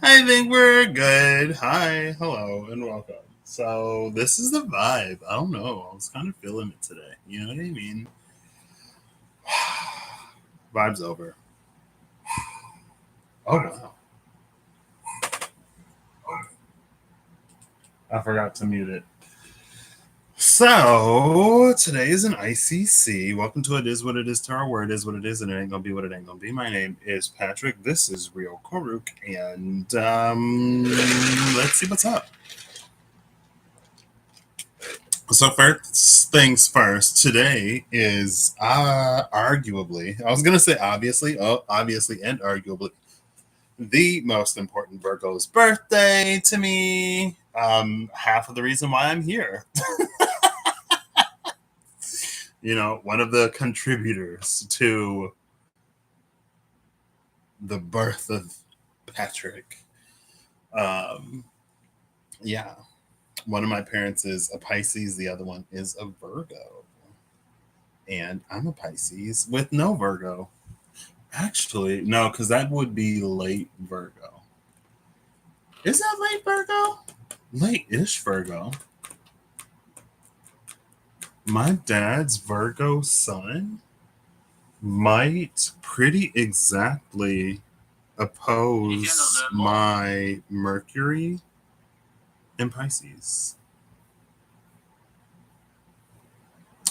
I think we're good. Hi, hello, and welcome. So this is the vibe. I don't know. I was kind of feeling it today. You know what I mean? Vibe's over. Oh wow! I forgot to mute it. So today is an ICC. Welcome to It Is What It Is to our word is what it is, and it ain't gonna be what it ain't gonna be. My name is Patrick. This is Real Koruk, and let's see what's up. So first things first, today is arguably, I was going to say obviously and arguably, the most important Virgo's birthday to me. Half of the reason why I'm here. One of the contributors to the birth of Patrick. Um, yeah. One of my parents is a Pisces, the other one is a Virgo. And I'm a Pisces with no Virgo. Actually, no, because that would be late Virgo. Is that late Virgo? Late-ish Virgo. My dad's Virgo sun might pretty exactly oppose my Mercury in Pisces.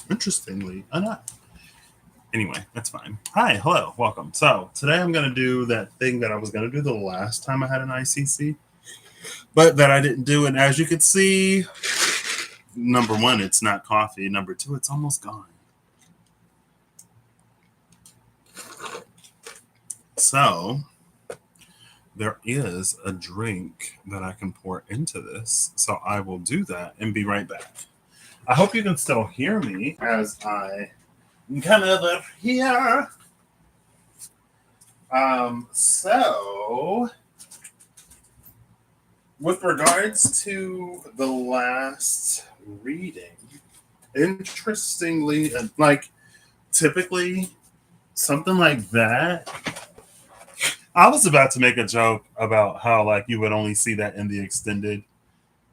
Interestingly enough. Anyway, that's fine. Hi, hello, welcome. So today I'm going to do that thing that I was going to do the last time I had an ICC, but that I didn't do. And as you can see, number one, it's not coffee. Number two, it's almost gone. So there is a drink that I can pour into this. So I will do that and be right back. I hope you can still hear me as I kind of up here. So with regards to the last reading, interestingly, like typically something like that, I was about to make a joke about how like you would only see that in the extended,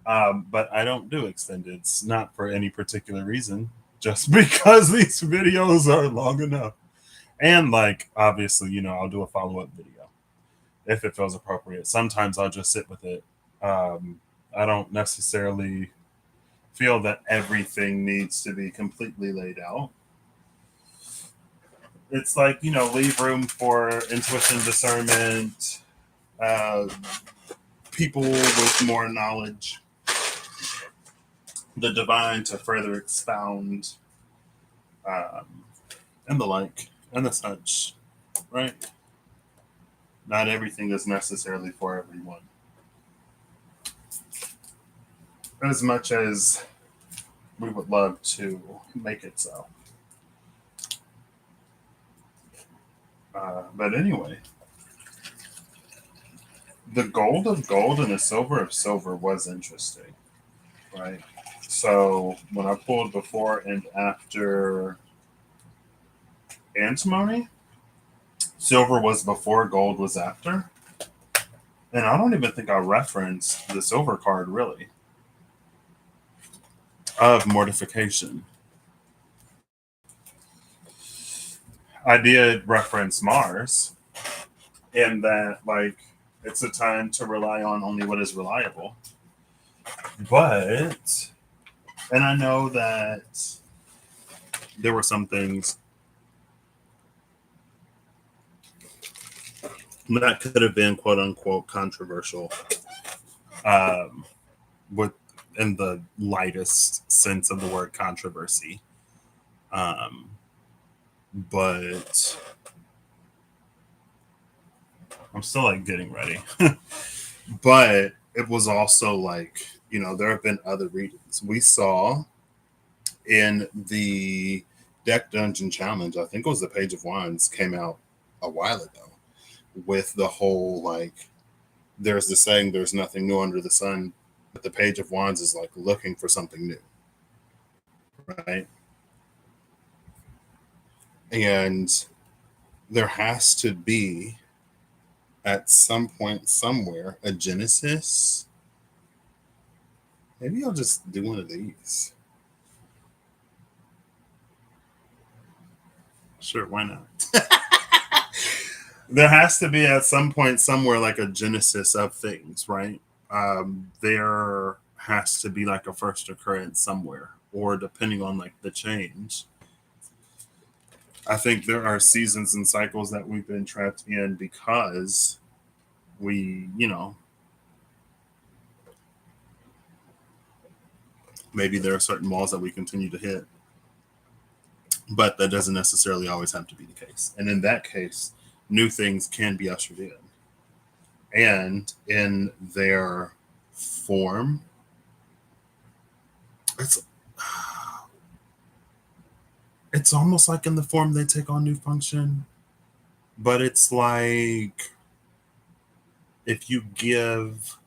but I don't do extendeds, not for any particular reason, just because these videos are long enough. And like obviously, I'll do a follow-up video if it feels appropriate. Sometimes I'll just sit with it. I don't necessarily feel that everything needs to be completely laid out. It's like, leave room for intuition, discernment, uh, people with more knowledge, the divine to further expound, um, and the like, and the such, right? Not everything is necessarily for everyone. As much as we would love to make it so. But anyway, the gold of gold and the silver of silver was interesting, right? So when I pulled before and after antimony, silver was before, gold was after. And I don't even think I referenced the silver card really of mortification. I did reference Mars in that, like, it's a time to rely on only what is reliable. But, and I know that there were some things that could have been quote unquote controversial, um, with in the lightest sense of the word controversy. Um, but I'm still like getting ready. But it was also like, there have been other readings. We saw in the Deck Dungeon Challenge, I think it was the Page of Wands, came out a while ago with the whole like, there's the saying, there's nothing new under the sun. But the Page of Wands is like looking for something new, right? And there has to be at some point somewhere a Genesis. Maybe I'll just do one of these. Sure, why not? There has to be at some point somewhere like a genesis of things, right? There has to be like a first occurrence somewhere, or depending on like the change. I think there are seasons and cycles that we've been trapped in because we, maybe there are certain walls that we continue to hit, but that doesn't necessarily always have to be the case. And in that case, new things can be ushered in. And in their form, it's it's almost like in the form they take on new function, but it's like if you give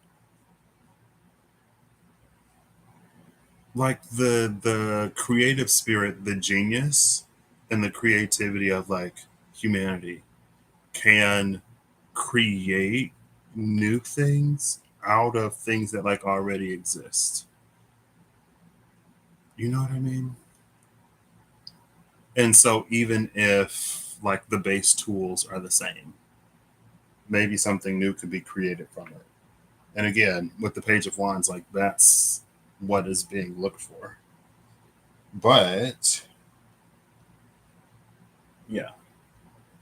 like the creative spirit, the genius and the creativity of like humanity can create new things out of things that like already exist. You know what I mean? And so even if like the base tools are the same, maybe something new could be created from it. And again, with the Page of Wands, like that's what is being looked for. But yeah.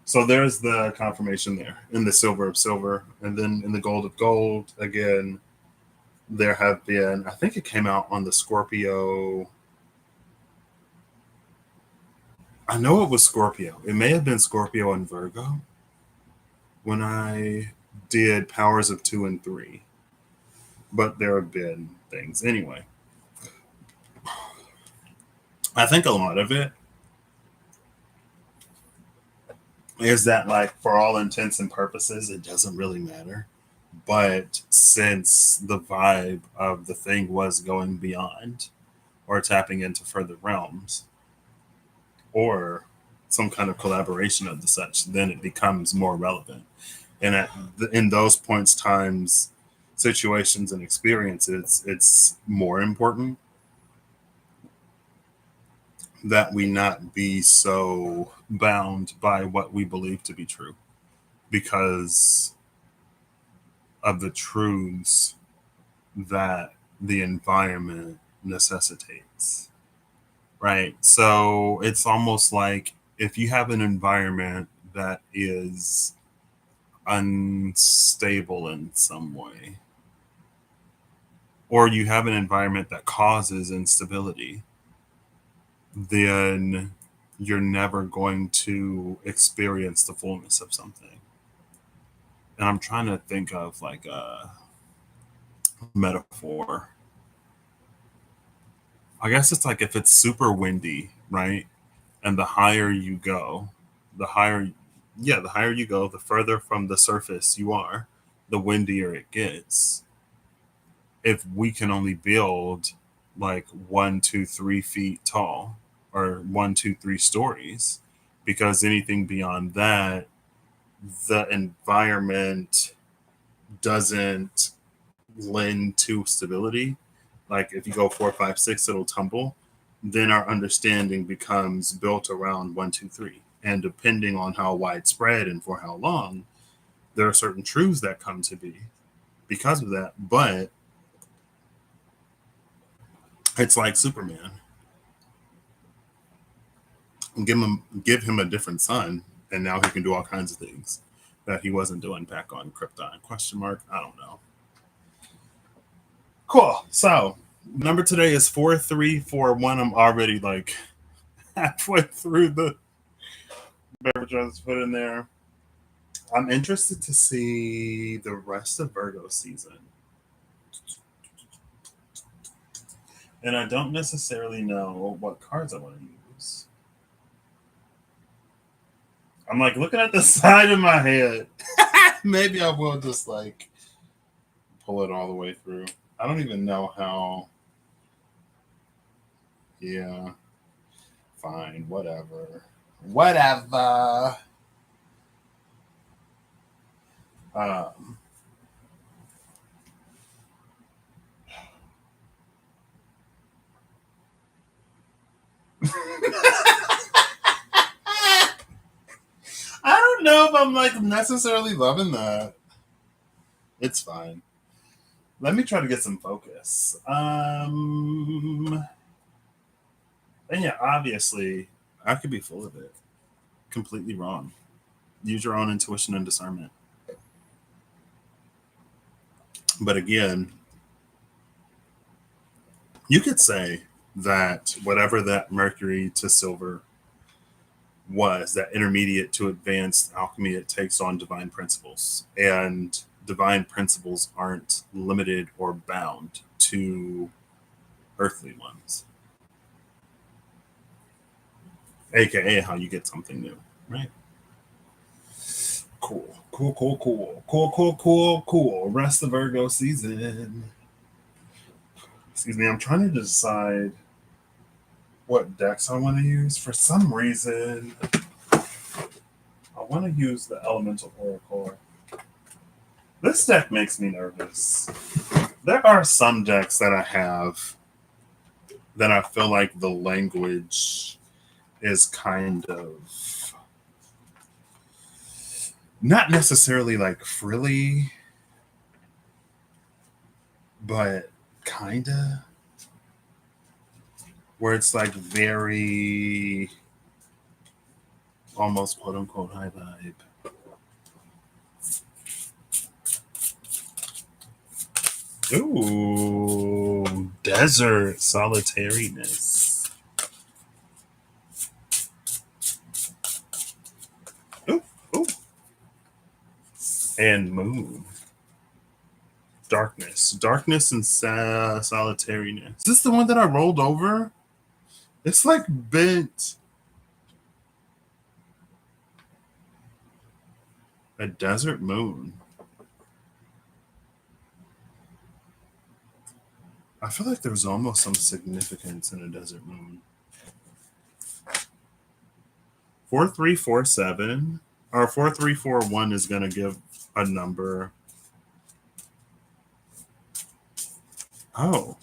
So there's the confirmation there in the silver of silver. And then in the gold of gold, again, there have been, I think it came out on the Scorpio. I know it was Scorpio. It may have been Scorpio and Virgo when I did powers of 2 and 3. But there have been things. Anyway, I think a lot of it is that, like, for all intents and purposes, it doesn't really matter. But since the vibe of the thing was going beyond or tapping into further realms or some kind of collaboration of the such, then it becomes more relevant. And in those points, times, situations, and experiences, it's more important that we not be so bound by what we believe to be true because of the truths that the environment necessitates. Right. So it's almost like if you have an environment that is unstable in some way, or you have an environment that causes instability, then you're never going to experience the fullness of something. And I'm trying to think of like a metaphor. I guess it's like if it's super windy, right? And the higher you go, the higher, yeah, the higher you go, the further from the surface you are, the windier it gets. If we can only build like 1, 2, 3 feet tall or 1, 2, 3 stories, because anything beyond that, the environment doesn't lend to stability. Like if you go 4, 5, 6, it'll tumble. Then our understanding becomes built around 1, 2, 3. And depending on how widespread and for how long, there are certain truths that come to be because of that. But it's like Superman. Give him a different sun, and now he can do all kinds of things that he wasn't doing back on Krypton. Question mark? I don't know. Cool. So number today is 4341. I'm already like halfway through the beverage I was put in there. I'm interested to see the rest of Virgo season. And I don't necessarily know what cards I want to use. I'm like looking at the side of my head. Maybe I will just like pull it all the way through. I don't even know how. Yeah, fine, whatever. Whatever. Um, I don't know if I'm like necessarily loving that. It's fine. Let me try to get some focus. And yeah, obviously, I could be full of it. Completely wrong. Use your own intuition and discernment. But again, you could say that whatever that Mercury to Silver was, that intermediate to advanced alchemy, it takes on divine principles. And divine principles aren't limited or bound to earthly ones, aka how you get something new, right? Cool, cool, cool, cool, cool, cool, cool, cool. Rest of Virgo season. Excuse me, I'm trying to decide what decks I want to use. For some reason, I want to use the Elemental Oracle. This deck makes me nervous. There are some decks that I have that I feel like the language is kind of not necessarily like frilly, but kinda where it's like very almost quote unquote high vibe. Ooh, desert solitariness. Ooh, ooh. And moon. Darkness and solitariness. Is this the one that I rolled over? It's like bent. A desert moon. I feel like there's almost some significance in a desert moon. 4347 or 4341 is going to give a number. Oh.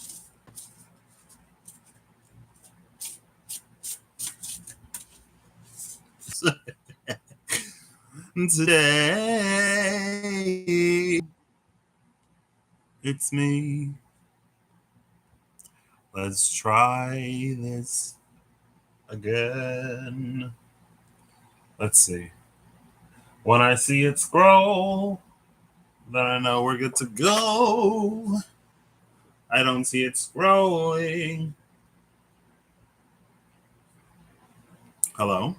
Today, it's me. Let's try this again. Let's see. When I see it scroll, then I know we're good to go. I don't see it scrolling. Hello?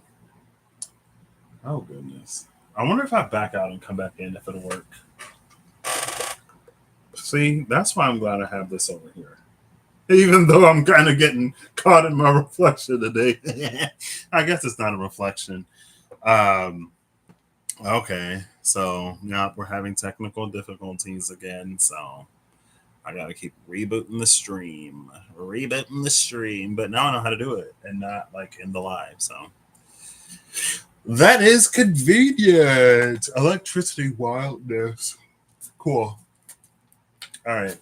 Oh, goodness. I wonder if I back out and come back in, if it'll work. See, that's why I'm glad I have this over here. Even though I'm kind of getting caught in my reflection today. I guess it's not a reflection. Okay, so yeah, we're having technical difficulties again, so I gotta keep rebooting the stream. But now I know how to do it and not like in the live, so that is convenient. Electricity wildness. Cool. All right.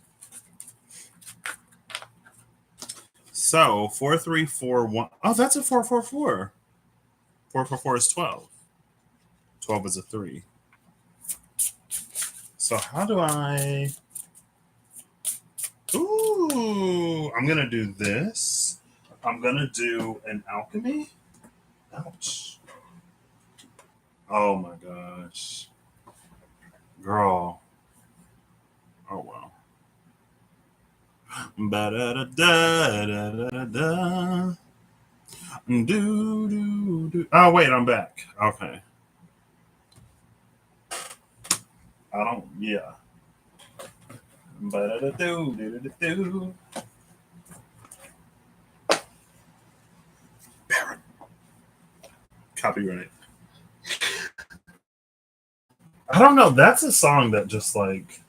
So 4341. Oh, that's a 444. 444 is 12. 12 is a 3. So how do I? Ooh, I'm gonna do this. I'm gonna do an alchemy. Ouch. Oh my gosh. Girl. Oh wow. Ba-da-da-da-da-da-da. Do, do, do. Oh wait, I'm back. Okay. I don't. Yeah. Ba-da-da-do-do-do-do. Copyright. I don't know. That's a song that just like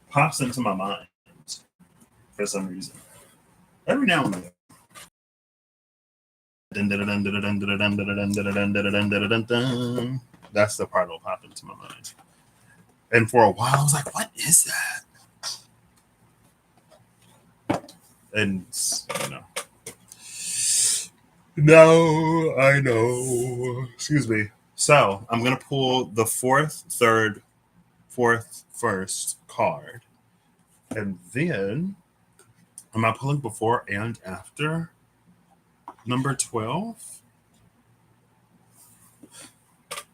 pops into my mind for some reason. Every now and then. That's the part that'll pop into my mind. And for a while, I was like, what is that? And, you know, no, I know. Excuse me. So I'm going to pull the fourth, third, fourth, first card. And then, am I pulling before and after number 12?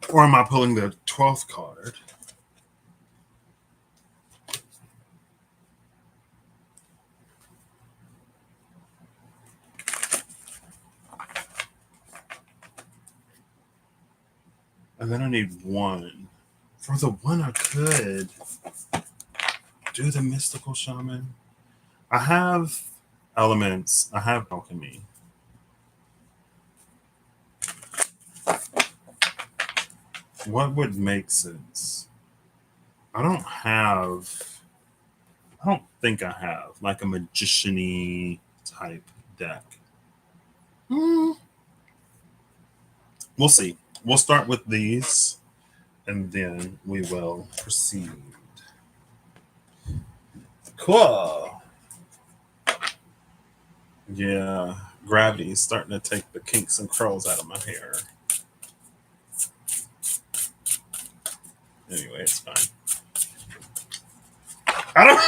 Or am I pulling the 12th card? And then I need one. For the one, I could do the mystical shaman. I have elements. I have alchemy. What would make sense? I don't have. I don't think I have like a magician-y type deck. Hmm. We'll see. We'll start with these, and then we will proceed. Cool. Yeah, gravity is starting to take the kinks and curls out of my hair. Anyway, it's fine. I don't.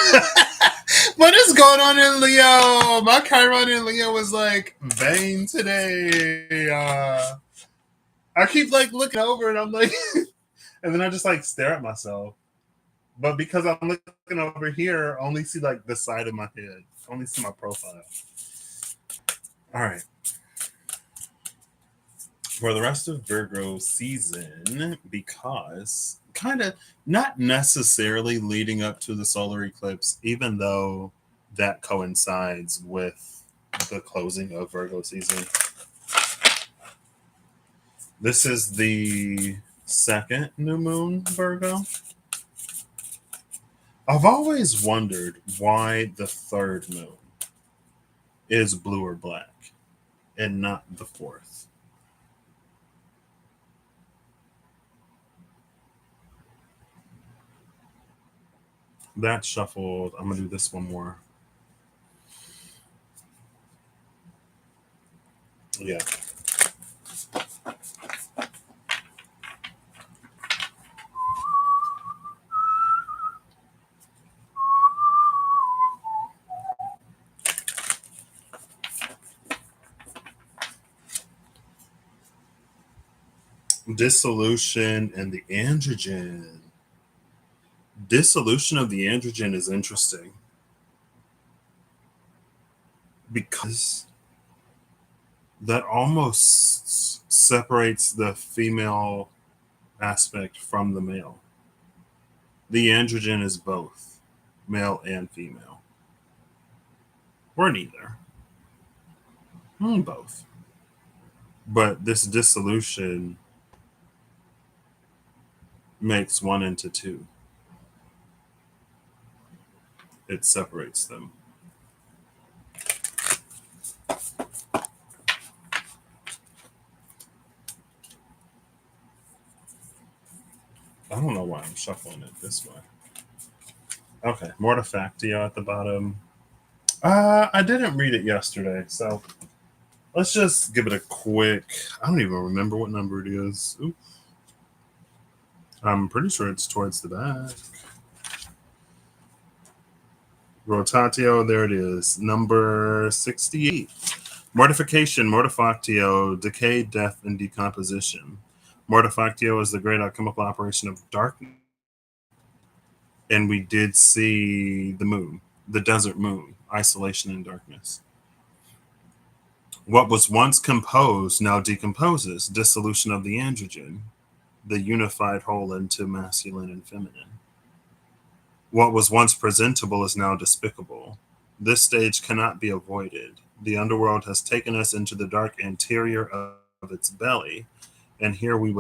What is going on in Leo? My Chiron in Leo was like vain today. I keep like looking over and I'm like, and then I just like stare at myself. But because I'm looking over here, I only see like the side of my head. I only see my profile. All right. For the rest of Virgo season, because kind of not necessarily leading up to the solar eclipse, even though that coincides with the closing of Virgo season. This is the second new moon, Virgo. I've always wondered why the third moon is blue or black and not the fourth. That shuffled. I'm gonna do this one more. Yeah. Dissolution and the androgen. Dissolution of the androgen is interesting because that almost separates the female aspect from the male. The androgen is both male and female, or neither. Both. But this dissolution makes one into two. It separates them. I don't know why I'm shuffling it this way. Okay, Mortifactio at the bottom. I didn't read it yesterday, so let's just give it a quick. I don't even remember what number it is. Ooh. I'm pretty sure it's towards the back. Rotatio, there it is. Number 68. Mortification, mortifactio, decay, death, and decomposition. Mortifactio is the great alchemical operation of darkness. And we did see the moon, the desert moon, isolation and darkness. What was once composed now decomposes, dissolution of the androgen, the unified whole into masculine and feminine. What was once presentable is now despicable. This stage cannot be avoided. The underworld has taken us into the dark interior of its belly, and here we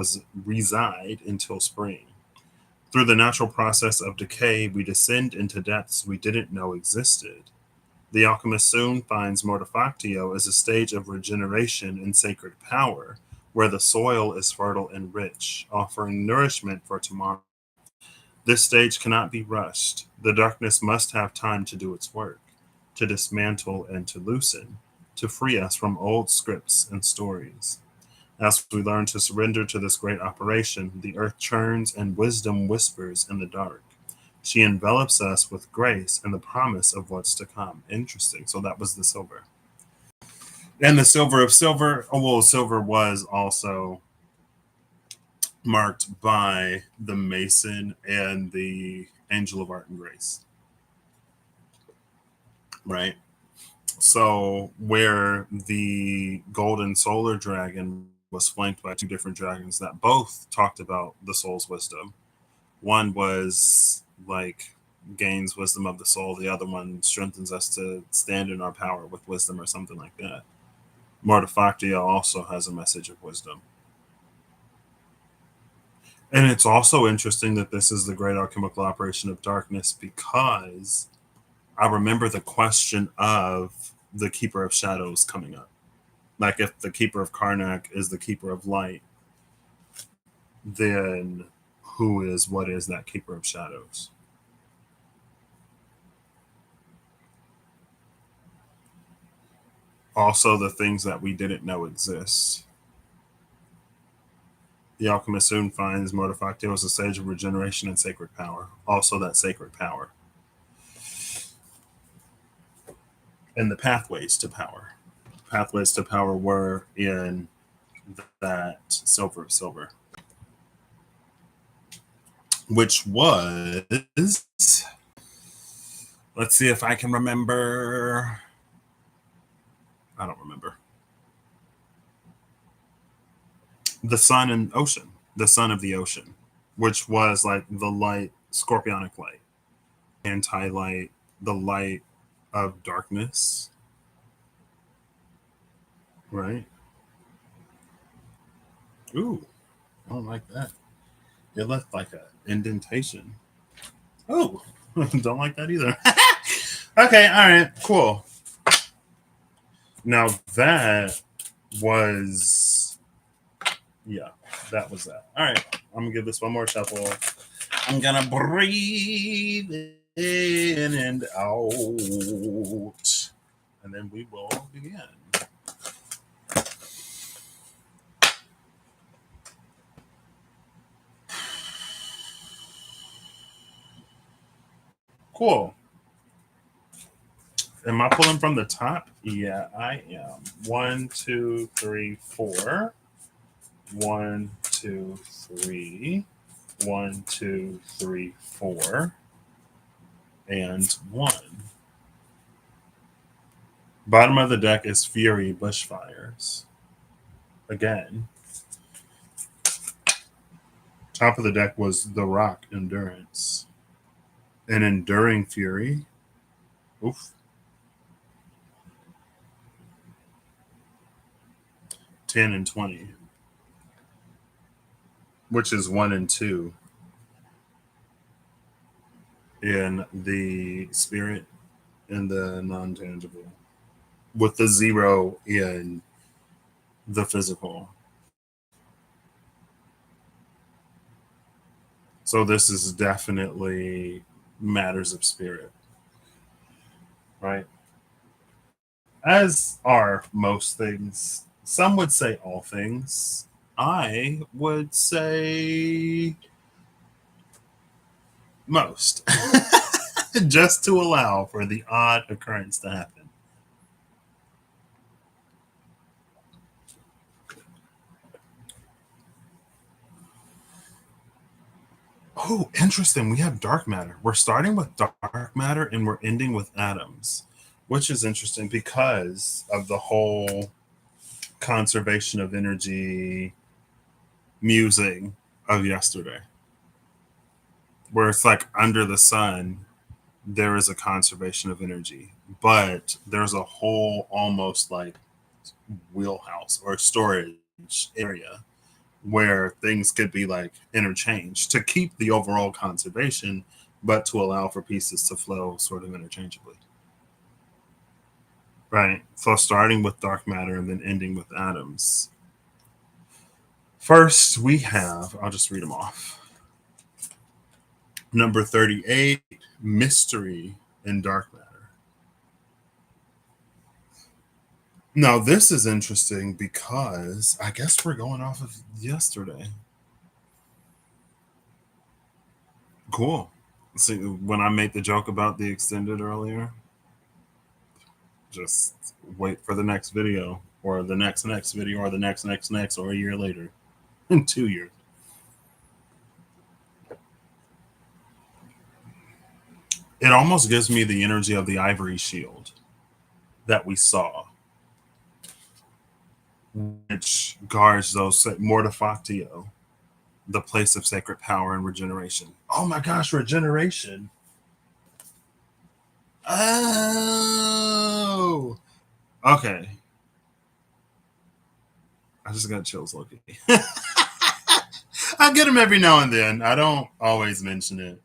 reside until spring. Through the natural process of decay, we descend into depths we didn't know existed. The alchemist soon finds Mortifactio as a stage of regeneration and sacred power, where the soil is fertile and rich, offering nourishment for tomorrow. This stage cannot be rushed. The darkness must have time to do its work, to dismantle and to loosen, to free us from old scripts and stories. As we learn to surrender to this great operation, the earth churns and wisdom whispers in the dark. She envelops us with grace and the promise of what's to come. Interesting. So that was the silver. And the silver of silver, oh, well, silver was also marked by the Mason and the Angel of Art and Grace, right? So, where the golden solar dragon was flanked by two different dragons that both talked about the soul's wisdom. One was like gains wisdom of the soul, the other one strengthens us to stand in our power with wisdom or something like that. Mortifactia also has a message of wisdom. And it's also interesting that this is the great alchemical operation of darkness because I remember the question of the Keeper of Shadows coming up. Like, if the Keeper of Karnak is the Keeper of Light, then what is that Keeper of Shadows? Also, the things that we didn't know exist. The alchemist soon finds Mortifactio was a sage of regeneration and sacred power. Also, that sacred power. And the pathways to power. Pathways to power were in that silver of silver, which was, let's see if I can remember. I don't remember. The sun and ocean, the sun of the ocean, which was like the light, scorpionic light, anti light, the light of darkness, right? Ooh, I don't like that. It left like a indentation. Oh, don't like that either. Okay, all right, cool. Now that was, yeah, that was that. All right, I'm gonna give this one more shuffle. I'm gonna breathe in and out, and then we will begin. Cool. Am I pulling from the top? Yeah, I am. 1, 2, 3, 4. 1, 2, 3. 1, 2, 3, 4. And 1. Bottom of the deck is Fury Bushfires. Again. Top of the deck was The Rock Endurance. An Enduring Fury. Oof. 10 and 20. Which is 1 and 2. In the spirit and the non tangible. With the 0 in the physical. So this is definitely matters of spirit, right? As are most things. Some would say all things. I would say most, just to allow for the odd occurrence to happen. Oh, interesting. We have dark matter. We're starting with dark matter and we're ending with atoms, which is interesting because of the whole conservation of energy musing of yesterday, where it's like under the sun, there is a conservation of energy, but there's a whole almost like wheelhouse or storage area where things could be like interchanged to keep the overall conservation, but to allow for pieces to flow sort of interchangeably. Right. So starting with dark matter and then ending with atoms. First, we have, I'll just read them off. Number 38, mystery in dark matter. Now, this is interesting because I guess we're going off of yesterday. Cool. See, when I made the joke about the extended earlier, just wait for the next video or the next video or the next or a year later in 2 years. It almost gives me the energy of the ivory shield that we saw, which guards those mortifactio, the place of sacred power and regeneration. Oh my gosh, regeneration. Oh, okay. I just got chills, Loki. I get them every now and then. I don't always mention it.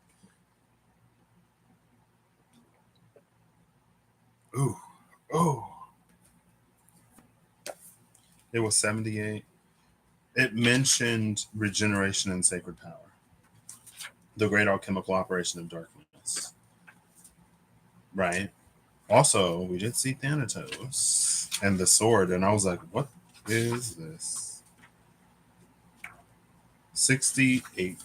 Ooh, oh, it was 78. It mentioned regeneration and sacred power, the great alchemical operation of darkness. Right. Also, we did see Thanatos and the sword, and I was like, what is this? 68.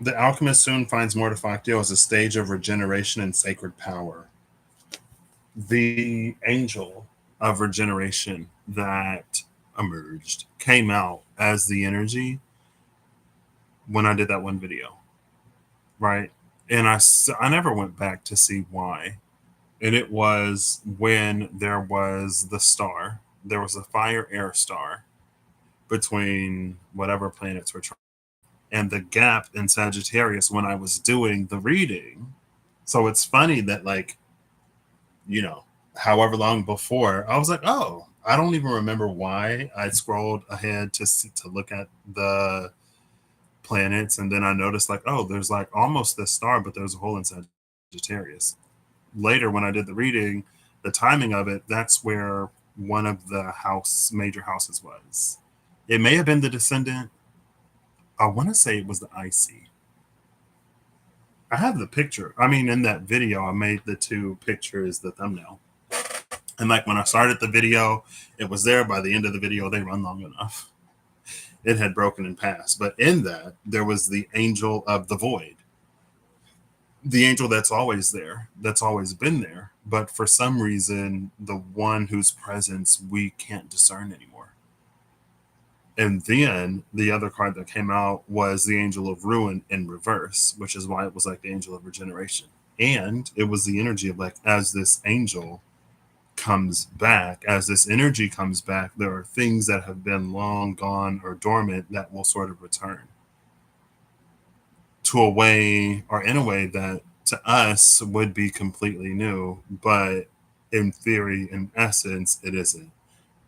The alchemist soon finds Mortifactio as a stage of regeneration and sacred power. The angel of regeneration that emerged came out as the energy when I did that one video, right? And I never went back to see why. And it was when there was the star, there was a fire air star between whatever planets were trying, and the gap in Sagittarius when I was doing the reading. So it's funny that, like, you know, however long before, I was like, oh, I don't even remember why I scrolled ahead to look at the planets, and then I noticed, like, oh, there's like almost this star, but there's a hole in Sagittarius. Later, when I did the reading, the timing of it, that's where one of the major houses was. It may have been the descendant. I want to say it was the IC. I have the picture. I mean, in that video, I made the two pictures the thumbnail. And like when I started the video, it was there. By the end of the video, they run long enough. It had broken and passed. But in that, there was the angel of the void, the angel that's always there, that's always been there. But for some reason, the one whose presence we can't discern anymore. And then the other card that came out was the angel of ruin in reverse, which is why it was like the angel of regeneration. And it was the energy of, like, as this angel comes back, as this energy comes back, there are things that have been long gone or dormant that will sort of return to a way, or in a way that to us would be completely new, but in theory, in essence, it isn't.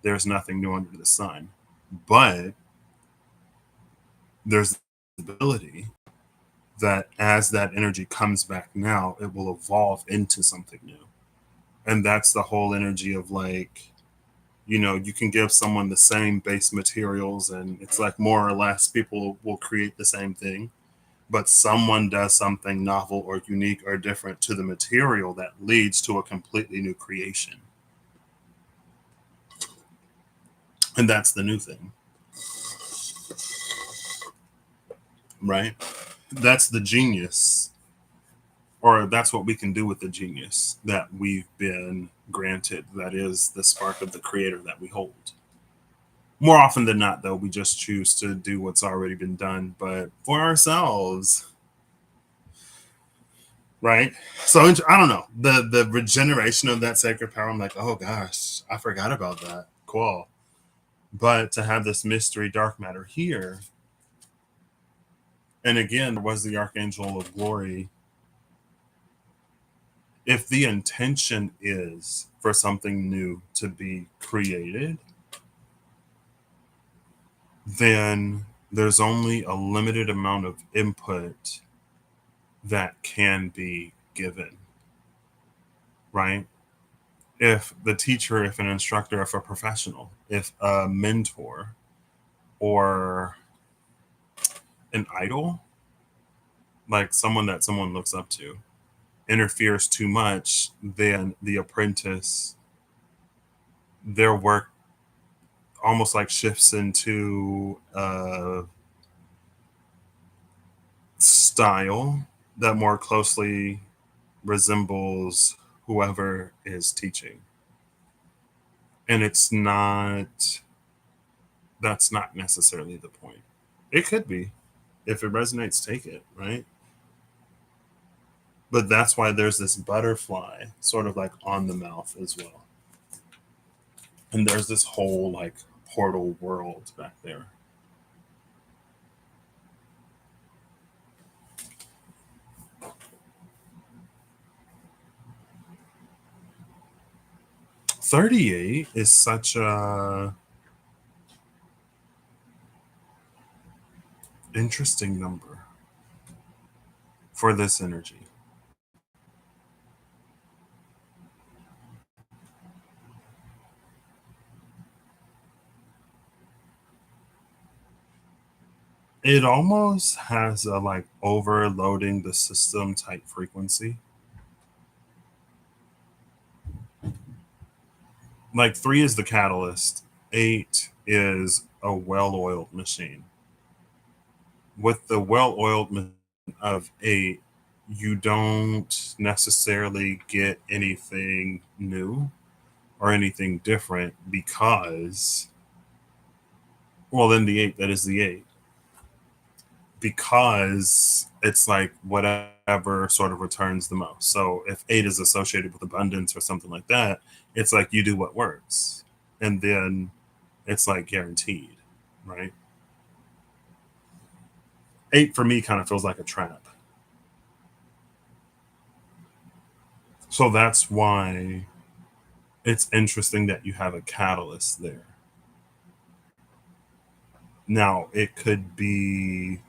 There's nothing new under the sun. But there's the ability that as that energy comes back now, it will evolve into something new. And that's the whole energy of, like, you know, you can give someone the same base materials and it's like more or less people will create the same thing, but someone does something novel or unique or different to the material that leads to a completely new creation. And that's the new thing, right? That's the genius, or that's what we can do with the genius that we've been granted. That is the spark of the creator that we hold. More often than not, though, we just choose to do what's already been done, but for ourselves, right? So I don't know, the regeneration of that sacred power. I'm like, oh gosh, I forgot about that. Cool. But to have this mystery dark matter here, and again, there was the archangel of glory. If the intention is for something new to be created, then there's only a limited amount of input that can be given, right? If the teacher, if an instructor, if a professional, if a mentor, or an idol, like someone that someone looks up to, interferes too much, then the apprentice, their work almost like shifts into a style that more closely resembles whoever is teaching. And that's not necessarily the point. It could be. If it resonates, take it, right? But that's why there's this butterfly sort of like on the mouth as well. And there's this whole like portal world back there. 38 is such a interesting number for this energy. It almost has a like overloading the system type frequency. Like 3 is the catalyst, 8 is a well oiled machine. With the well oiled machine of 8, you don't necessarily get anything new or anything different because, well, then the 8, that is the 8. Because it's like whatever sort of returns the most. So if 8 is associated with abundance or something like that, it's like you do what works. And then it's like guaranteed, right? 8 for me kind of feels like a trap. So that's why it's interesting that you have a catalyst there. Now, it could be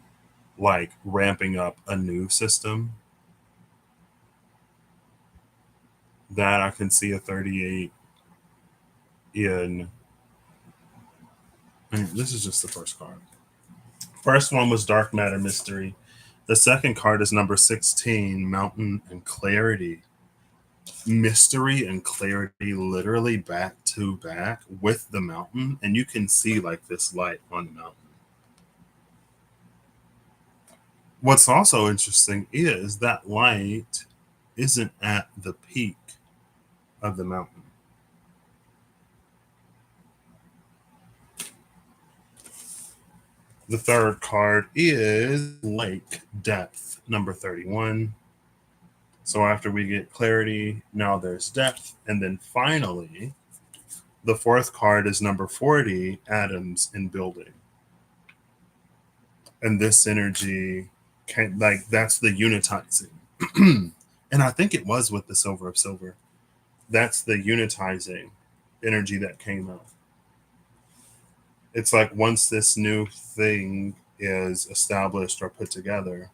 like ramping up a new system that I can see a 38 in. And this is just the first card. First one was Dark Matter Mystery. The second card is number 16, Mountain and Clarity. Mystery and clarity literally back to back with the mountain, and you can see like this light on the mountain. What's also interesting is that light isn't at the peak of the mountain. The third card is Lake Depth, number 31. So after we get clarity, now there's depth. And then finally, the fourth card is number 40, Atoms in Building. And this energy, can, like, that's the unitizing. And I think it was with the Silver of Silver. That's the unitizing energy that came out. It's like once this new thing is established or put together,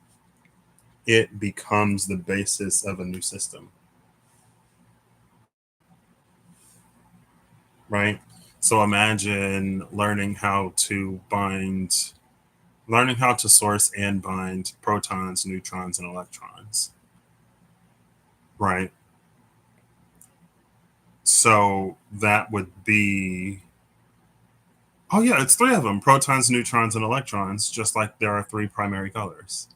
it becomes the basis of a new system. Right? So imagine learning how to source and bind protons, neutrons, and electrons. Right? So that would be, oh yeah, it's 3 of them: protons, neutrons, and electrons, just like there are 3 primary colors.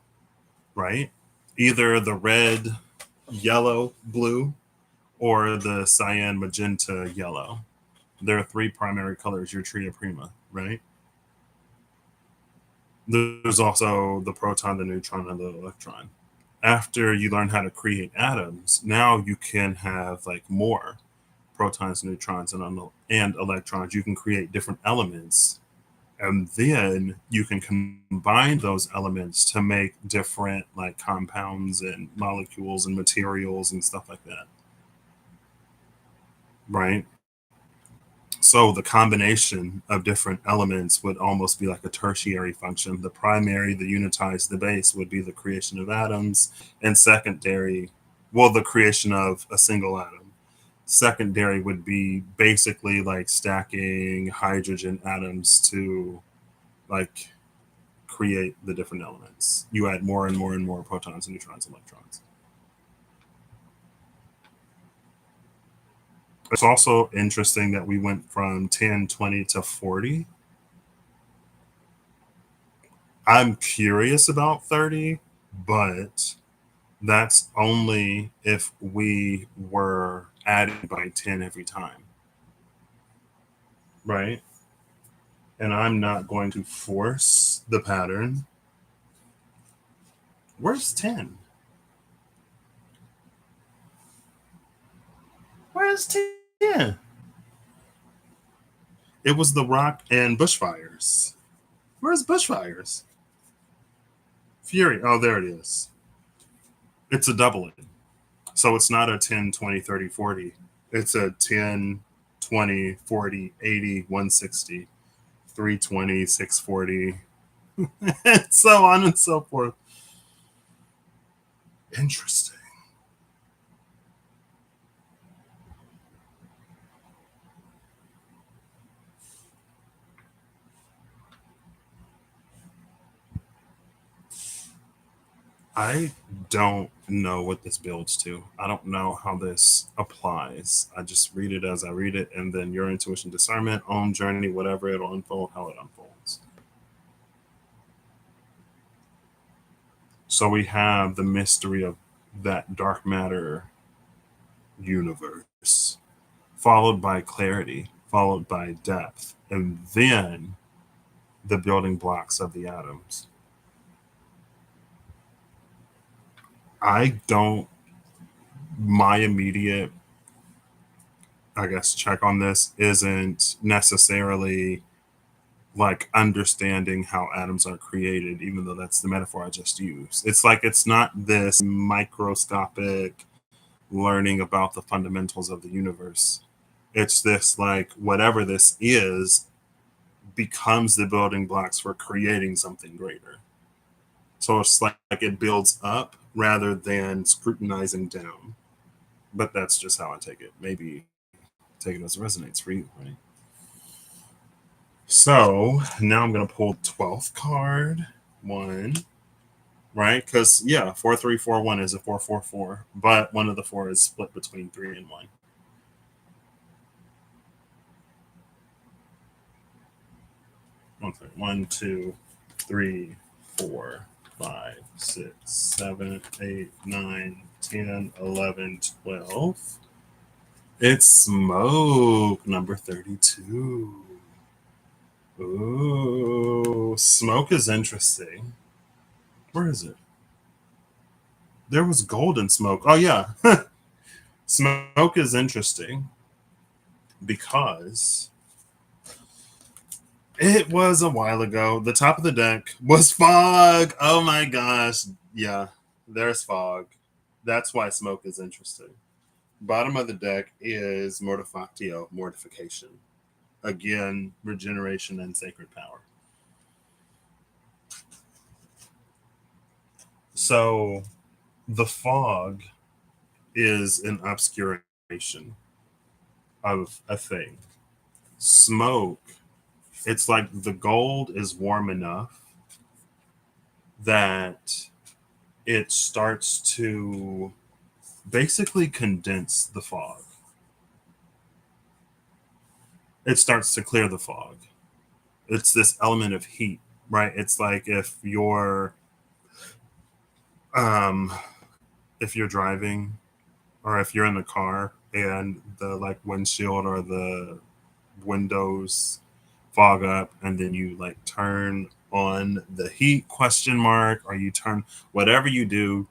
Right? Either the red, yellow, blue, or the cyan, magenta, yellow. There are 3 primary colors, your tria prima, right? There's also the proton, the neutron, and the electron. After you learn how to create atoms, now you can have like more protons, neutrons, and electrons. You can create different elements, and then you can combine those elements to make different like compounds and molecules and materials and stuff like that. Right? So the combination of different elements would almost be like a tertiary function. The primary, the unitized, the base would be the creation of atoms, and secondary, well, the creation of a single atom. Secondary would be basically like stacking hydrogen atoms to like create the different elements. You add more and more and more protons, neutrons, electrons. It's also interesting that we went from 10, 20 to 40. I'm curious about 30, but that's only if we were adding by 10 every time, right? And I'm not going to force the pattern. Where's 10? Where's 10? It was the rock and bushfires. Where's bushfires? Fury. Oh, there it is. It's a doubling. So it's not a 10, 20, 30, 40. It's a 10, 20, 40, 80, 160, 320, 640, and so on and so forth. Interesting. I don't know what this builds to. I don't know how this applies. I just read it as I read it, and then your intuition, discernment, own journey, whatever, it'll unfold how it unfolds. So we have the mystery of that dark matter universe, followed by clarity, followed by depth, and then the building blocks of the atoms. I don't, my immediate, I guess, check on this isn't necessarily like understanding how atoms are created, even though that's the metaphor I just used. It's like it's not this microscopic learning about the fundamentals of the universe. It's this like whatever this is becomes the building blocks for creating something greater. So it's like it builds up rather than scrutinizing down. But that's just how I take it. Maybe take it as it resonates for you, right? So now I'm going to pull 12th card. One, right? Because, yeah, 4341 is a 444, but one of the four is split between three and one. One, two, three, 4, 5, 6, 7, 8, 9, 10, 11, 12. It's smoke, number 32. Ooh, smoke is interesting. Where is it? There was golden smoke. Oh, yeah. Smoke is interesting because it was a while ago. The top of the deck was fog. Oh my gosh. Yeah, there's fog. That's why smoke is interesting. Bottom of the deck is mortificatio, mortification. Again, regeneration and sacred power. So the fog is an obscuration of a thing. Smoke, it's like the gold is warm enough that it starts to basically condense the fog. It starts to clear the fog. It's this element of heat, right? It's like um if you're driving or if you're in the car and the like windshield or the windows fog up and then you like turn on the heat question mark or you turn whatever you do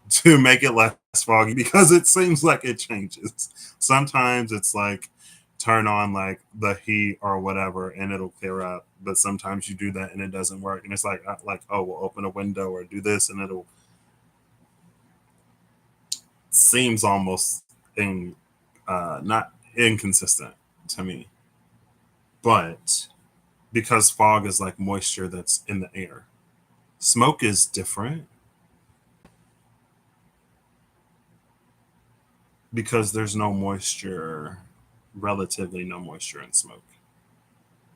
to make it less foggy because it seems like it changes. Sometimes it's like turn on like the heat or whatever and it'll clear up, but sometimes you do that and it doesn't work and it's like oh we'll open a window or do this and it'll seems almost in not inconsistent to me. But because fog is like moisture that's in the air, smoke is different because there's no moisture, relatively no moisture in smoke,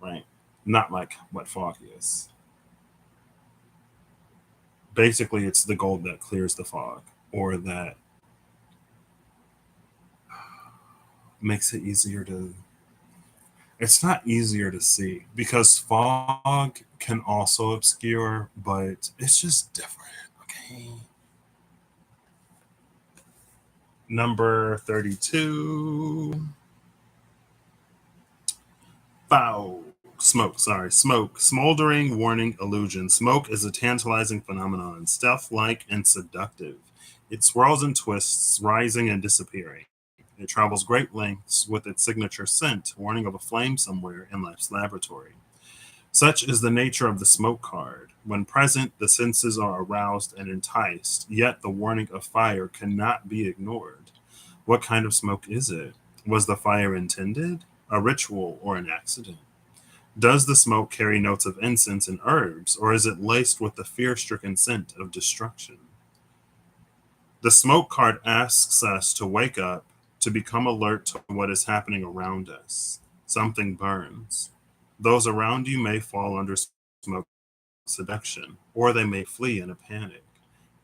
right? Not like what fog is. Basically, it's the gold that clears the fog, or that makes it easier to. It's not easier to see because fog can also obscure, but it's just different. Okay. Number 32. Foul. Smoke, sorry. Smoke. Smoldering, warning, illusion. Smoke is a tantalizing phenomenon, stealth like and seductive. It swirls and twists, rising and disappearing. It travels great lengths with its signature scent, warning of a flame somewhere in life's laboratory. Such is the nature of the smoke card. When present, the senses are aroused and enticed, yet the warning of fire cannot be ignored. What kind of smoke is it? Was the fire intended? A ritual or an accident? Does the smoke carry notes of incense and herbs, or is it laced with the fear stricken scent of destruction? The smoke card asks us to wake up, to become alert to what is happening around us. Something burns. Those around you may fall under smoke seduction, or they may flee in a panic.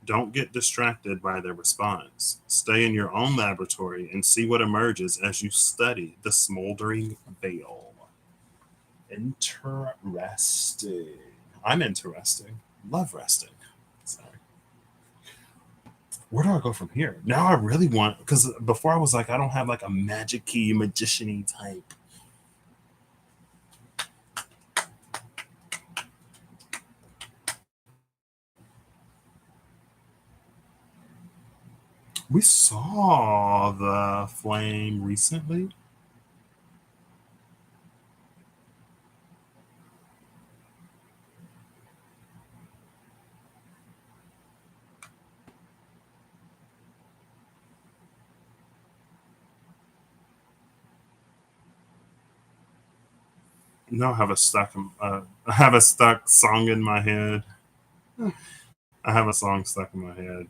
Don't get distracted by their response. Stay in your own laboratory and see what emerges as you study the smoldering veil. Interesting. I'm interesting. Love resting. Sorry. Where do I go from here? Now I really want, because before I was like, I don't have like a magic key, magician-y type. We saw the flame recently. No, I have a stuck song in my head. I have a song stuck in my head.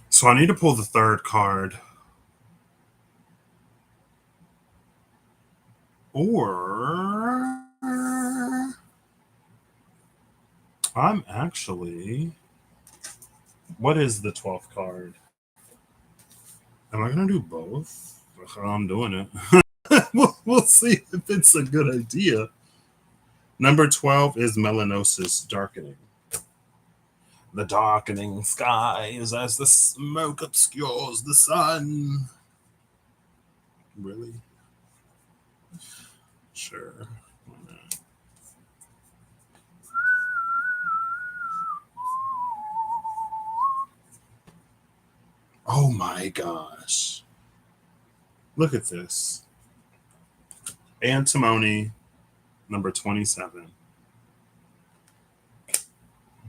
So I need to pull the third card. Or I'm actually. What is the 12th card? Am I going to do both? I'm doing it. We'll see if it's a good idea. Number 12 is Melanosis Darkening. The darkening skies as the smoke obscures the sun. Really? Sure. Why not? Oh my gosh. Look at this. Antimony, number 27.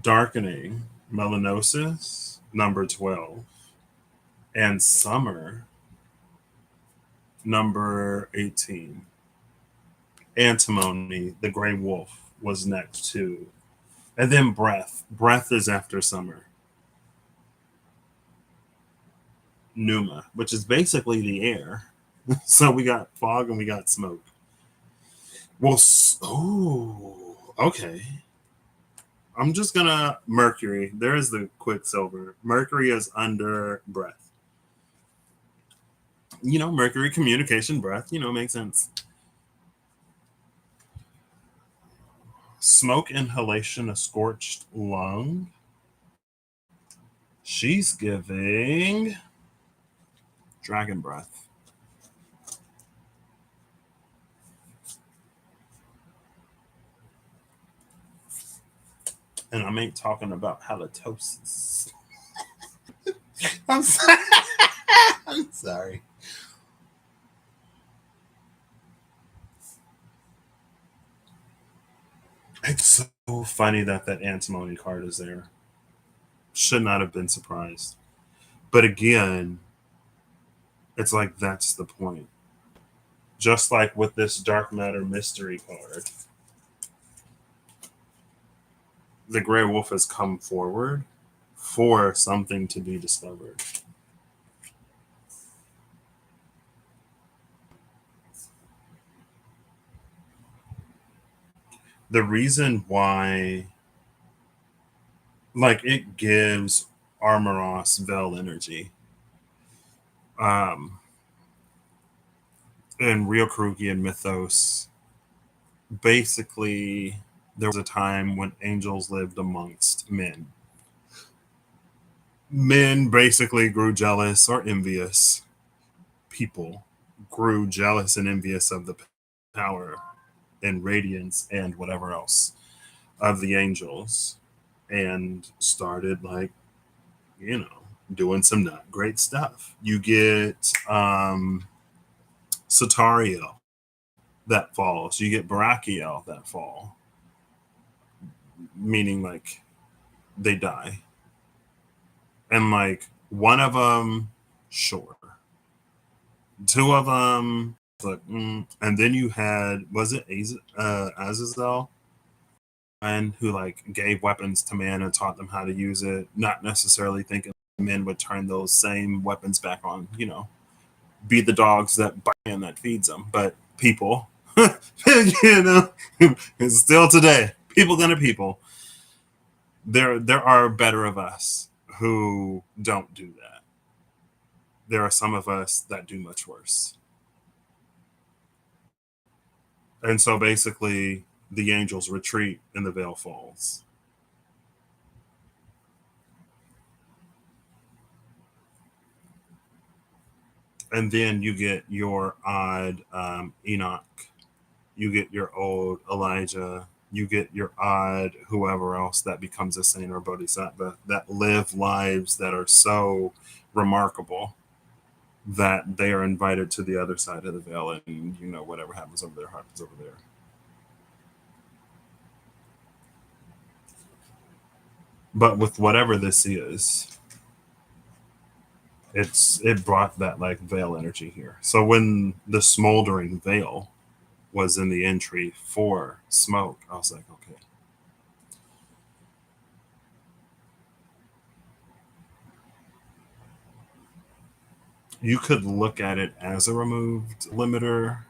Darkening, Melanosis, number 12. And Summer, number 18. Antimony, the Gray Wolf, was next too. And then Breath. Breath is after Summer. Pneuma, which is basically the air. So we got fog and we got smoke. Well, oh, okay. I'm just gonna Mercury. There is the Quicksilver. Mercury is under Breath. Mercury communication, breath. Makes sense. Smoke inhalation, a scorched lung. She's giving dragon breath. And I ain't talking about halitosis. I'm sorry. I'm sorry. It's so funny that antimony card is there. Should not have been surprised. But again, it's like that's the point. Just like with this dark matter mystery card, the gray wolf has come forward for something to be discovered. The reason why, like, it gives Armoros Vel energy. Um, in Real Krugian mythos, basically, there was a time when angels lived amongst men. Men basically grew jealous or envious. People grew jealous and envious of the power and radiance and whatever else of the angels, and started, like, you know, doing some not great stuff. You get Satario that falls. You get Barakiel that fall, meaning like they die. And like one of them, sure. Two of them, like, and then you had, was it Azazel? And who like gave weapons to men and taught them how to use it, not necessarily thinking men would turn those same weapons back on, be the dogs that bite and that feeds them, but people, it's still today, people gonna people. There are better of us who don't do that. There are some of us that do much worse. And so basically, the angels retreat and the veil falls. And then you get your odd Enoch, you get your old Elijah, you get your odd whoever else that becomes a saint or bodhisattva that live lives that are so remarkable that they are invited to the other side of the veil, and whatever happens over there happens over there. But with whatever this is, it brought that like veil energy here. So when the smoldering veil was in the entry for smoke, I was like, okay. You could look at it as a removed limiter.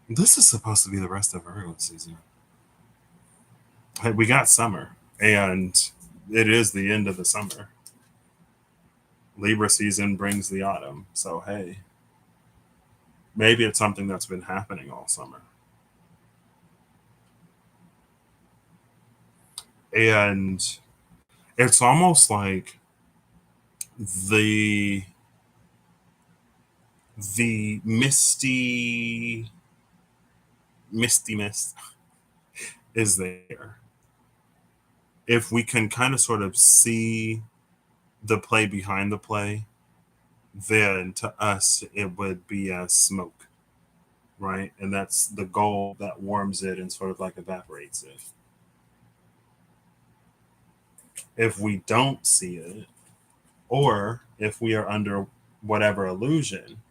This is supposed to be the rest of Virgo season. Hey, we got summer, and it is the end of the summer. Libra season brings the autumn. So, hey, maybe it's something that's been happening all summer. And it's almost like the the misty mist is there. If we can kind of sort of see the play behind the play, then to us it would be as smoke, right? And that's the gold that warms it and sort of like evaporates it. If we don't see it, or if we are under whatever illusion,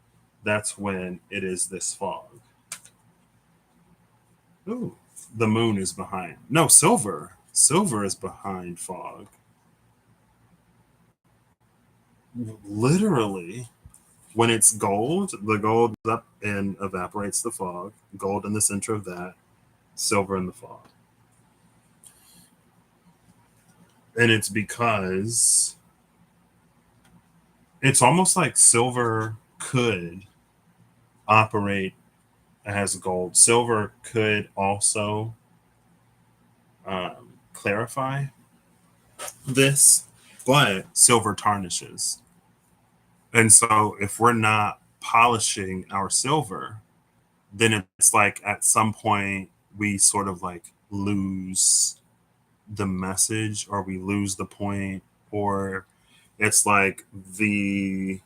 that's when it is this fog. Ooh, the moon is behind. No, silver. Silver is behind fog. Literally, when it's gold, the gold is up and evaporates the fog. Gold in the center of that, silver in the fog. And it's because it's almost like silver could operate as gold. Silver could also clarify this, but silver tarnishes. And so if we're not polishing our silver, then it's like at some point we sort of like lose the message, or we lose the point, or it's like the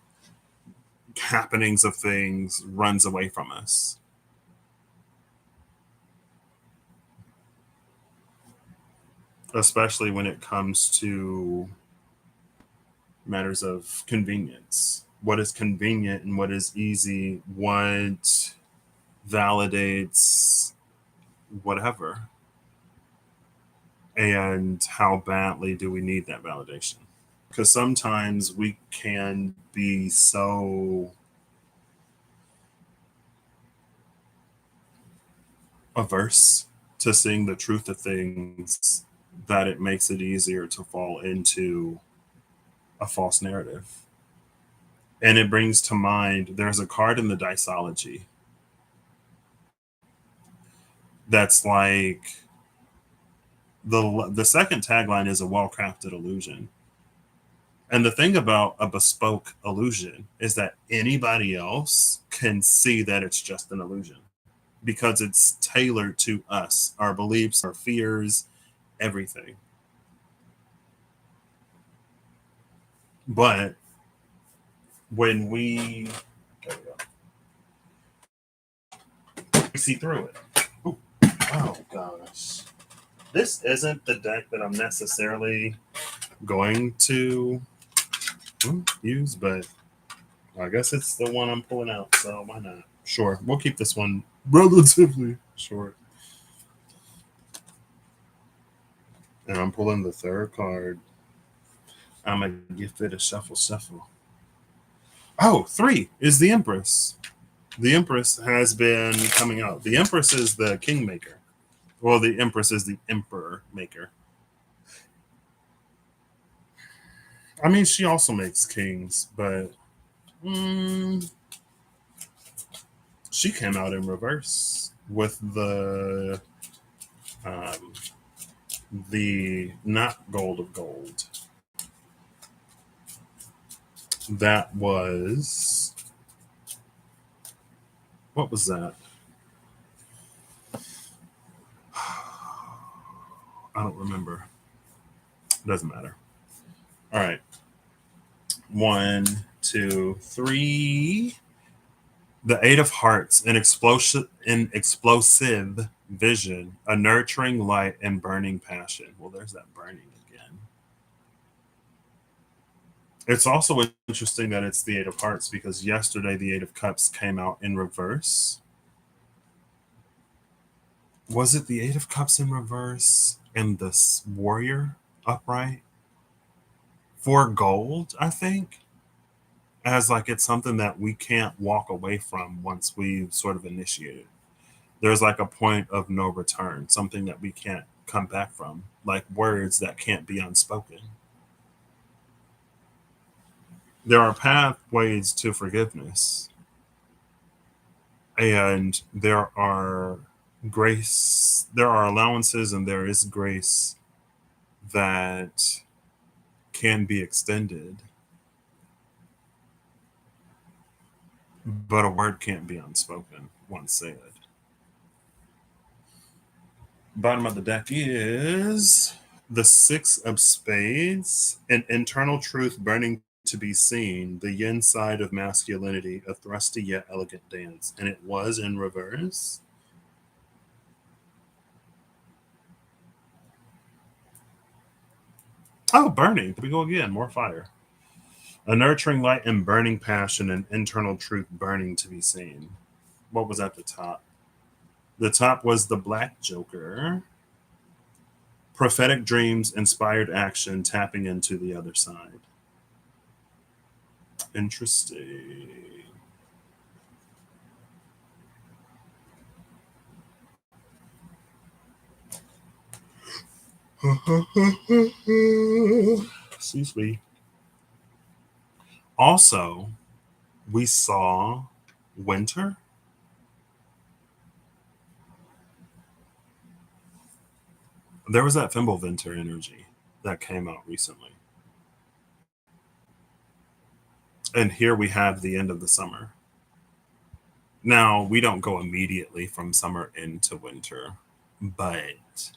happenings of things runs away from us. Especially when it comes to matters of convenience. What is convenient and what is easy, what validates whatever. And how badly do we need that validation? Because sometimes we can be so averse to seeing the truth of things that it makes it easier to fall into a false narrative. And it brings to mind there's a card in the Diceology that's like the second tagline is a well-crafted illusion. And the thing about a bespoke illusion is that anybody else can see that it's just an illusion because it's tailored to us, our beliefs, our fears, everything. But when we, there we see through it. Ooh, oh gosh. This isn't the deck that I'm necessarily going to use, but I guess it's the one I'm pulling out, so why not? Sure, we'll keep this one relatively short. And I'm pulling the third card. I'm gonna give it a shuffle. Oh, 3 is the Empress. The Empress has been coming out. The Empress is the Kingmaker. Well, the Empress is the Emperor Maker. I mean, she also makes kings, but she came out in reverse with um, the not gold of gold. That was, what was that? I don't remember. Doesn't matter. All right. 1, 2, 3. The 8 of Hearts, an explosive vision, a nurturing light and burning passion. Well, there's that burning again. It's also interesting that it's the 8 of Hearts because yesterday the 8 of Cups came out in reverse. Was it the 8 of Cups in reverse and the Warrior upright? For gold, I think. As like it's something that we can't walk away from once we sort of initiate it. There's like a point of no return, something that we can't come back from, like words that can't be unspoken. There are pathways to forgiveness, and there are there are allowances, and there is grace that can be extended, but a word can't be unspoken once said. Bottom of the deck is the 6 of Spades, an internal truth burning to be seen, the yin side of masculinity, a thrusty yet elegant dance. And it was in reverse. Oh, burning. Here we go again. More fire. A nurturing light and burning passion, and internal truth burning to be seen. What was at the top? The top was the Black Joker. Prophetic dreams, inspired action, tapping into the other side. Interesting. Excuse me. Also, we saw winter. There was that Fimbulvinter energy that came out recently. And here we have the end of the summer. Now, we don't go immediately from summer into winter, but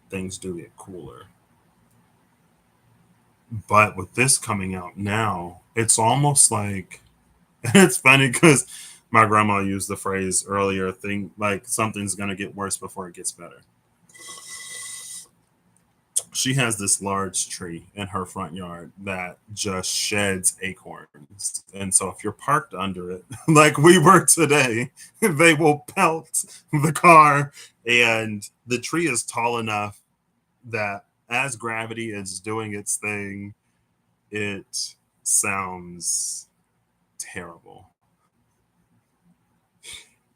things do get cooler. But with this coming out now, it's almost like it's funny because my grandma used the phrase earlier, thing like something's gonna get worse before it gets better. She has this large tree in her front yard that just sheds acorns. And so if you're parked under it, like we were today, they will pelt the car. And the tree is tall enough that as gravity is doing its thing, it sounds terrible.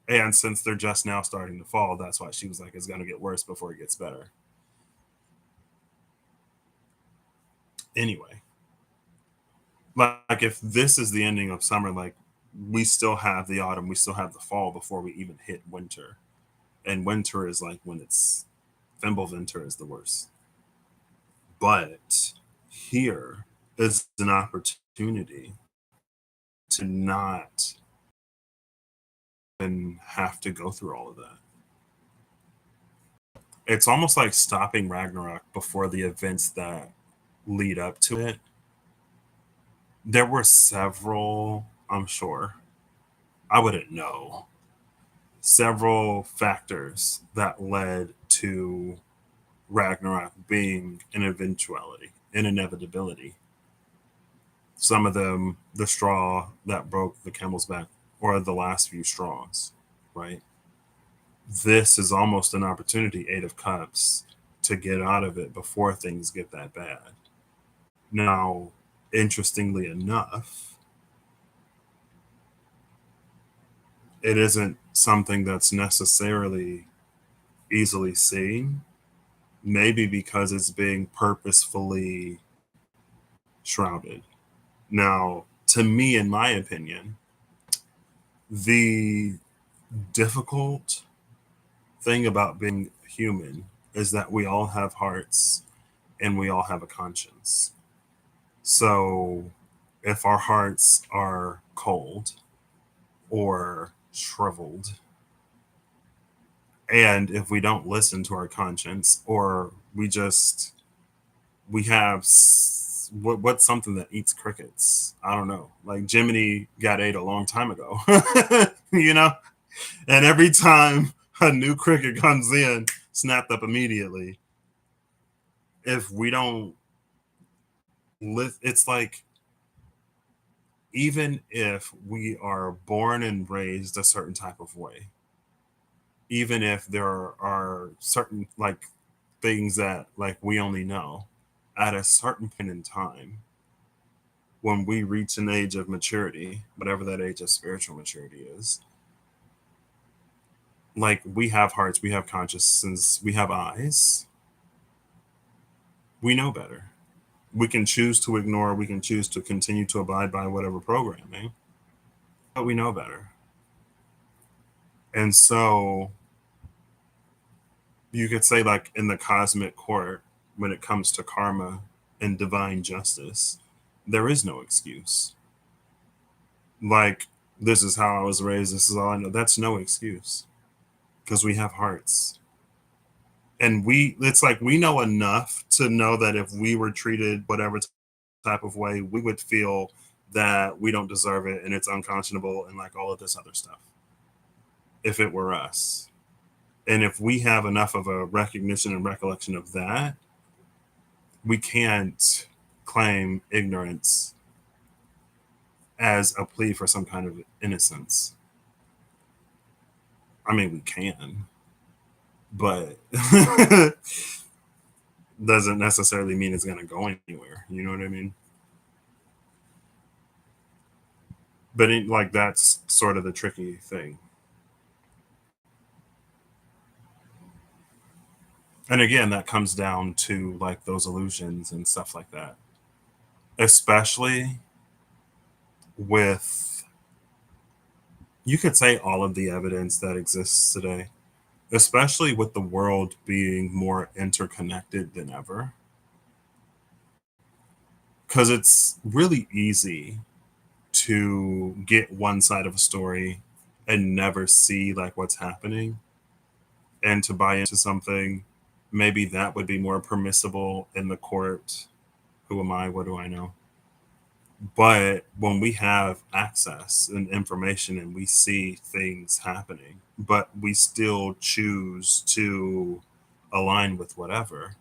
And since they're just now starting to fall, that's why she was like, it's going to get worse before it gets better. Anyway, like if this is the ending of summer, like we still have the autumn, we still have the fall before we even hit winter. And winter is like when it's Fimbulvinter is the worst. But here is an opportunity to not and have to go through all of that. It's almost like stopping Ragnarok before the events that lead up to it. There were several, I'm sure, I wouldn't know, several factors that led to Ragnarok being an eventuality, an inevitability. Some of them, the straw that broke the camel's back, or the last few straws, right? This is almost an opportunity, Eight of Cups, to get out of it before things get that bad. Now, interestingly enough, it isn't something that's necessarily easily seen, maybe because it's being purposefully shrouded. Now, to me, in my opinion, the difficult thing about being human is that we all have hearts and we all have a conscience. So if our hearts are cold or shriveled, and if we don't listen to our conscience, or we have what's something that eats crickets? I don't know. Like Jiminy got ate a long time ago, you know. And every time a new cricket comes in, snapped up immediately. If we don't it's like even if we are born and raised a certain type of way, even if there are certain like things that like we only know at a certain point in time, when we reach an age of maturity, whatever that age of spiritual maturity is, like we have hearts, we have consciousness, we have eyes, we know better. We can choose to ignore, we can choose to continue to abide by whatever programming, but we know better. And so you could say, like, in the cosmic court, when it comes to karma and divine justice, there is no excuse. Like, this is how I was raised, this is all I know. That's no excuse because we have hearts. And it's like we know enough to know that if we were treated whatever type of way, we would feel that we don't deserve it and it's unconscionable and like all of this other stuff if it were us. And if we have enough of a recognition and recollection of that, we can't claim ignorance as a plea for some kind of innocence. I mean, we can, but doesn't necessarily mean it's going to go anywhere. You know what I mean? But like that's sort of the tricky thing. And again, that comes down to like those illusions and stuff like that, especially with, you could say, all of the evidence that exists today, especially with the world being more interconnected than ever. Because it's really easy to get one side of a story and never see like what's happening and to buy into something. Maybe that would be more permissible in the court. Who am I? What do I know? But when we have access and information and we see things happening, but we still choose to align with whatever.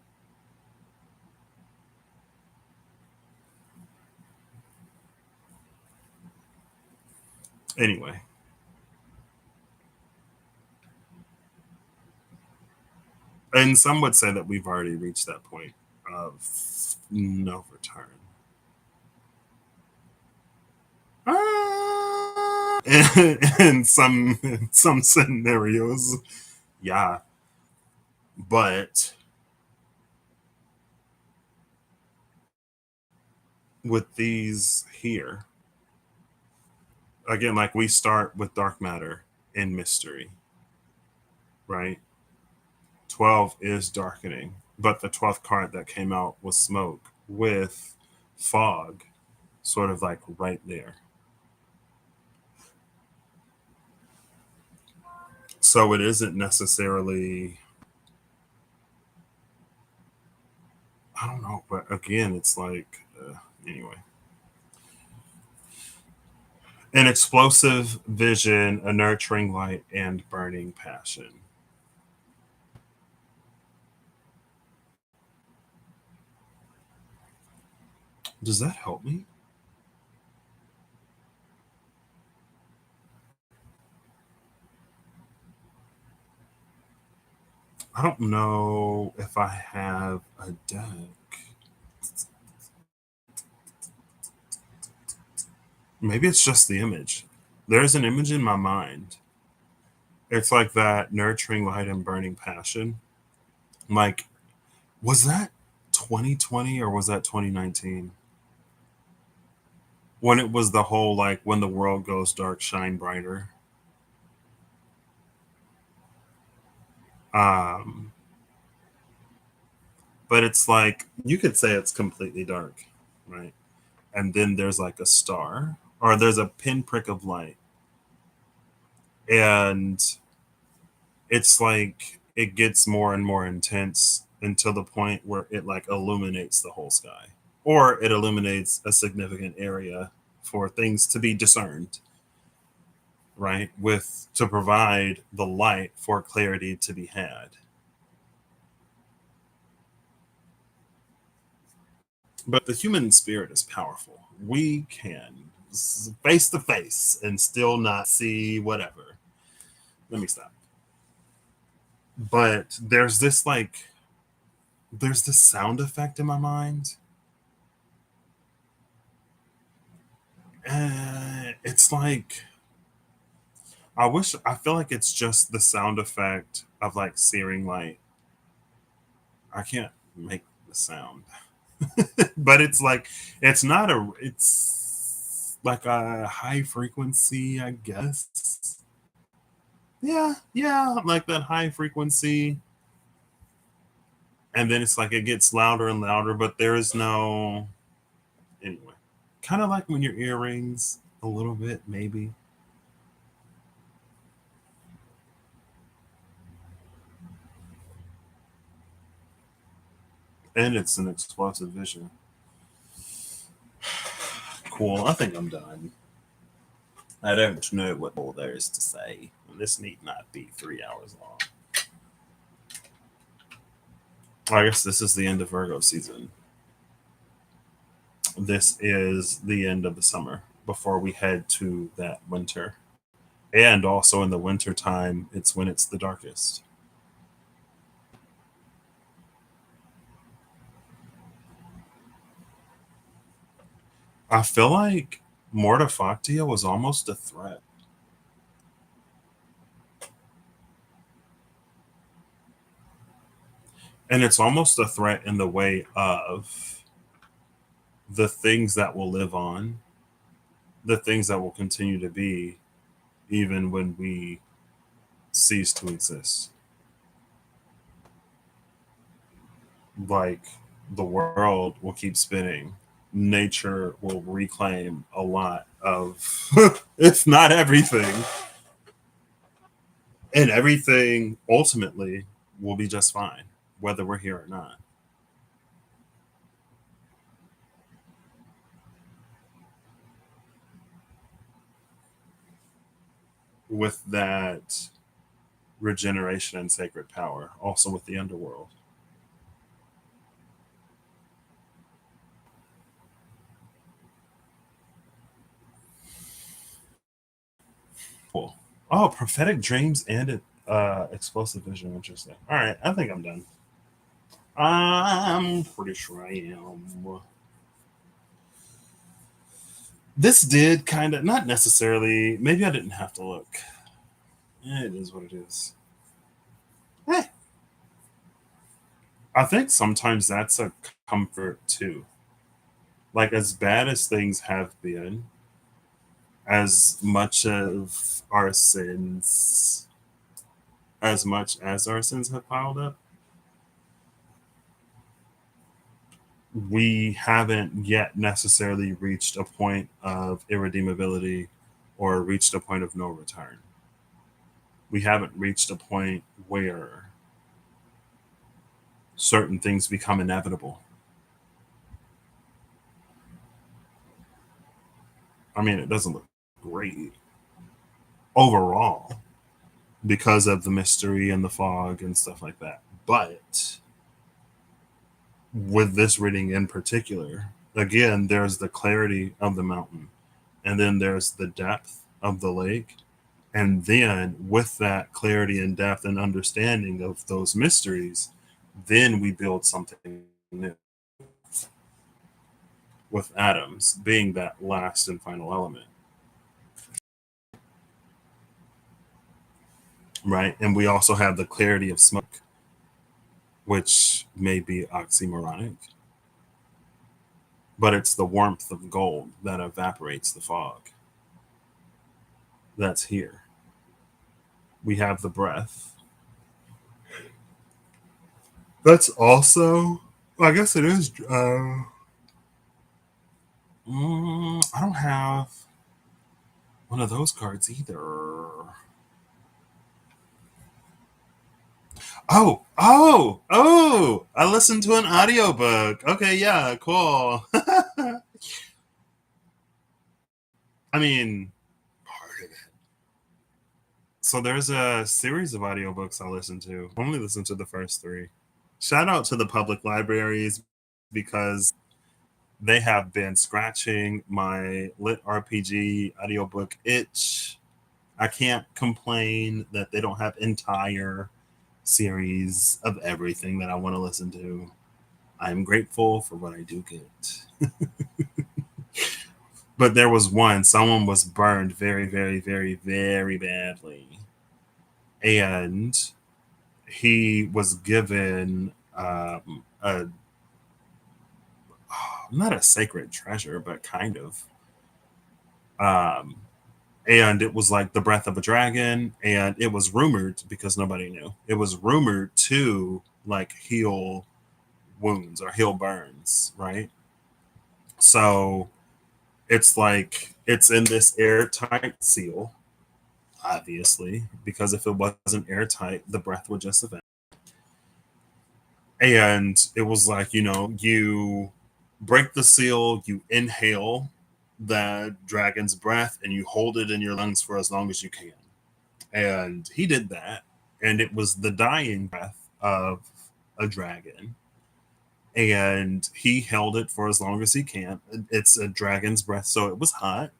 Anyway, And some would say that we've already reached that point of no return. In some scenarios, yeah. But with these here, again, like we start with dark matter and mystery, right? 12 is darkening, but the 12th card that came out was smoke with fog, sort of like right there. So it isn't necessarily, I don't know, but again, it's like, anyway. An explosive vision, a nurturing light, and burning passion. Does that help me? I don't know if I have a deck. Maybe it's just the image. There's an image in my mind. It's like that nurturing light and burning passion. Like, was that 2020 or was that 2019? When it was the whole like when the world goes dark, shine brighter. Um, but it's like you could say it's completely dark, right? And then there's like a star or there's a pinprick of light, and it's like it gets more and more intense until the point where it like illuminates the whole sky or it illuminates a significant area for things to be discerned, right, with to provide the light for clarity to be had. But the human spirit is powerful. We can face to face and still not see whatever. Let me stop. But there's this sound effect in my mind. It's like I feel like it's just the sound effect of like searing light. I can't make the sound. But it's like it's like a high frequency, I guess. Yeah, yeah, like that high frequency. And then it's like it gets louder and louder, but there is no, anyway. Kind of like when your earrings a little bit, maybe. And it's an explosive vision. Cool. I think I'm done. I don't know what more there is to say. This need not be 3 hours long. I guess this is the end of Virgo season. This is the end of the summer before we head to that winter. And also in the winter time, it's when it's the darkest. I feel like Mortifactia was almost a threat. And it's almost a threat in the way of the things that will live on, the things that will continue to be, even when we cease to exist. Like the world will keep spinning. Nature will reclaim a lot of, if not everything, and everything ultimately will be just fine, whether we're here or not. With that regeneration and sacred power, also with the underworld. Cool. Oh, prophetic dreams and Explosive vision, interesting. All right, I think I'm done. I'm pretty sure I am. This did kind of, not necessarily, maybe I didn't have to look. It is what it is. Eh, I think sometimes that's a comfort too. Like, as bad as things have been, as much of our sins, as much as our sins have piled up, we haven't yet necessarily reached a point of irredeemability or reached a point of no return. We haven't reached a point where certain things become inevitable. I mean, it doesn't look great overall because of the mystery and the fog and stuff like that. But with this reading in particular, again, there's the clarity of the mountain, and then there's the depth of the lake. And then, with that clarity and depth and understanding of those mysteries, then we build something new with atoms being that last and final element, right? And we also have the clarity of smoke, which may be oxymoronic, but it's the warmth of gold that evaporates the fog. That's here. We have the breath. That's also, I guess it is. I don't have one of those cards either. Oh! I listened to an audiobook. Okay, yeah, cool. I mean, part of it. So there's a series of audiobooks I listen to. I only listen to the first three. Shout out to the public libraries because they have been scratching my lit RPG audiobook itch. I can't complain that they don't have entire series of everything that I want to listen to. I'm grateful for what I do get. But there was one, someone was burned very, very, very, very badly. And he was given a not a sacred treasure, but kind of. Um, and it was like the breath of a dragon, and it was rumored because nobody knew. It was rumored to like heal wounds or heal burns, right? So it's like it's in this airtight seal, obviously, because if it wasn't airtight, the breath would just evaporate. And it was like, you break the seal, you inhale the dragon's breath, and you hold it in your lungs for as long as you can. And he did that, and it was the dying breath of a dragon. And he held it for as long as he can. It's a dragon's breath, so it was hot.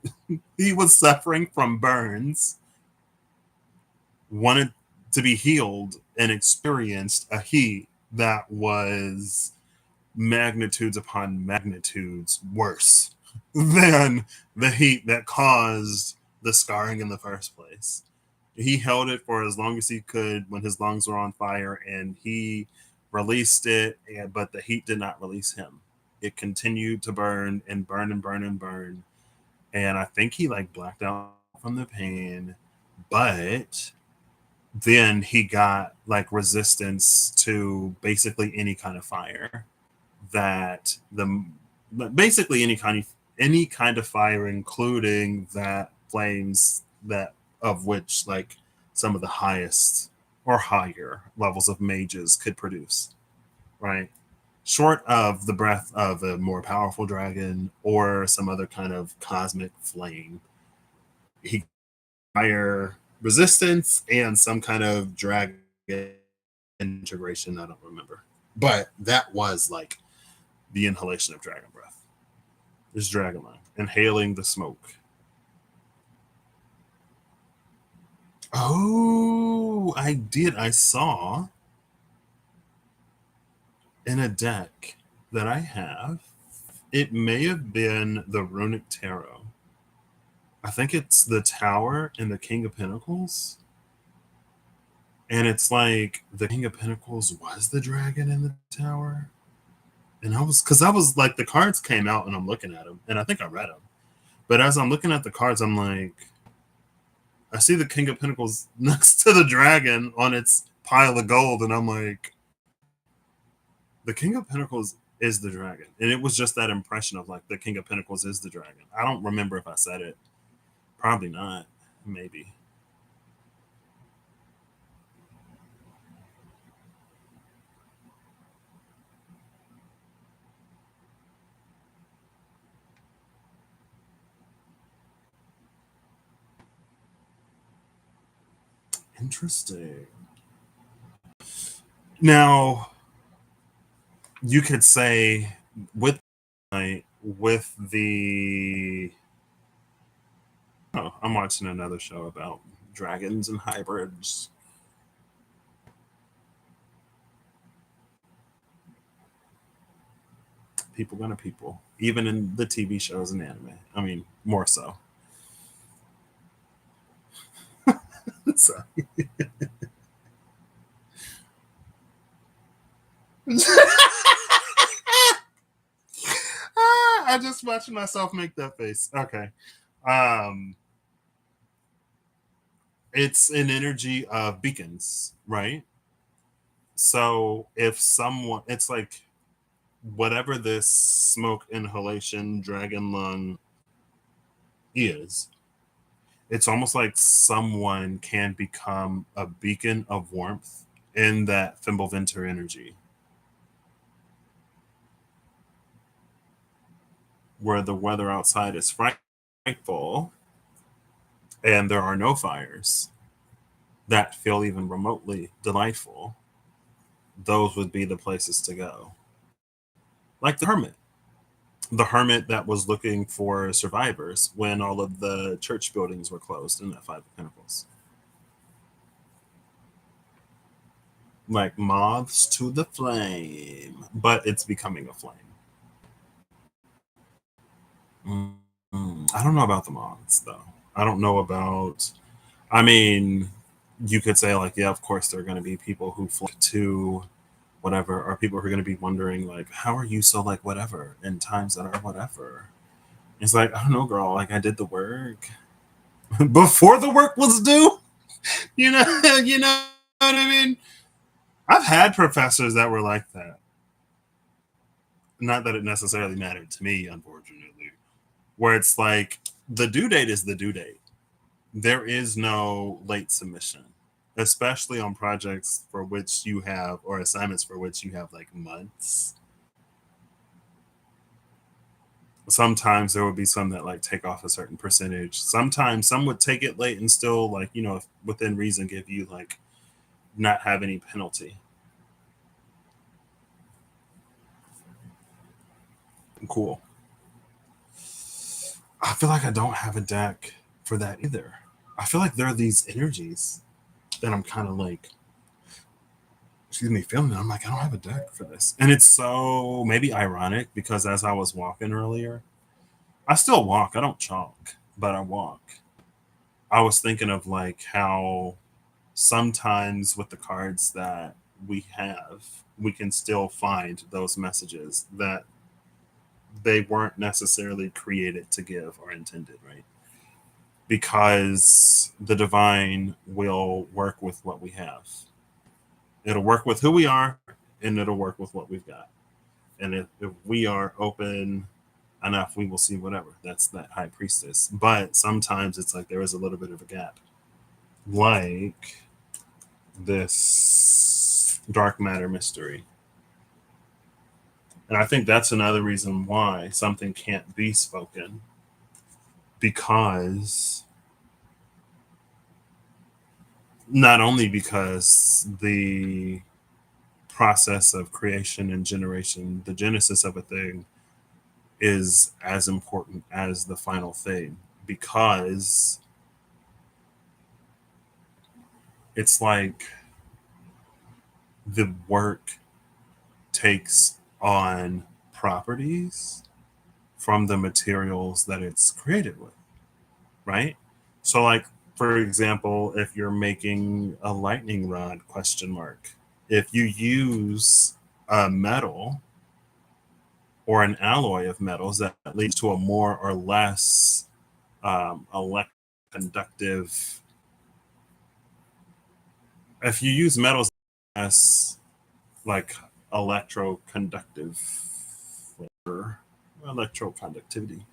He was suffering from burns, wanted to be healed, and experienced a heat that was magnitudes upon magnitudes worse than the heat that caused the scarring in the first place. He held it for as long as he could when his lungs were on fire, and he released it, but the heat did not release him. It continued to burn and burn and burn and burn. And I think he like blacked out from the pain, but then he got like resistance to basically any kind of fire that the basically any kind of fire, including that flames that of which like some of the highest or higher levels of mages could produce, right? Short of the breath of a more powerful dragon or some other kind of cosmic flame, he higher resistance and some kind of dragon integration. I don't remember, but that was like the inhalation of dragon breath. Is Dragonline inhaling the smoke? Oh, I did. I saw in a deck that I have, it may have been the Runic Tarot. I think it's the Tower and the King of Pentacles. And it's like the King of Pentacles was the dragon in the tower. And because I was like, the cards came out and I'm looking at them and I think I read them. But as I'm looking at the cards, I'm like, I see the King of Pentacles next to the dragon on its pile of gold. And I'm like, the King of Pentacles is the dragon. And it was just that impression of like, the King of Pentacles is the dragon. I don't remember if I said it. Probably not. Maybe. Interesting. Now, you could say with the I'm watching another show about dragons and hybrids. People gonna people, even in the TV shows and anime. I mean, more so. So. I just watched myself make that face. Okay. Um, it's an energy of beacons, right? So if someone, it's like whatever this smoke inhalation dragon lung is, it's almost like someone can become a beacon of warmth in that Fimbulvinter energy, where the weather outside is frightful and there are no fires that feel even remotely delightful. Those would be the places to go. Like the hermit that was looking for survivors when all of the church buildings were closed in that Five of Pentacles. Like moths to the flame, but it's becoming a flame. I don't know about the moths though. I don't know about. I mean, you could say like, yeah, of course there are going to be people who flock to whatever, or people who are going to be wondering like, how are you so like whatever in times that are whatever? It's like, I don't know, girl. Like I did the work before the work was due. You know, you know what I mean? I've had professors that were like that. Not that it necessarily mattered to me, unfortunately, where it's like the due date is the due date. There is no late submission, especially on projects for which you have, or assignments for which you have like months. Sometimes there would be some that like take off a certain percentage. Sometimes some would take it late and still like, you know, within reason give you like not have any penalty. Cool. I feel like I don't have a deck for that either. I feel like there are these energies that I'm kind of like, excuse me, feeling it. I'm like, I don't have a deck for this. And it's so maybe ironic because as I was walking earlier, I still walk. I don't chalk, but I walk. I was thinking of like how sometimes with the cards that we have, we can still find those messages that they weren't necessarily created to give or intended, right? Because the divine will work with what we have. It'll work with who we are and it'll work with what we've got. And if we are open enough, we will see whatever. That's that high priestess. But sometimes it's like there is a little bit of a gap. Like this dark matter mystery. And I think that's another reason why something can't be spoken. Because not only because the process of creation and generation, the genesis of a thing, is as important as the final thing, because it's like the work takes on properties from the materials that it's created with, right? So, like, for example, if you're making a lightning rod, question mark, if you use a metal or an alloy of metals, that leads to a more or less electroconductive. If you use metals as like electroconductive or electroconductivity,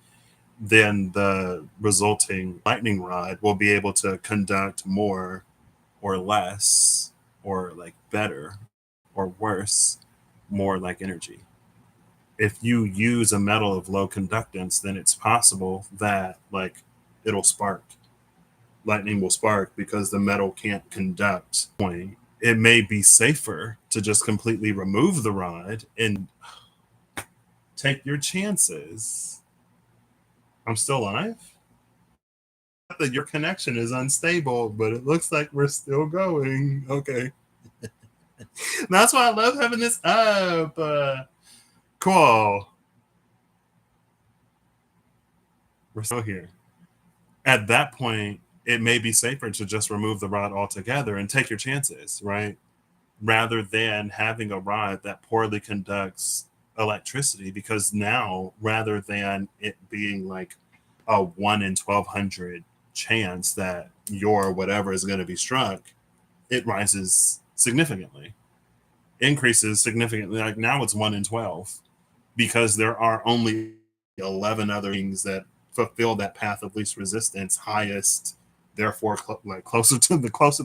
then the resulting lightning rod will be able to conduct more or less or like better or worse, more like energy. If you use a metal of low conductance, then it's possible that like it'll spark. Lightning will spark because the metal can't conduct. It may be safer to just completely remove the rod and take your chances. I'm still live. That your connection is unstable, but it looks like we're still going. Okay. That's why I love having this up. Cool. We're still here. At that point, it may be safer to just remove the rod altogether and take your chances, right? Rather than having a rod that poorly conducts electricity, because now, rather than it being like a 1 in 1200 chance that your whatever is going to be struck, it rises significantly, increases significantly. Like now it's 1 in 12 because there are only 11 other things that fulfill that path of least resistance, highest, therefore like closer to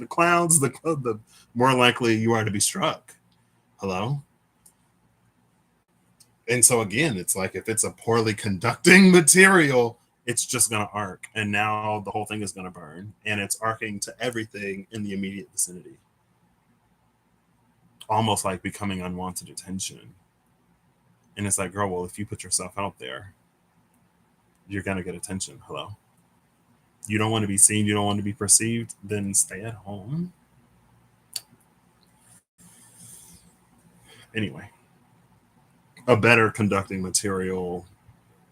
clouds, the more likely you are to be struck. Hello. And so again, it's like if it's a poorly conducting material, it's just going to arc, and now the whole thing is going to burn, and it's arcing to everything in the immediate vicinity, almost like becoming unwanted attention. And it's like, girl, well, if you put yourself out there, you're going to get attention. Hello. You don't want to be seen, you don't want to be perceived, then stay at home. Anyway, a better conducting material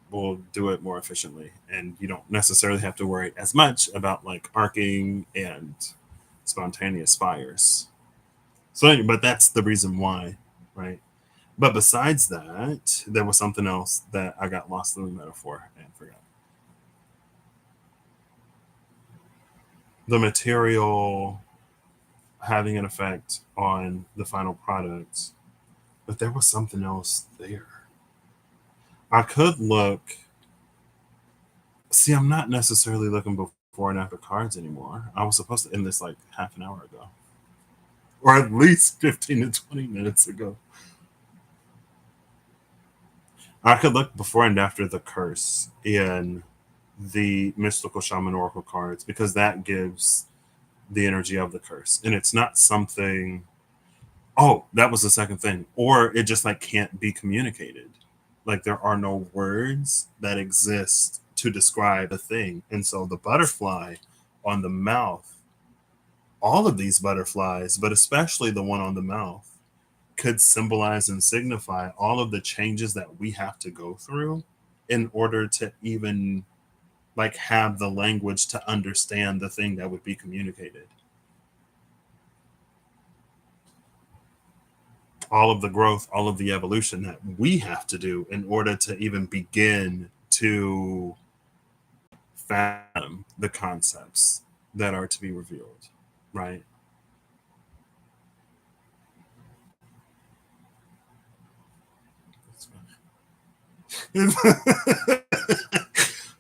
will do it more efficiently, and you don't necessarily have to worry as much about like arcing and spontaneous fires. So, but that's the reason why, right? But besides that, there was something else that I got lost in the metaphor and forgot. The material having an effect on the final product, but there was something else there. I could look. See, I'm not necessarily looking before and after cards anymore. I was supposed to end this like half an hour ago, or at least 15 to 20 minutes ago. I could look before and after the curse in the mystical shaman oracle cards because that gives the energy of the curse, and it's not something. Oh, that was the second thing, or it just like can't be communicated. Like there are no words that exist to describe a thing, and so the butterfly on the mouth, all of these butterflies, but especially the one on the mouth, could symbolize and signify all of the changes that we have to go through in order to even like have the language to understand the thing that would be communicated. All of the growth, all of the evolution that we have to do in order to even begin to fathom the concepts that are to be revealed, right?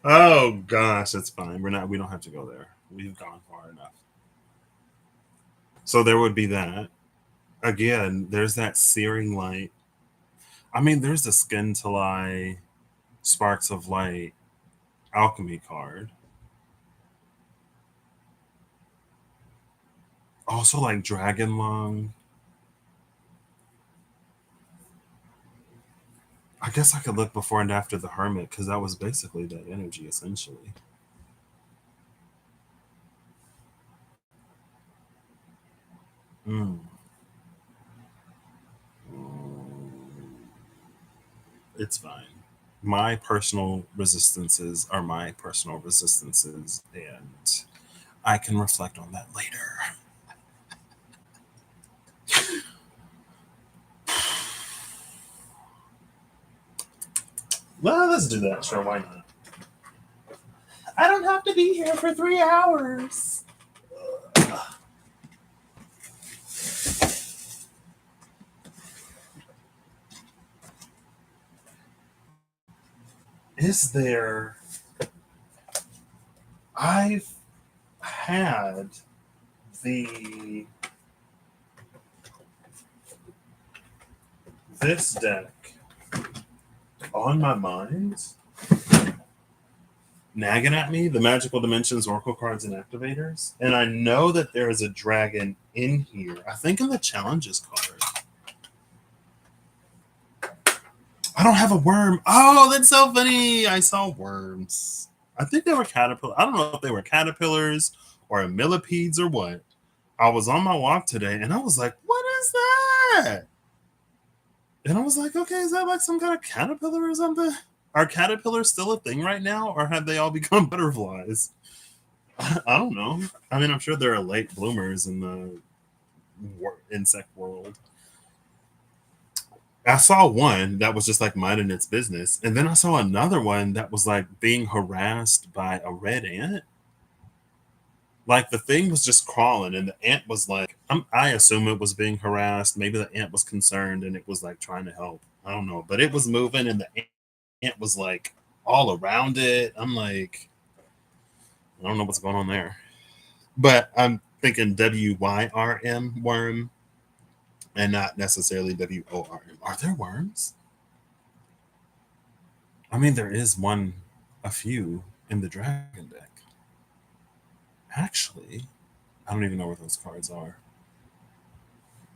Oh gosh, that's fine. We don't have to go there. We've gone far enough. So there would be that. Again, there's that searing light. I mean, there's the skin to lie, sparks of light, alchemy card. Also like dragon lung. I guess I could look before and after the hermit because that was basically that energy essentially. Mm. It's fine. My personal resistances are my personal resistances, and I can reflect on that later. Well, let's do that. Sure, why not? I don't have to be here for 3 hours. Is there? I've had the this deck on my mind, nagging at me, the Magical Dimensions Oracle cards and activators, and I know that there is a dragon in here. I think in the challenges card. I don't have a worm. Oh, that's so funny. I saw worms. I think they were caterpillars. I don't know if they were caterpillars or millipedes or what. I was on my walk today and I was like, what is that? And I was like, okay, is that like some kind of caterpillar or something? Are caterpillars still a thing right now or have they all become butterflies? I don't know. I mean, I'm sure there are late bloomers in the insect world. I saw one that was just like minding its business, and then I saw another one that was like being harassed by a red ant. Like the thing was just crawling, and the ant was like, I assume it was being harassed. Maybe the ant was concerned, and it was like trying to help. I don't know, but it was moving, and the ant was like all around it. I'm like, I don't know what's going on there, but I'm thinking WYRM worm, and not necessarily WORM. Are there worms? I mean, there is one, a few in the dragon deck. Actually, I don't even know where those cards are.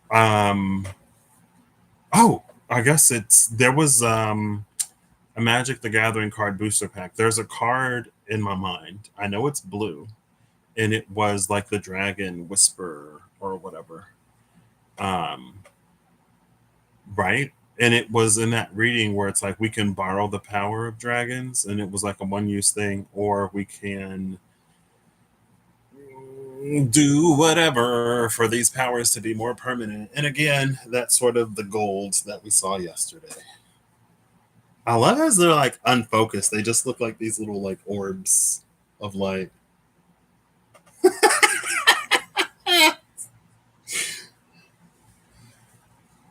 Um. Oh, I guess it's there was a Magic the Gathering card booster pack. There's a card in my mind. I know it's blue, and it was like the Dragon Whisperer or whatever. Um. Right. And it was in that reading where it's like we can borrow the power of dragons, and it was like a one-use thing, or we can do whatever for these powers to be more permanent. And again, that's sort of the gold that we saw yesterday. I love as they're like unfocused. They just look like these little like orbs of light.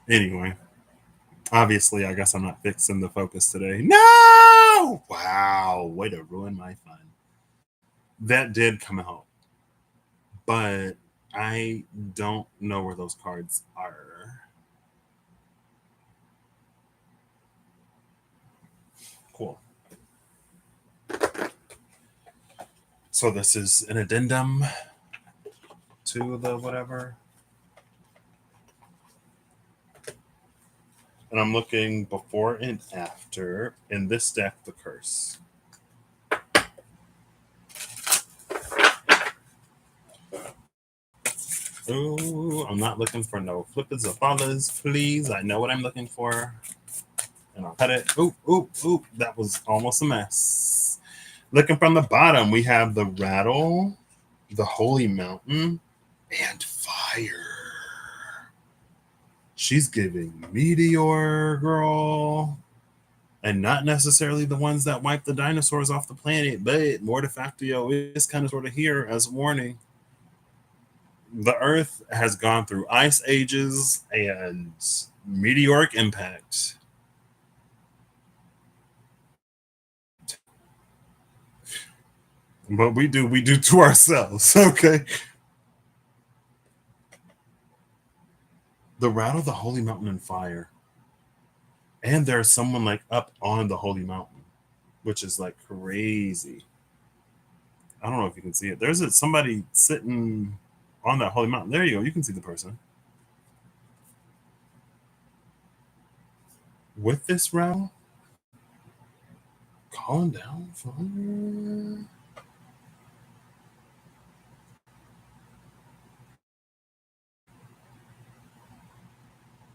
Anyway, obviously, I guess I'm not fixing the focus today. No! Wow, way to ruin my fun. That did come out, but I don't know where those cards are. Cool. So this is an addendum to the whatever. And I'm looking before and after in this deck, the curse. Ooh, I'm not looking for no flippers or fathers, please. I know what I'm looking for. And I'll cut it. Oop, oop, oop. That was almost a mess. Looking from the bottom, we have the rattle, the holy mountain, and fire. She's giving meteor, girl. And not necessarily the ones that wipe the dinosaurs off the planet, but Mortifactio is kind of sort of here as a warning. The Earth has gone through ice ages and meteoric impact. But we do to ourselves, okay? The Rattle, the Holy Mountain, and Fire. And there's someone like up on the Holy Mountain, which is like crazy. I don't know if you can see it. There's somebody sitting on that Holy Mountain. There you go. You can see the person. With this rattle, calling down fire.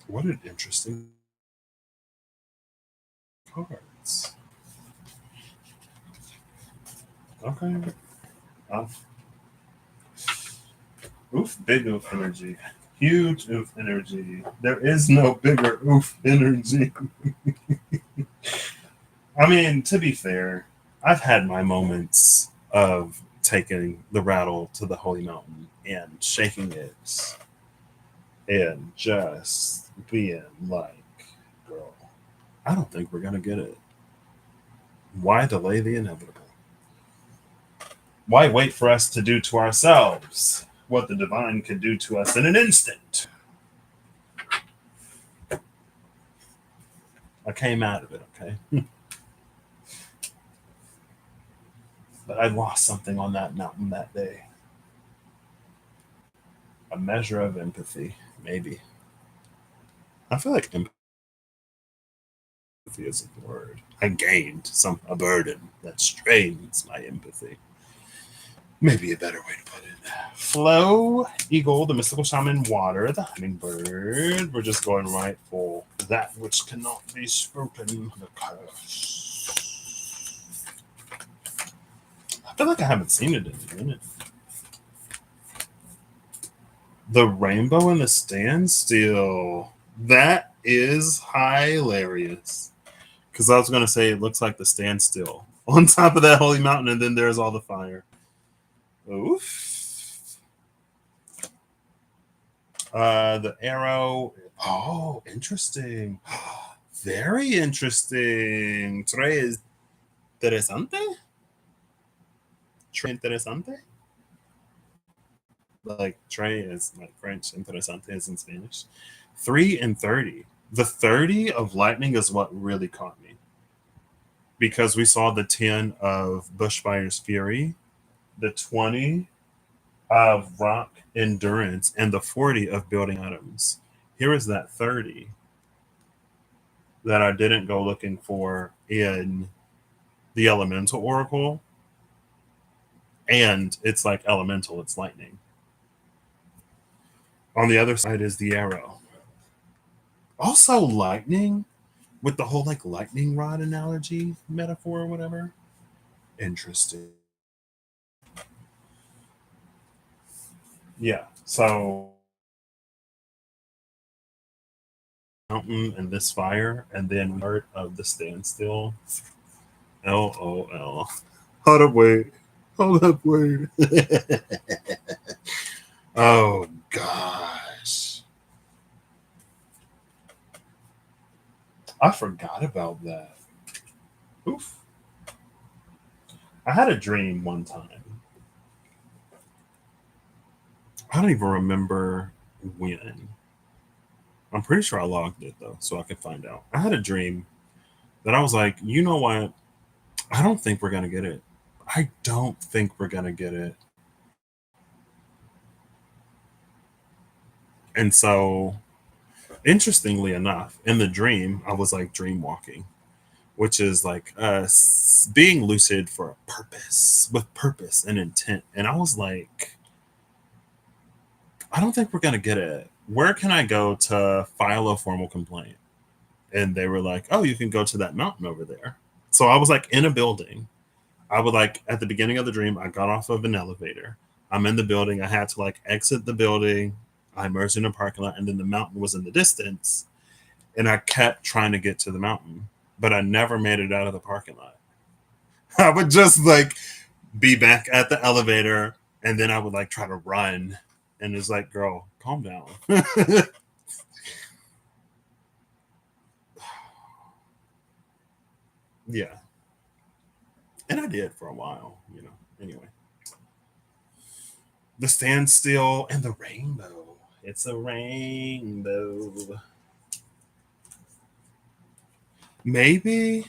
What an interesting cards. Okay. Uh, oof, big oof energy. Huge oof energy. There is no bigger oof energy. I mean, to be fair, I've had my moments of taking the rattle to the holy mountain and shaking it and just being like, girl, I don't think we're going to get it. Why delay the inevitable? Why wait for us to do to ourselves what the divine could do to us in an instant? I came out of it, okay? But I lost something on that mountain that day. A measure of empathy, maybe. I feel like empathy is a word. I gained a burden that strains my empathy. Maybe a better way to put it. Flow, eagle, the mystical shaman, water, the hummingbird. We're just going right for that which cannot be spoken. The curse. I feel like I haven't seen it in a minute. The rainbow and the standstill. That is hilarious. Because I was going to say it looks like the standstill on top of that holy mountain, and then there's all the fire. Oof. The arrow. Oh, interesting. Very interesting. Tres interesante. Tre interesante. Like tre is like French, interesante is in Spanish. 3 and 30. The 30 of lightning is what really caught me because we saw the 10 of Bushfire's Fury, the 20 of Rock Endurance, and the 40 of Building Items. Here is that 30 that I didn't go looking for in the Elemental Oracle, and it's like Elemental, it's lightning. On the other side is the arrow. Also, lightning with the whole like lightning rod analogy, metaphor, or whatever. Interesting. Yeah. So mountain and this fire, and then part of the standstill. LOL. Hold up, wait. Hold up, wait. Oh gosh. I forgot about that. Oof. I had a dream one time. I don't even remember when. I'm pretty sure I logged it though, so I could find out. I had a dream that I was like, you know what? I don't think we're gonna get it. I don't think we're gonna get it. And so, interestingly enough, in the dream, I was like dream walking, which is like being lucid for a purpose, with purpose and intent. And I was like, I don't think we're gonna get it. Where can I go to file a formal complaint? And they were like, oh, you can go to that mountain over there. So I was like in a building. I would like at the beginning of the dream, I got off of an elevator. I'm in the building. I had to like exit the building. I emerged in a parking lot, and then the mountain was in the distance. And I kept trying to get to the mountain, but I never made it out of the parking lot. I would just like be back at the elevator, and then I would like try to run. And it's like, girl, calm down. Yeah. And I did for a while, you know. Anyway, the standstill and the rainbow. It's a rainbow. Maybe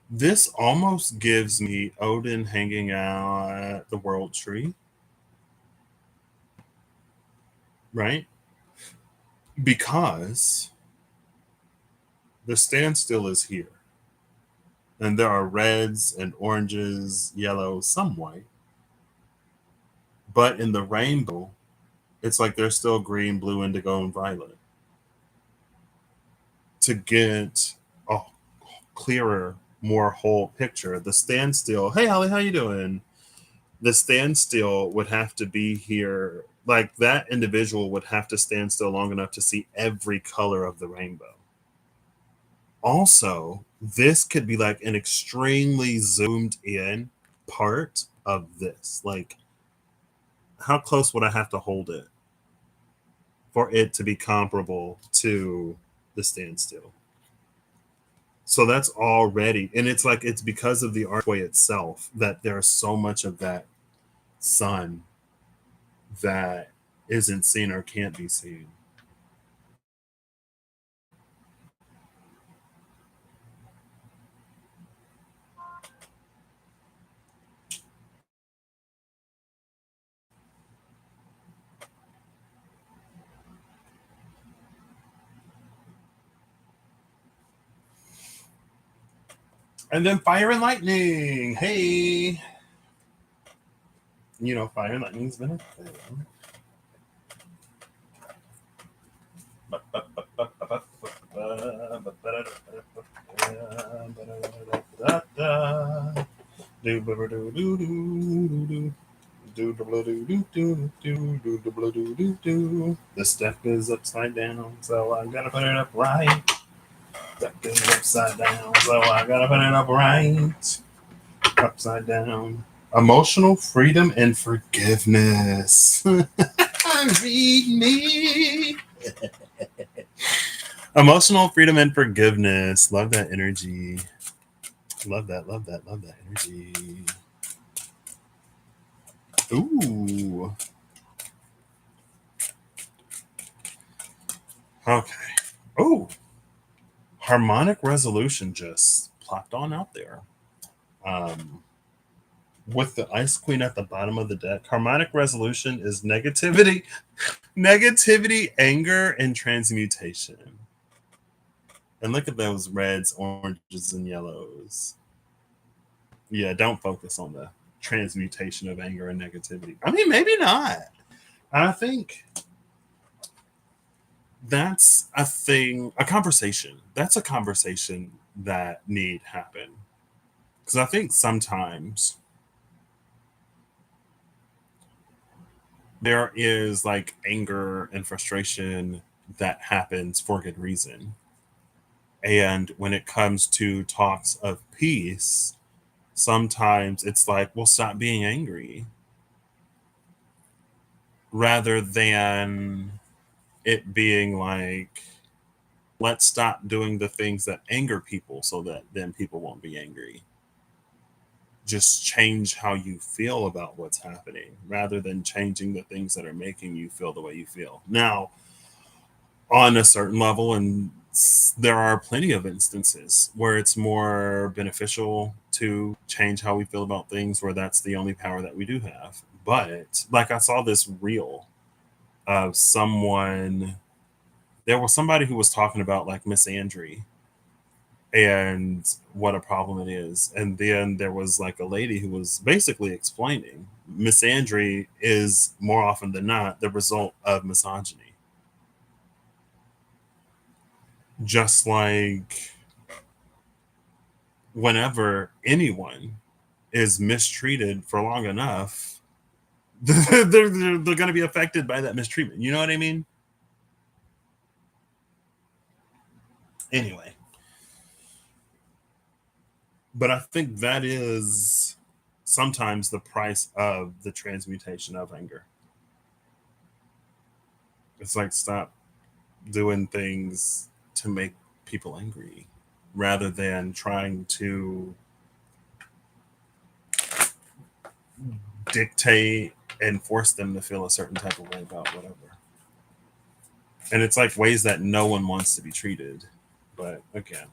this almost gives me Odin hanging out at the world tree, right? Because the standstill is here. And there are reds and oranges, yellows, some white. But in the rainbow, It's like there's still green, blue, indigo, and violet. To get a clearer, more whole picture, the standstill, hey Holly, how you doing? The standstill would have to be here, like that individual would have to stand still long enough to see every color of the rainbow. Also, this could be like an extremely zoomed in part of this. Like, how close would I have to hold it for it to be comparable to the standstill? So that's already, and it's like it's because of the archway itself that there's so much of that sun that isn't seen or can't be seen. And then fire and lightning. Hey, fire and lightning's been a thing. This deck is upside down, so I gotta put it up right. Deck is upside down, so I gotta put it up right. Upside down. Emotional freedom and forgiveness. Read me. Emotional freedom and forgiveness. Love that energy. Love that, love that, love that energy. Ooh. Okay. Oh. Harmonic resolution just plopped on out there. With the Ice Queen at the bottom of the deck, harmonic resolution is negativity, anger, and transmutation. And look at those reds, oranges, and yellows. Yeah, don't focus on the transmutation of anger and negativity. I mean, maybe not. I think that's a thing, a conversation. That's a conversation that need happen. Because I think sometimes there is like anger and frustration that happens for good reason. And when it comes to talks of peace, sometimes it's like, well, stop being angry rather than it being like, let's stop doing the things that anger people so that then people won't be angry. Just change how you feel about what's happening rather than changing the things that are making you feel the way you feel. Now, on a certain level, and there are plenty of instances where it's more beneficial to change how we feel about things, where that's the only power that we do have. But like I saw this reel of someone, there was somebody who was talking about like Miss Andre and what a problem it is. And then there was like a lady who was basically explaining Miss Andre is more often than not the result of misogyny. Just like whenever anyone is mistreated for long enough, they're going to be affected by that mistreatment. You know what I mean? Anyway, but I think that is sometimes the price of the transmutation of anger. It's like stop doing things to make people angry rather than trying to dictate and force them to feel a certain type of way about whatever. And it's like ways that no one wants to be treated. But again,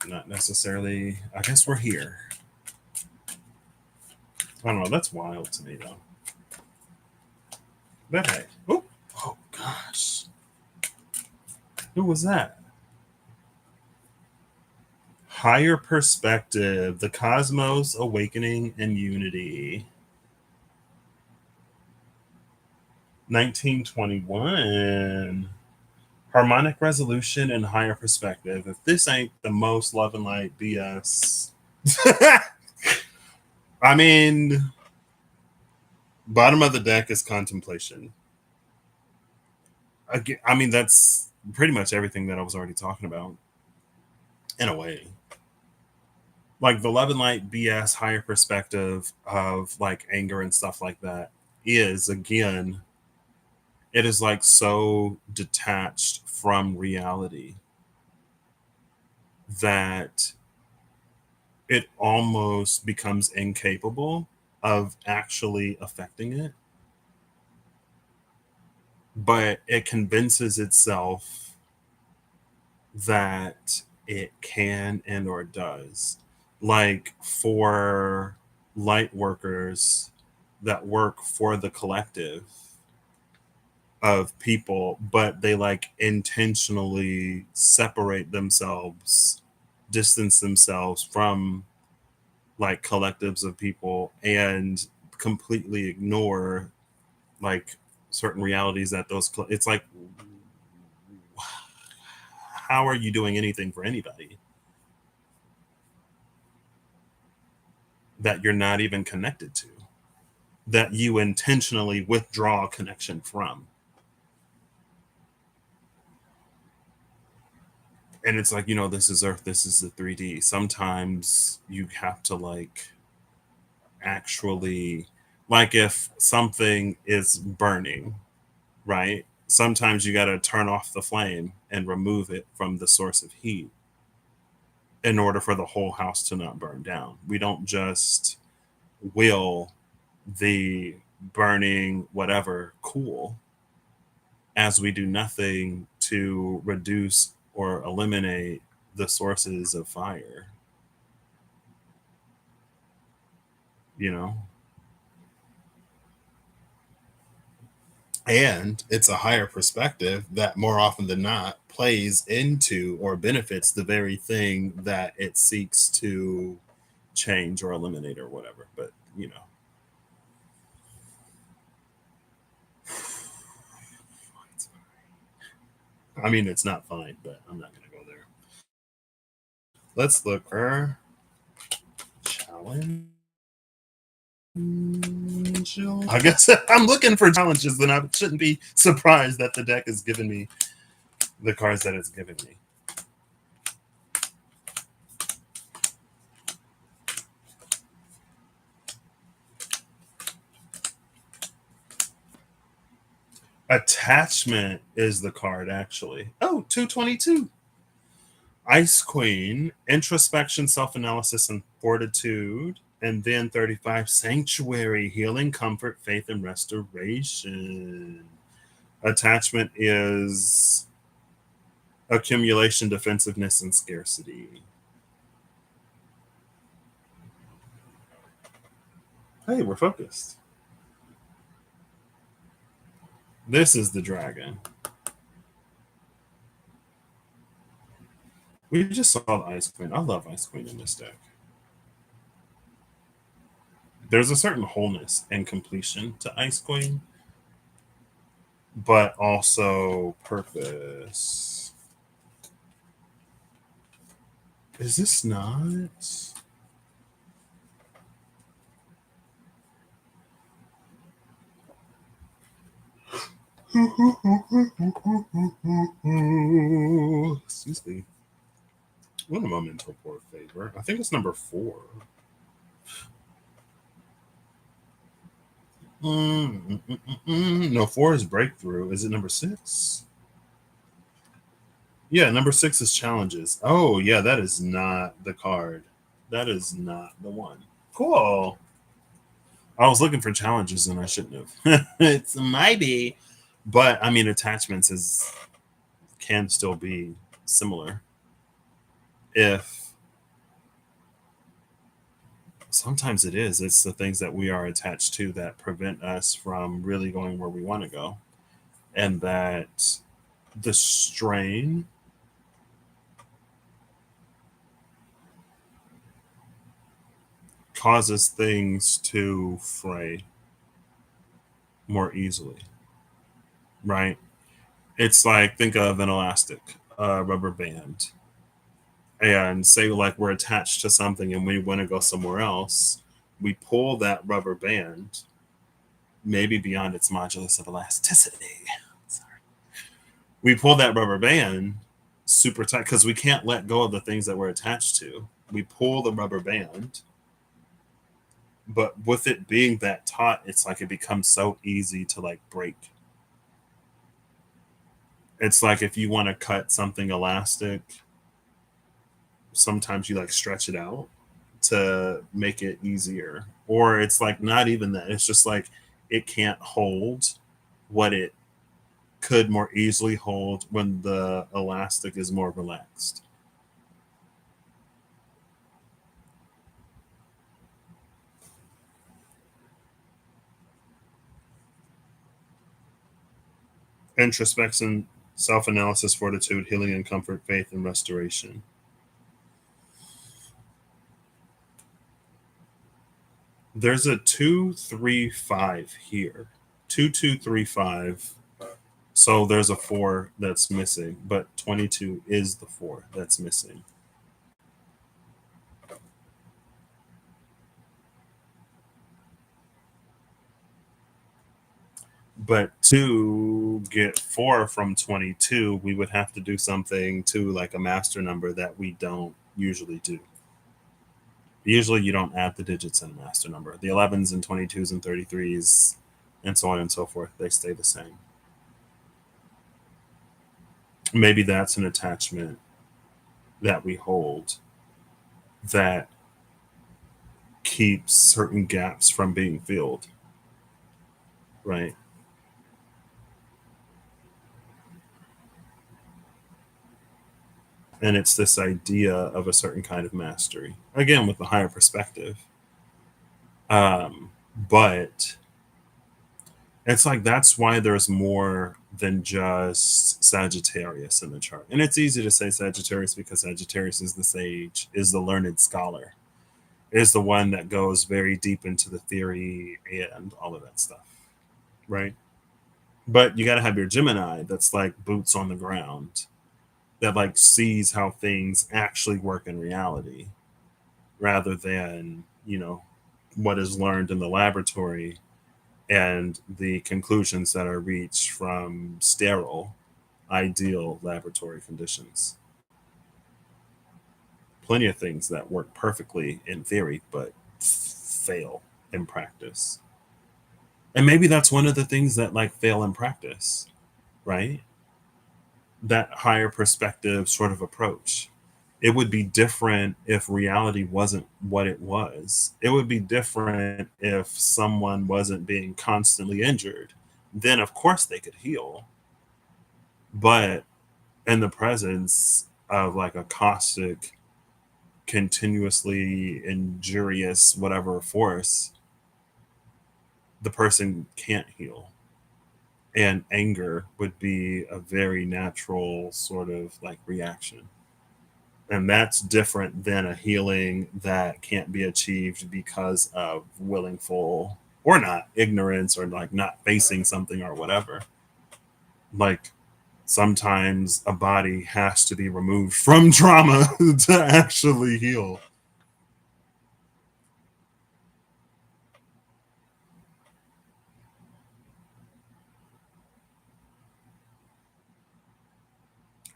not necessarily, I guess we're here. I don't know. That's wild to me, though. But hey, oh gosh. Who was that? Higher perspective, the cosmos, awakening, and unity. 1921. Harmonic resolution and higher perspective. If this ain't the most love and light BS. I mean, bottom of the deck is contemplation. Again, I mean, that's pretty much everything that I was already talking about in a way. Like the love and light BS higher perspective of like anger and stuff like that is, again, it is like so detached from reality that it almost becomes incapable of actually affecting it, but it convinces itself that it can and or does. Like for light workers that work for the collective of people, but they like intentionally separate themselves, distance themselves from like collectives of people and completely ignore like certain realities that it's like, how are you doing anything for anybody that you're not even connected to, that you intentionally withdraw connection from? And it's like, this is Earth, this is the 3D. Sometimes you have to like actually, like if something is burning, right? Sometimes you got to turn off the flame and remove it from the source of heat in order for the whole house to not burn down. We don't just will the burning whatever cool as we do nothing to reduce or eliminate the sources of fire, you know? And it's a higher perspective that more often than not plays into or benefits the very thing that it seeks to change or eliminate or whatever. But, I mean, it's not fine, but I'm not going to go there. Let's look for challenge. I guess I'm looking for challenges, then I shouldn't be surprised that the deck is giving me the cards that it's giving me. Attachment is the card, actually. Oh, 222. Ice Queen, introspection, self analysis, and fortitude. And then 35, sanctuary, healing, comfort, faith, and restoration. Attachment is accumulation, defensiveness, and scarcity. Hey, we're focused. This is the dragon. We just saw the Ice Queen. I love Ice Queen in this deck. There's a certain wholeness and completion to Ice Queen, but also purpose. Is this not? Excuse me. What a momental poor favor. I think it's number 4. No, 4 is breakthrough. Is it number 6? Yeah, number 6 is challenges. Oh, yeah, that is not the card. That is not the one. Cool. I was looking for challenges and I shouldn't have. It's maybe, but I mean, attachments can still be similar. If sometimes it is, it's the things that we are attached to that prevent us from really going where we want to go, and that the strain causes things to fray more easily. right? It's like, think of an elastic, rubber band, and say like we're attached to something and we want to go somewhere else. We pull that rubber band, maybe beyond its modulus of elasticity. Sorry. We pull that rubber band super tight because we can't let go of the things that we're attached to. We pull the rubber band, but with it being that taut, it's like it becomes so easy to like break. It's like if you want to cut something elastic, sometimes you like stretch it out to make it easier. Or it's like not even that. It's just like it can't hold what it could more easily hold when the elastic is more relaxed. Introspection, self analysis, fortitude, healing and comfort, faith and restoration. There's a 235 here. 2235. So there's a four that's missing, but 22 is the four that's missing. But to get four from 22, we would have to do something to like a master number that we don't usually do. Usually, you don't add the digits in a master number. The 11s and 22s and 33s and so on and so forth, they stay the same. Maybe that's an attachment that we hold that keeps certain gaps from being filled, right? And it's this idea of a certain kind of mastery, again, with a higher perspective. But it's like that's why there's more than just Sagittarius in the chart. And it's easy to say Sagittarius because Sagittarius is the sage, is the learned scholar, is the one that goes very deep into the theory and all of that stuff, right? But you got to have your Gemini that's like boots on the ground, that like sees how things actually work in reality rather than, what is learned in the laboratory and the conclusions that are reached from sterile, ideal laboratory conditions. Plenty of things that work perfectly in theory, but fail in practice. And maybe that's one of the things that like fail in practice, right? That higher perspective sort of approach. It would be different if reality wasn't what it was. It would be different if someone wasn't being constantly injured. Then, of course, they could heal. But in the presence of like a caustic, continuously injurious, whatever force, the person can't heal. And anger would be a very natural sort of like reaction. And that's different than a healing that can't be achieved because of willingful or not ignorance or like not facing something or whatever. Like sometimes a body has to be removed from trauma to actually heal.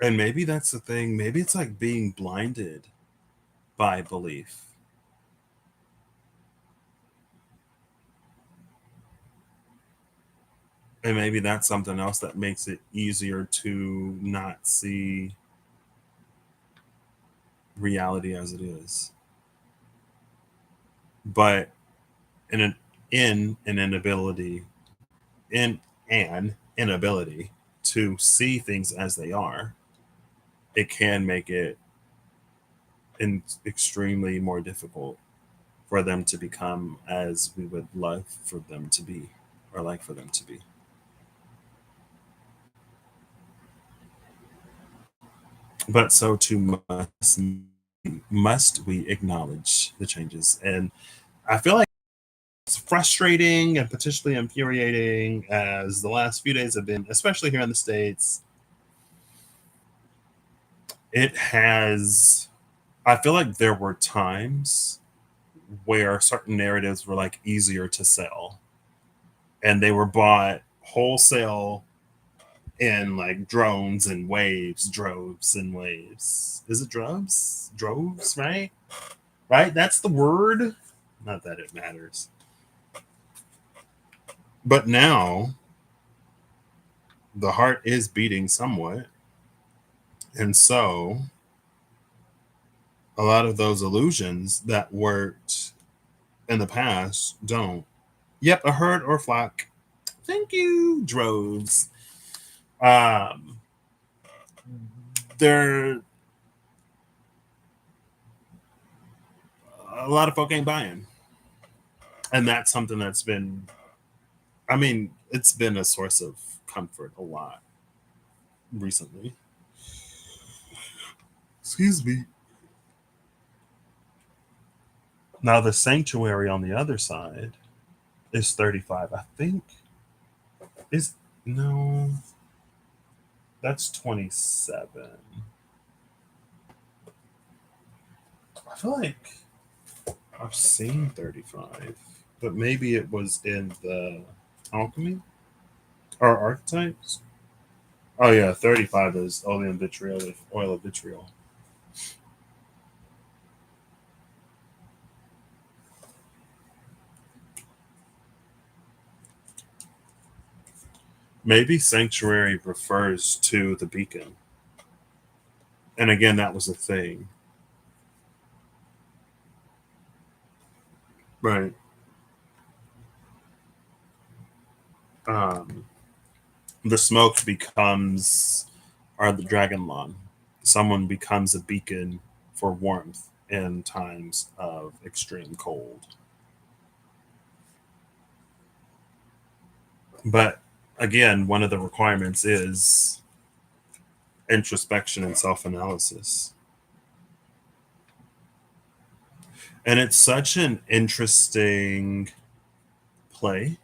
And maybe that's the thing. Maybe it's like being blinded by belief. And maybe that's something else that makes it easier to not see reality as it is. But in an inability in an inability to see things as they are, it can make it extremely more difficult for them to become as we would love for them to be or like for them to be. But so too must we acknowledge the changes. And I feel like frustrating and potentially infuriating as the last few days have been, especially here in the States, it has, I feel like there were times where certain narratives were like easier to sell and they were bought wholesale in like drones and waves, droves and waves. Is it droves? Droves, right? Right? That's the word. Not that it matters. But now the heart is beating somewhat. And so a lot of those illusions that worked in the past don't. Yep, a herd or flock. Thank you, droves. Um, there, a lot of folk ain't buying, and that's something that's been. I mean, it's been a source of comfort a lot recently. Excuse me. Now the sanctuary on the other side is 35. I think is no, that's 27. I feel like I've seen 35, but maybe it was in the alchemy or archetypes. Oh yeah, 35 is oleum vitriol, oil of vitriol. Maybe sanctuary refers to the beacon. And again, that was a thing. Right. Um, the smoke becomes, or the dragon lung. Someone becomes a beacon for warmth in times of extreme cold. But again, one of the requirements is introspection and self analysis. And it's such an interesting play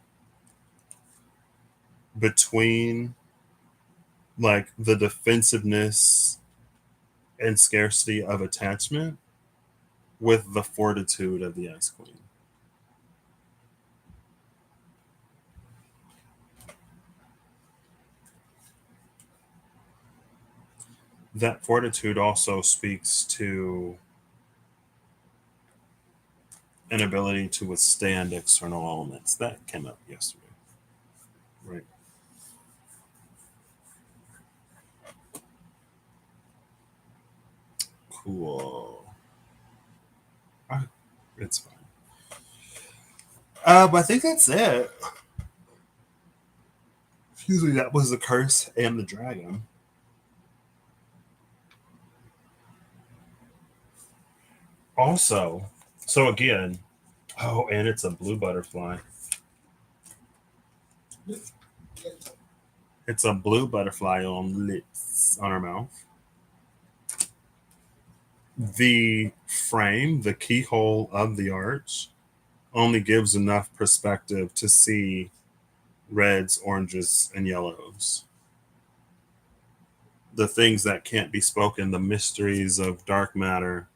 between like the defensiveness and scarcity of attachment with the fortitude of the Ice Queen. That fortitude also speaks to an ability to withstand external elements. That came up yesterday. Right. Cool. Ah, it's fine. But I think that's it. Excuse me, that was the curse and the dragon. Also, so again, oh, and it's a blue butterfly. It's a blue butterfly on lips on her mouth. The frame, the keyhole of the arch, only gives enough perspective to see reds, oranges, and yellows. The things that can't be spoken, the mysteries of dark matter,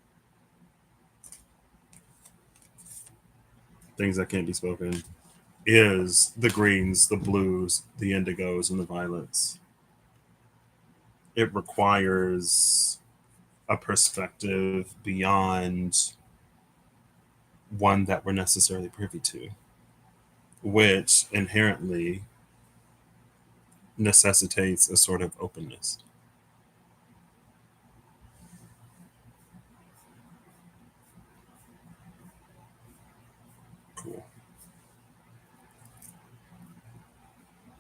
things that can't be spoken, is the greens, the blues, the indigos, and the violets. It requires a perspective beyond one that we're necessarily privy to, which inherently necessitates a sort of openness. Cool.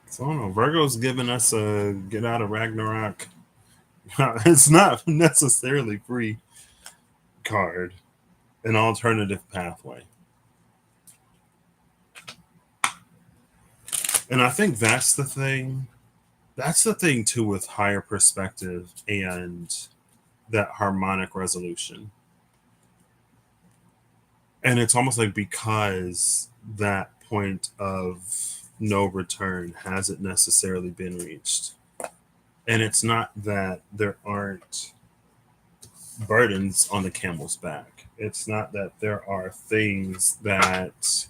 So I don't know. Virgo's giving us a get out of Ragnarok. It's not necessarily free card, an alternative pathway. And I think that's the thing. That's the thing too with higher perspective and that harmonic resolution. And it's almost like because that point of no return hasn't necessarily been reached. And it's not that there aren't burdens on the camel's back. It's not that there are things that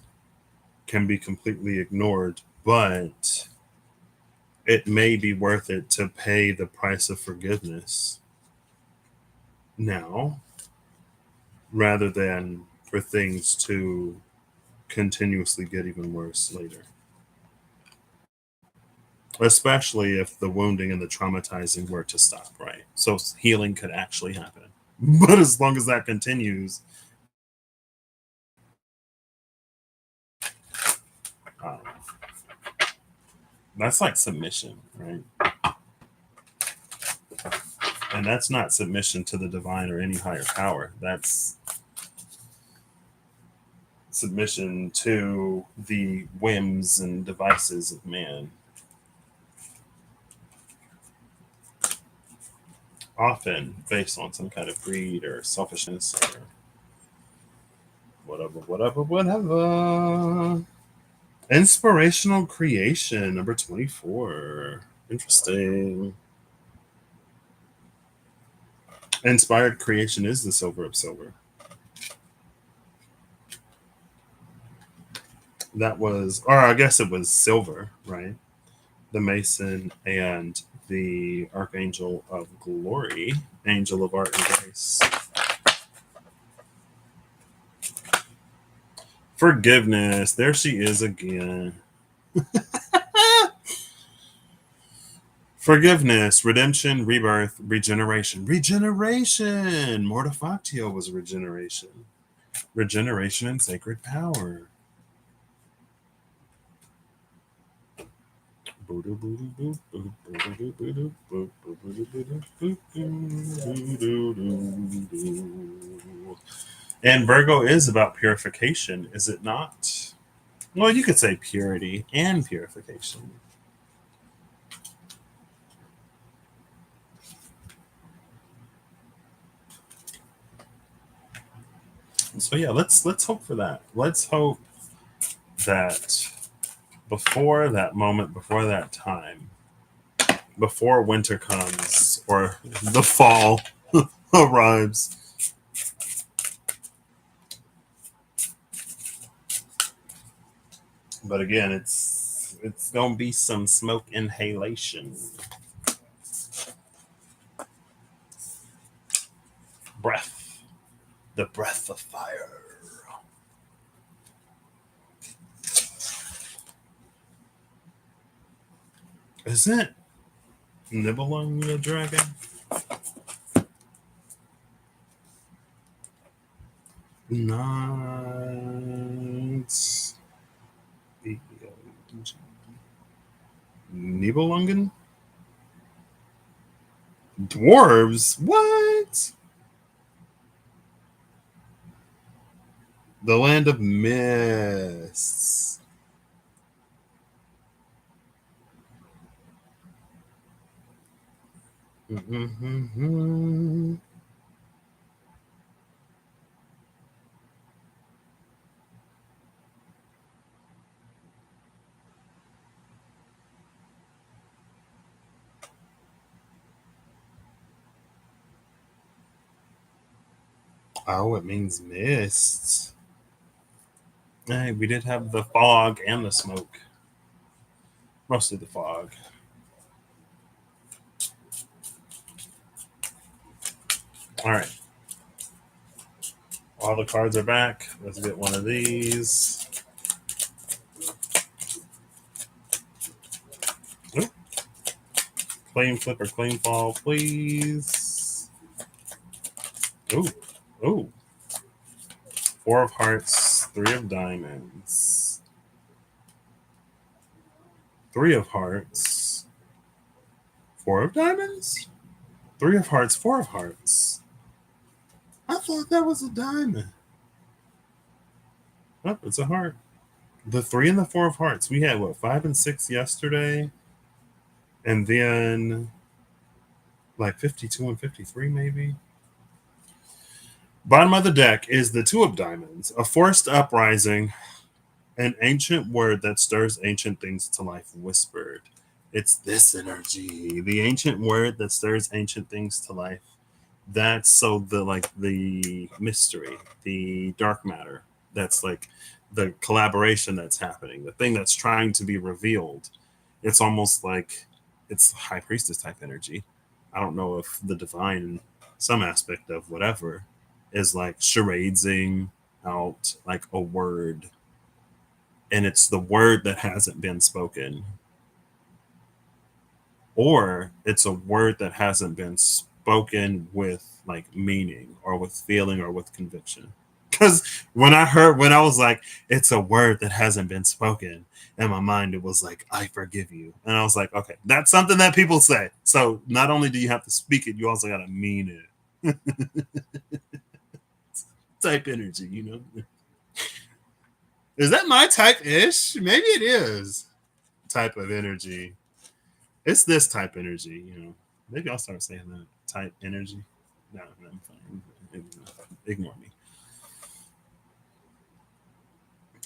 can be completely ignored, but it may be worth it to pay the price of forgiveness now rather than for things to continuously get even worse later. Especially if the wounding and the traumatizing were to stop, right? So healing could actually happen. But as long as that continues, um, that's like submission, right? And that's not submission to the divine or any higher power. That's submission to the whims and devices of man. Often based on some kind of greed or selfishness or whatever. Inspirational creation, number 24. Interesting. Inspired creation is the silver of silver. That was, or I guess it was silver, right? The Mason and the Archangel of Glory, Angel of Art and Grace. Forgiveness. There she is again. Forgiveness, redemption, rebirth, regeneration. Regeneration! Mortifactio was regeneration. Regeneration and sacred power. And Virgo is about purification, is it not? Well, you could say purity and purification. So yeah, let's hope for that. Let's hope that before that moment, before that time, before winter comes or the fall arrives, but again, it's gonna be some smoke inhalation, breath, the breath of fire. Isn't Nibelung the dragon? Not Nibelungen? Dwarves? What? The land of mists. Mm-hmm. Oh, it means mist. Hey, we did have the fog and the smoke. Mostly the fog. All right. All the cards are back. Let's get one of these. Ooh. Clean flip or clean fall, please. Ooh. Ooh. 4 of hearts, 3 of diamonds. 3 of hearts, 4 of diamonds? 3 of hearts, 4 of hearts. I thought that was a diamond. Oh, it's a heart. The 3 and the 4 of hearts. We had, what, 5 and 6 yesterday? And then, like, 52 and 53, maybe? Bottom of the deck is the 2 of diamonds, a forced uprising, An ancient word that stirs ancient things to life whispered. It's this energy. The ancient word that stirs ancient things to life. That's so the like the mystery, the dark matter. That's like the collaboration that's happening, the thing that's trying to be revealed. It's almost like it's high priestess type energy. I don't know if the divine, some aspect of whatever, is like charadesing out like a word, and it's the word that hasn't been spoken, or it's a word that hasn't been spoken with like meaning or with feeling or with conviction. Because when I was like, it's a word that hasn't been spoken, in my mind it was like, I forgive you, and I was like, okay, that's something that people say. So not only do you have to speak it, you also got to mean it. Type energy, you know. Is that my type ish? Maybe it is. Type of energy. It's this type energy, you know. Maybe I'll start saying that type energy. No, I'm fine. Ignore me.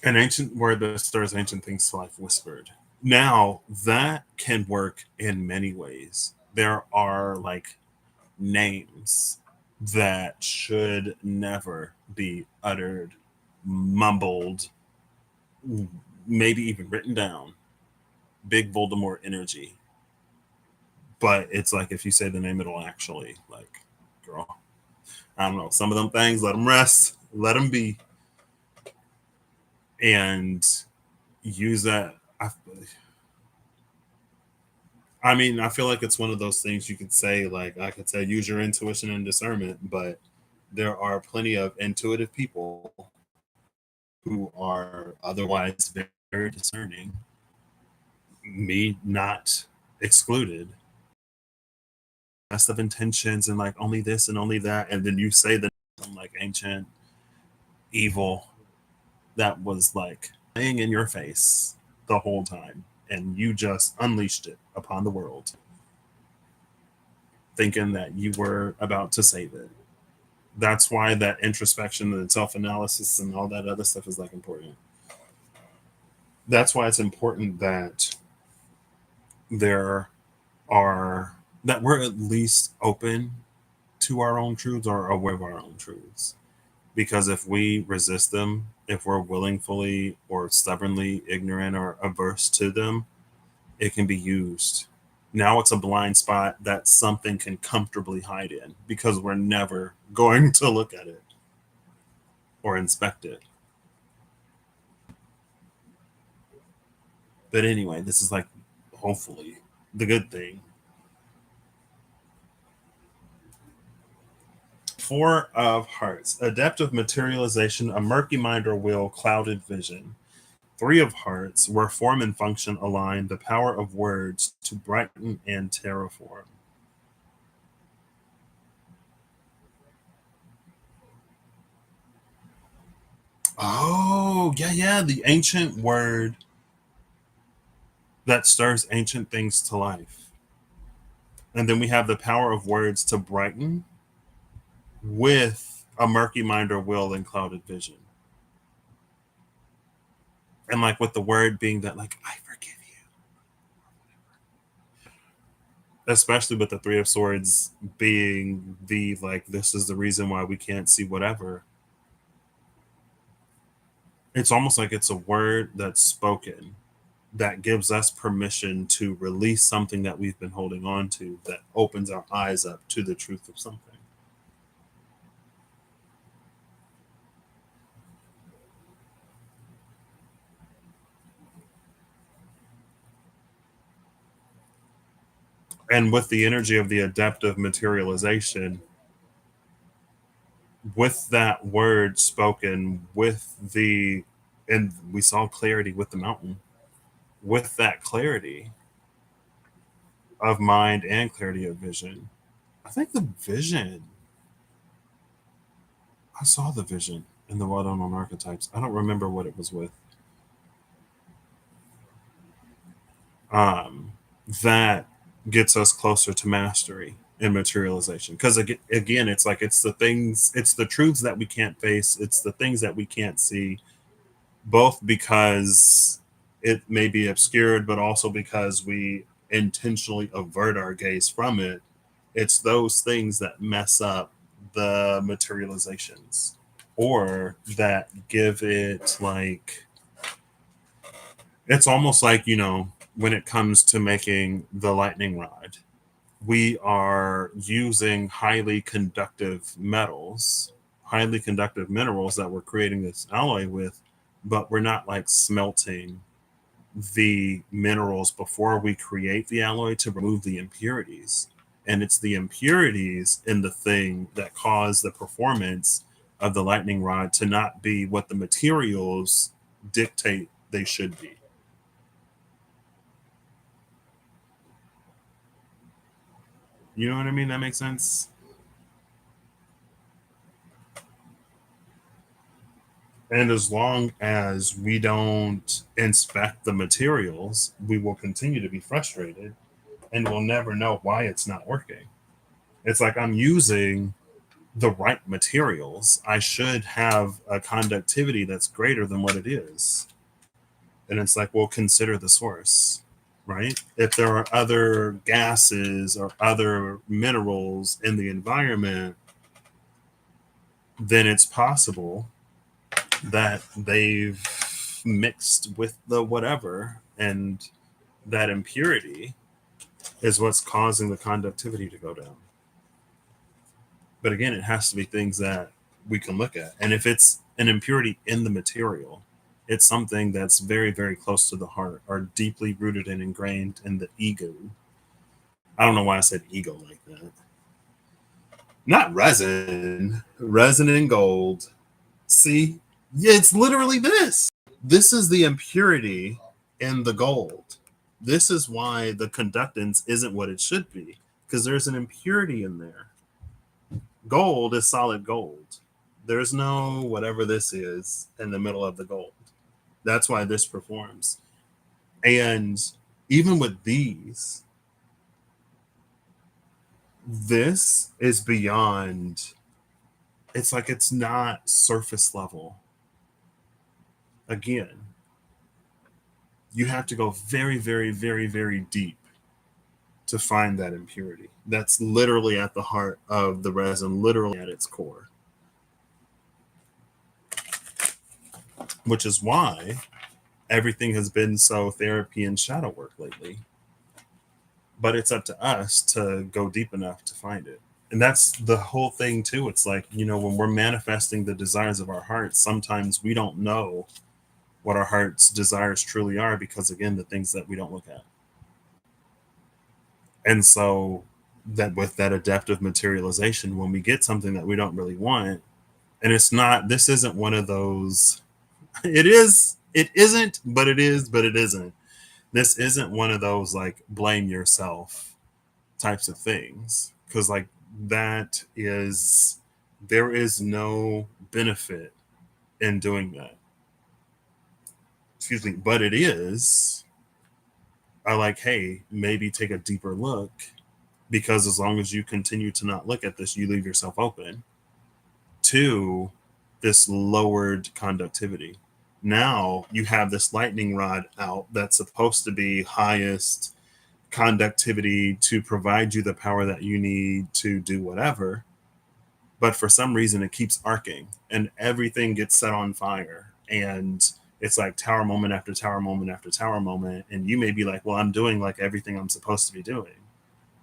An ancient word that stirs ancient things to life whispered. Now that can work in many ways. There are like names that should never be uttered, mumbled, maybe even written down. Big Voldemort energy. But it's like if you say the name, it'll actually like, girl, I don't know. Some of them things, let them rest, let them be, and use that. I mean, I feel like it's one of those things you could say, like, I could say, use your intuition and discernment, but there are plenty of intuitive people who are otherwise very discerning, me not excluded. Best of intentions and like only this and only that, and then you say the like ancient evil that was like laying in your face the whole time, and you just unleashed it upon the world, thinking that you were about to save it. That's why that introspection and self analysis and all that other stuff is like important. That's why it's important that there are that we're at least open to our own truths or aware of our own truths. Because if we resist them, if we're willingly or stubbornly ignorant or averse to them, it can be used. Now it's a blind spot that something can comfortably hide in because we're never going to look at it or inspect it. But anyway, this is like hopefully the good thing. Four of Hearts, adaptive materialization, a murky mind or will, clouded vision. Three of Hearts, where form and function align, the power of words to brighten and terraform. Oh, yeah, yeah. The ancient word that stirs ancient things to life. And then we have the power of words to brighten with a murky mind or will and clouded vision. And like with the word being that, like, I forgive you. Especially with the Three of Swords being the, like, this is the reason why we can't see whatever. It's almost like it's a word that's spoken that gives us permission to release something that we've been holding on to, that opens our eyes up to the truth of something. And with the energy of the adaptive materialization, with that word spoken, with the, and we saw clarity with the mountain, with that clarity of mind and clarity of vision. I think the vision, I saw the vision in the well known archetypes. I don't remember what it was with. Um, that gets us closer to mastery and materialization. Because again, it's the things, it's the truths that we can't face, it's the things that we can't see, both because it may be obscured, but also because we intentionally avert our gaze from it. It's those things that mess up the materializations or that give it like, it's almost like, when it comes to making the lightning rod, we are using highly conductive minerals that we're creating this alloy with, but we're not like smelting the minerals before we create the alloy to remove the impurities. And it's the impurities in the thing that cause the performance of the lightning rod to not be what the materials dictate they should be. You know what I mean? That makes sense. And as long as we don't inspect the materials, we will continue to be frustrated and we'll never know why it's not working. It's like I'm using the right materials. I should have a conductivity that's greater than what it is. And it's like, well, consider the source, right? If there are other gases or other minerals in the environment, then it's possible that they've mixed with the whatever, and that impurity is what's causing the conductivity to go down. But again, it has to be things that we can look at. And if it's an impurity in the material, it's something that's very, very close to the heart or deeply rooted and ingrained in the ego. I don't know why I said ego like that. Not resin, resin and gold. See, yeah, it's literally this. This is the impurity in the gold. This is why the conductance isn't what it should be, because there's an impurity in there. Gold is solid gold. There's no whatever this is in the middle of the gold. That's why this performs. And even with these, this is beyond, it's like it's not surface level. Again, you have to go very, very, very, very deep to find that impurity. That's literally at the heart of the resin, literally at its core. Which is why everything has been so therapy and shadow work lately. But it's up to us to go deep enough to find it. And that's the whole thing, too. It's like, when we're manifesting the desires of our hearts, sometimes we don't know what our heart's desires truly are because, again, the things that we don't look at. And so, that with that adaptive materialization, when we get something that we don't really want, and this isn't one of those, it isn't, but it is, but it isn't. This isn't one of those like blame yourself types of things. Cause like there is no benefit in doing that. Excuse me, but it is. I like, hey, maybe take a deeper look because as long as you continue to not look at this, you leave yourself open to this lowered conductivity. Now you have this lightning rod out that's supposed to be highest conductivity to provide you the power that you need to do whatever. But for some reason, it keeps arcing and everything gets set on fire. And it's like tower moment after tower moment after tower moment. And you may be like, well, I'm doing like everything I'm supposed to be doing,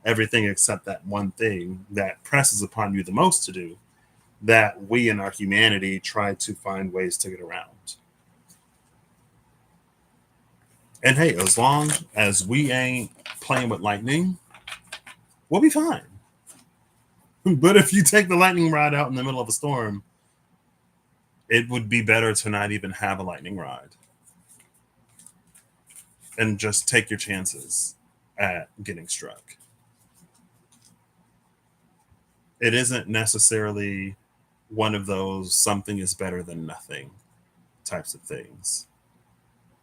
everything except that one thing that presses upon you the most to do, that we in our humanity try to find ways to get around. And hey, as long as we ain't playing with lightning, we'll be fine. But if you take the lightning rod out in the middle of a storm, it would be better to not even have a lightning rod and just take your chances at getting struck. It isn't necessarily one of those something is better than nothing types of things.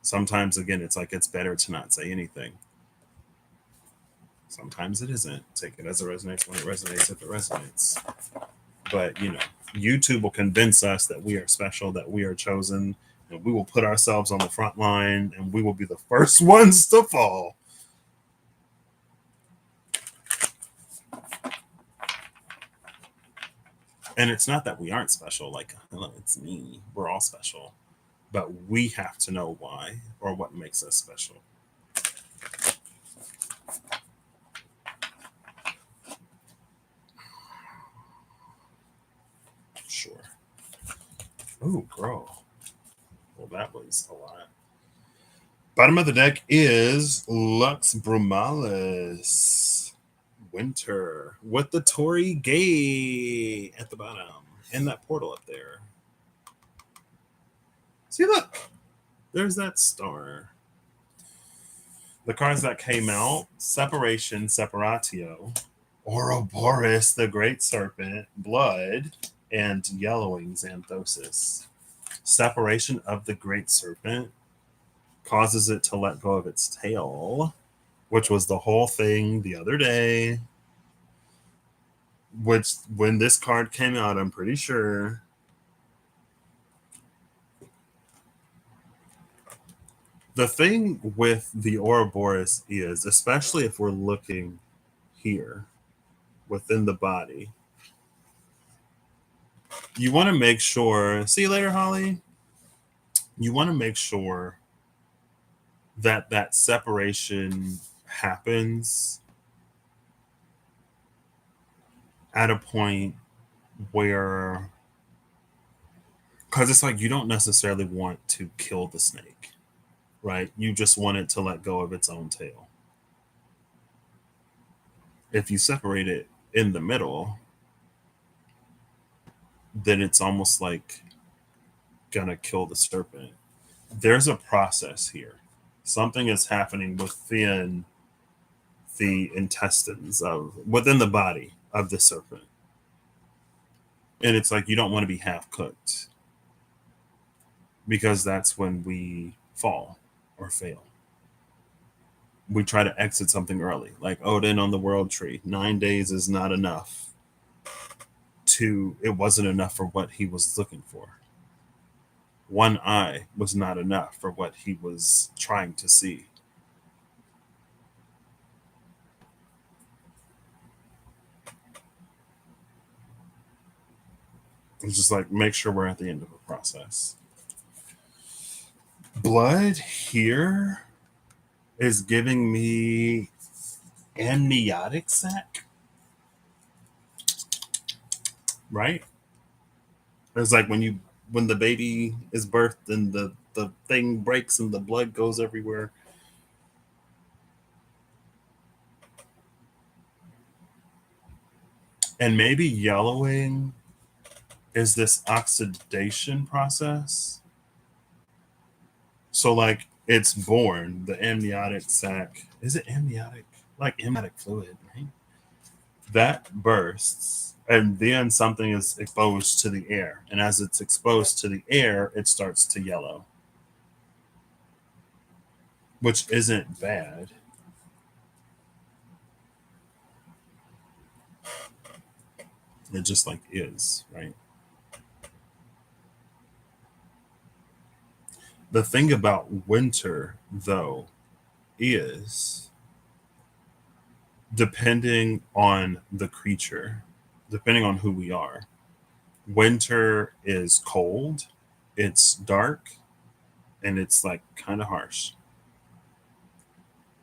Sometimes, again, it's like it's better to not say anything. Sometimes it isn't. Take it as it resonates when it resonates, if it resonates. But, YouTube will convince us that we are special, that we are chosen, and we will put ourselves on the front line and we will be the first ones to fall. And it's not that we aren't special, like, hello, it's me. We're all special. But we have to know why or what makes us special. Sure. Oh, girl. Well, that was a lot. Bottom of the deck is Lux Brumalis. Winter with the Tory Gate at the bottom and that portal up there. See, look, there's that star. The cards that came out: Separation, Separatio, Ouroboros, the Great Serpent, Blood, and Yellowing, Xanthosis. Separation of the Great Serpent causes it to let go of its tail, which was the whole thing the other day. Which, when this card came out, I'm pretty sure the thing with the Ouroboros is, especially if we're looking here within the body, you want to make sure. See you later, Holly. You want to make sure that that separation happens at a point where, because it's like you don't necessarily want to kill the snake, right? You just want it to let go of its own tail. If you separate it in the middle, then it's almost like gonna kill the serpent. There's a process here. Something is happening within the intestines of within the body of the serpent. And it's like you don't want to be half cooked, because that's when we fall or fail. We try to exit something early, like Odin on the world tree. 9 days is not enough. It wasn't enough for what he was looking for. One eye was not enough for what he was trying to see. It's just like, make sure we're at the end of the process. Blood here is giving me amniotic sac, right? It's like when the baby is birthed and the thing breaks and the blood goes everywhere. And maybe yellowing is this oxidation process. So like it's born, the amniotic sac. Is it amniotic? Like amniotic fluid, right? That bursts, and then something is exposed to the air. And as it's exposed to the air, it starts to yellow, which isn't bad. It just like is, right? The thing about winter, though, is depending on the creature, depending on who we are, winter is cold, it's dark, and it's like kind of harsh.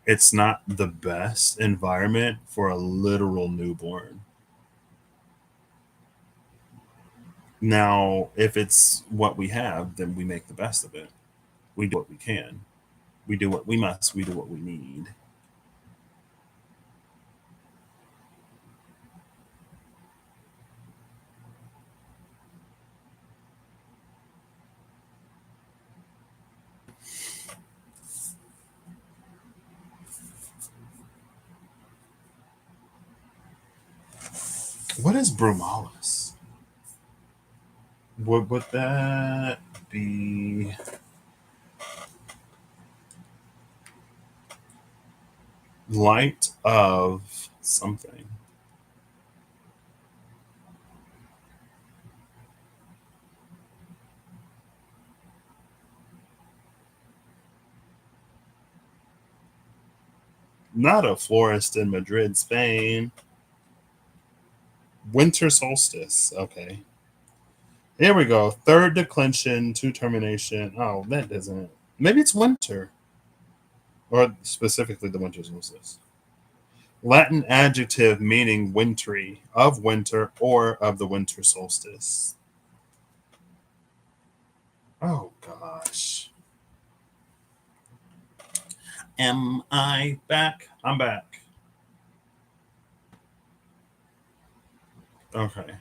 It's not the best environment for a literal newborn. Now, if it's what we have, then we make the best of it. We do what we can. We do what we must. We do what we need. What is Brumalis? Would that be light of something? Not a florist in Madrid, Spain. Winter solstice. Okay. Here we go. Third declension to termination. Oh, that doesn't. Maybe it's winter, or specifically the winter solstice. Latin adjective meaning wintry, of winter, or of the winter solstice. Oh gosh. Am I back? I'm back. Okay.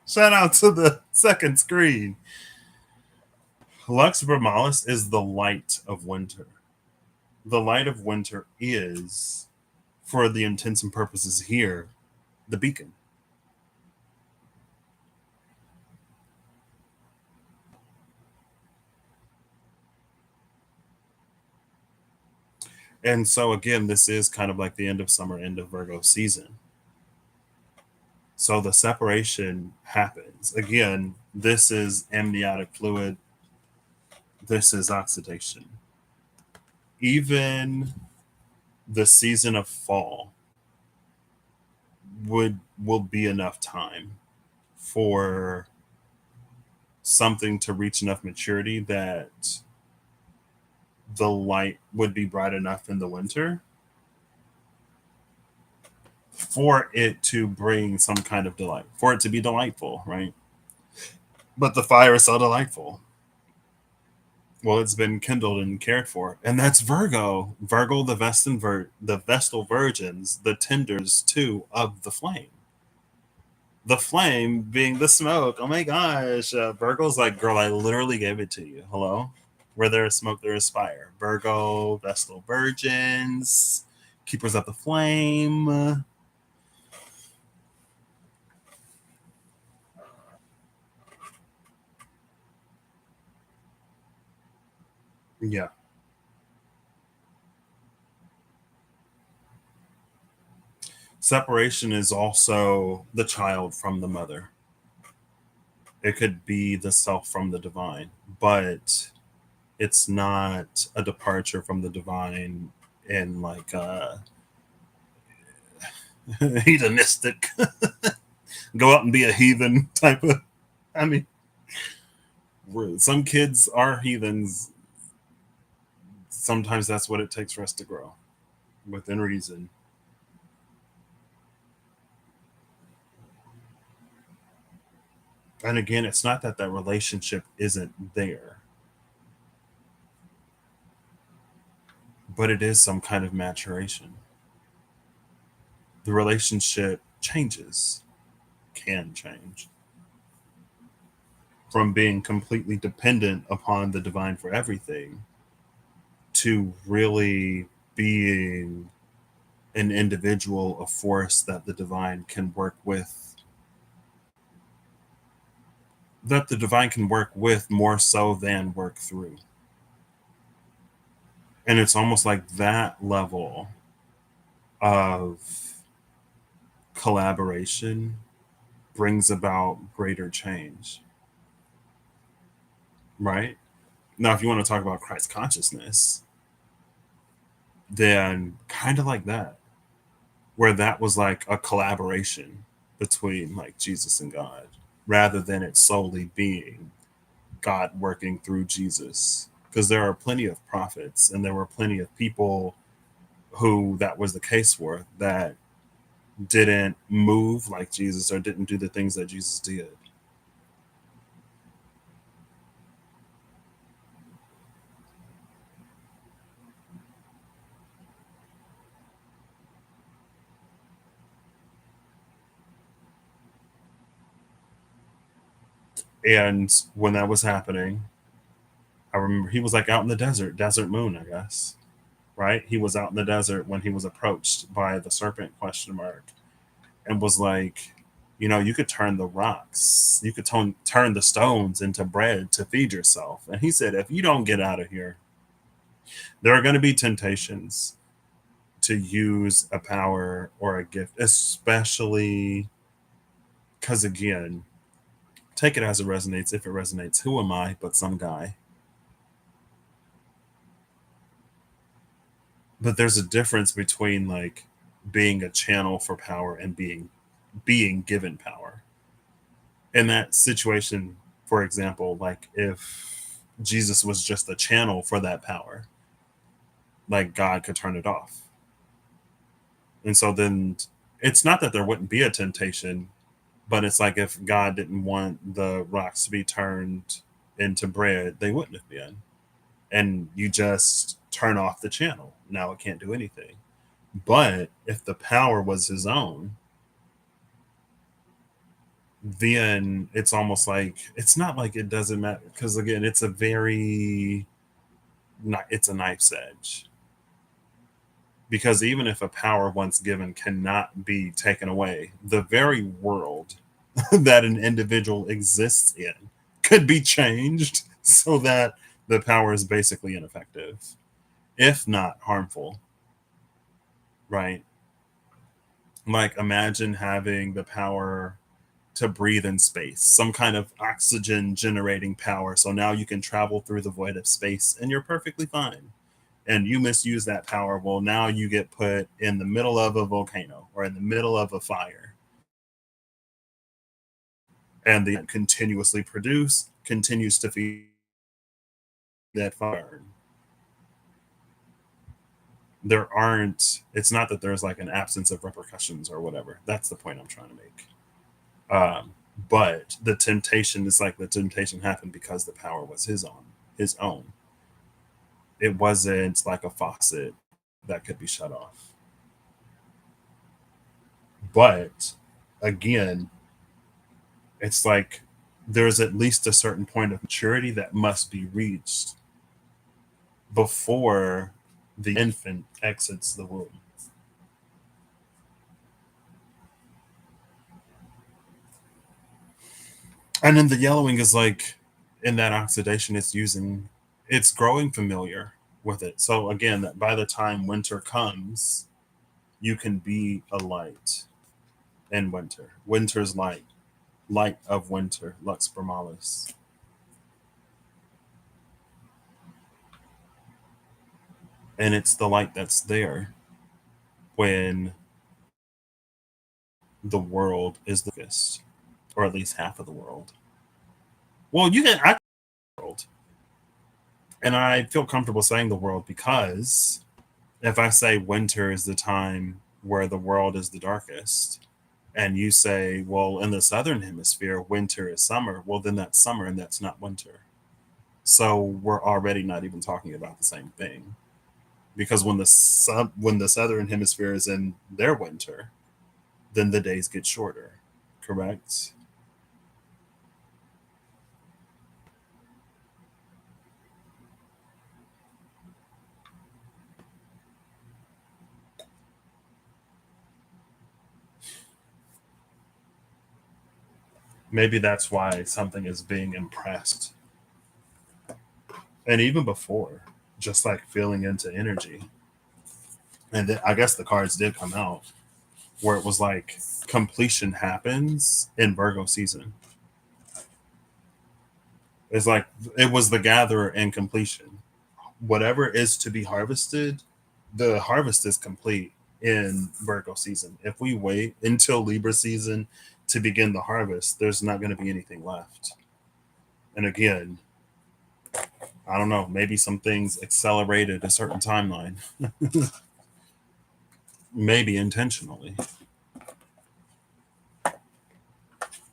Shout out to the second screen. Lux Vermalis is the light of winter. The light of winter is, for the intents and purposes here, the beacon. And so, again, this is kind of like the end of summer, end of Virgo season. So the separation happens. Again, this is amniotic fluid, this is oxidation. Even the season of fall will be enough time for something to reach enough maturity that the light would be bright enough in the winter for it to bring some kind of delight, for it to be delightful, right? But the fire is so delightful. Well, it's been kindled and cared for, and that's Virgo. Virgo, the Vestal Virgins, the tenders too of the flame. The flame being the smoke. Oh my gosh, Virgo's like, girl, I literally gave it to you. Hello, where there is smoke, there is fire. Virgo, Vestal Virgins, keepers of the flame. Yeah. Separation is also the child from the mother. It could be the self from the divine, but it's not a departure from the divine in like heathenistic go out and be a heathen type of. I mean, some kids are heathens. Sometimes that's what it takes for us to grow within reason. And again, it's not that that relationship isn't there, but it is some kind of maturation. The relationship changes, can change from being completely dependent upon the divine for everything to really being an individual, a force that the divine can work with, that the divine can work with more so than work through. And it's almost like that level of collaboration brings about greater change, right? Now, if you want to talk about Christ consciousness, then kind of like that, where that was like a collaboration between like Jesus and God, rather than it solely being God working through Jesus. Because there are plenty of prophets and there were plenty of people who that was the case for, that didn't move like Jesus or didn't do the things that Jesus did. And when that was happening, I remember he was like out in the desert, desert moon, I guess, right? He was out in the desert when he was approached by the serpent question mark and was like, you know, you could turn the rocks, you could turn the stones into bread to feed yourself. And he said, if you don't get out of here, there are going to be temptations to use a power or a gift, especially because, again, take it as it resonates. If it resonates, who am I but some guy? But there's a difference between like being a channel for power and being given power. In that situation, for example, like if Jesus was just a channel for that power, like God could turn it off. And so then it's not that there wouldn't be a temptation, but it's like if God didn't want the rocks to be turned into bread, they wouldn't have been. And you just turn off the channel. Now it can't do anything. But if the power was his own, then it's almost like it's not like it doesn't matter because again, it's a very it's a knife's edge. Because even if a power once given cannot be taken away, the very world that an individual exists in could be changed so that the power is basically ineffective, if not harmful, right? Like imagine having the power to breathe in space, some kind of oxygen generating power. So now you can travel through the void of space and you're perfectly fine. And you misuse that power. Well, now you get put in the middle of a volcano or in the middle of a fire. And the continuously produce continues to feed that fire. There aren't, it's not that there's like an absence of repercussions or whatever. That's the point I'm trying to make. Um, but the temptation is like the temptation happened because the power was his own. It wasn't like a faucet that could be shut off. But again, it's like there's at least a certain point of maturity that must be reached before the infant exits the womb. And then the yellowing is like in that oxidation, it's growing familiar with it. So again, that by the time winter comes, you can be a light in winter. Winter's light, light of winter, Lux Bromalis. And it's the light that's there when the world is the fist, or at least half of the world. Well, you can I world, and I feel comfortable saying the world because if I say winter is the time where the world is the darkest, and you say, well, in the southern hemisphere, winter is summer, well, then that's summer and that's not winter. So we're already not even talking about the same thing because when the southern hemisphere is in their winter, then the days get shorter. Correct? Maybe that's why something is being impressed. And even before, just like feeling into energy. And then I guess the cards did come out where it was like completion happens in Virgo season. It's like it was the gatherer and completion. Whatever is to be harvested, the harvest is complete in Virgo season. If we wait until Libra season to begin the harvest, there's not going to be anything left. And again, I don't know, maybe some things accelerated a certain timeline, maybe intentionally.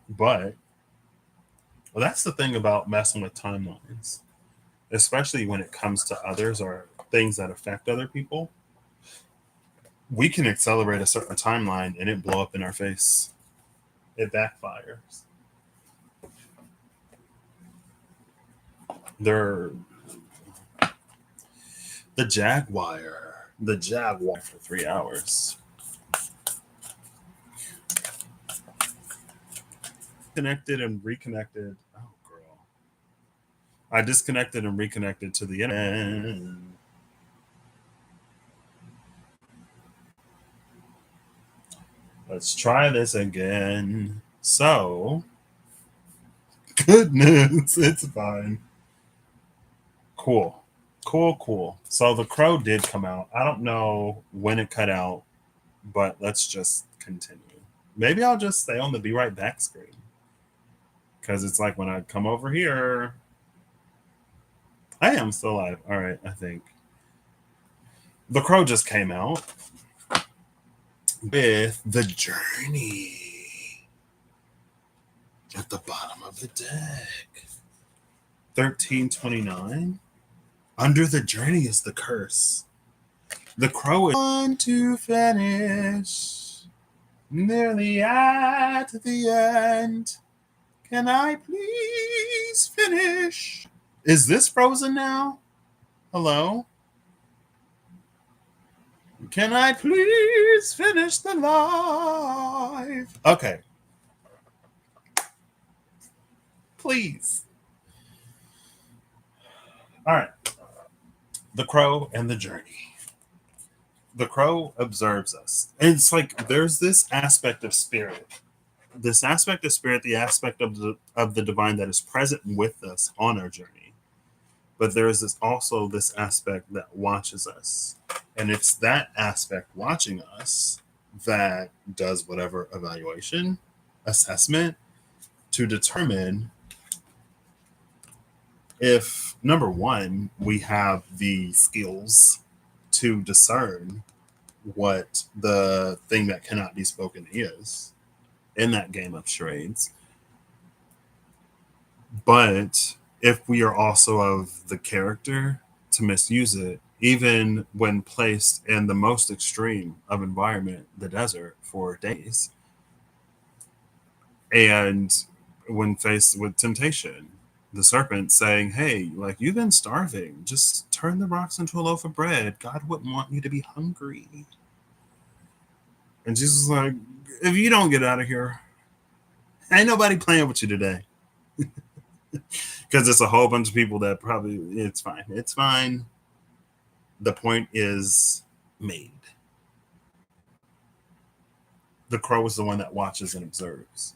But well, that's the thing about messing with timelines, especially when it comes to others or things that affect other people. We can accelerate a certain timeline and it blow up in our face. It backfires. They're the Jaguar for 3 hours. Connected and reconnected. Oh, girl. I disconnected and reconnected to the internet. Let's try this again. So, good news. It's fine. Cool. Cool. So the crow did come out. I don't know when it cut out, but let's just continue. Maybe I'll just stay on the be right back screen. Because it's like when I come over here, I am still alive. All right, I think. The crow just came out with the journey at the bottom of the deck. 1329. Under the journey is the curse. The crow is on to finish. Nearly at the end. Can I please finish? Is this frozen now? Hello? Can I please finish the life? Okay. Please. All right. The crow and the journey. The crow observes us. And it's like there's this aspect of spirit. This aspect of spirit, the aspect of the divine that is present with us on our journey. But there is also this aspect that watches us. And it's that aspect watching us that does whatever evaluation, assessment to determine if, number one, we have the skills to discern what the thing that cannot be spoken is in that game of charades. But if we are also of the character to misuse it, even when placed in the most extreme of environment, the desert, for days, and when faced with temptation, the serpent saying, hey, like, you've been starving, just turn the rocks into a loaf of bread. God wouldn't want you to be hungry. And Jesus is like, if you don't get out of here, ain't nobody playing with you today. Because it's a whole bunch of people that probably, it's fine. The point is made. The crow is the one that watches and observes.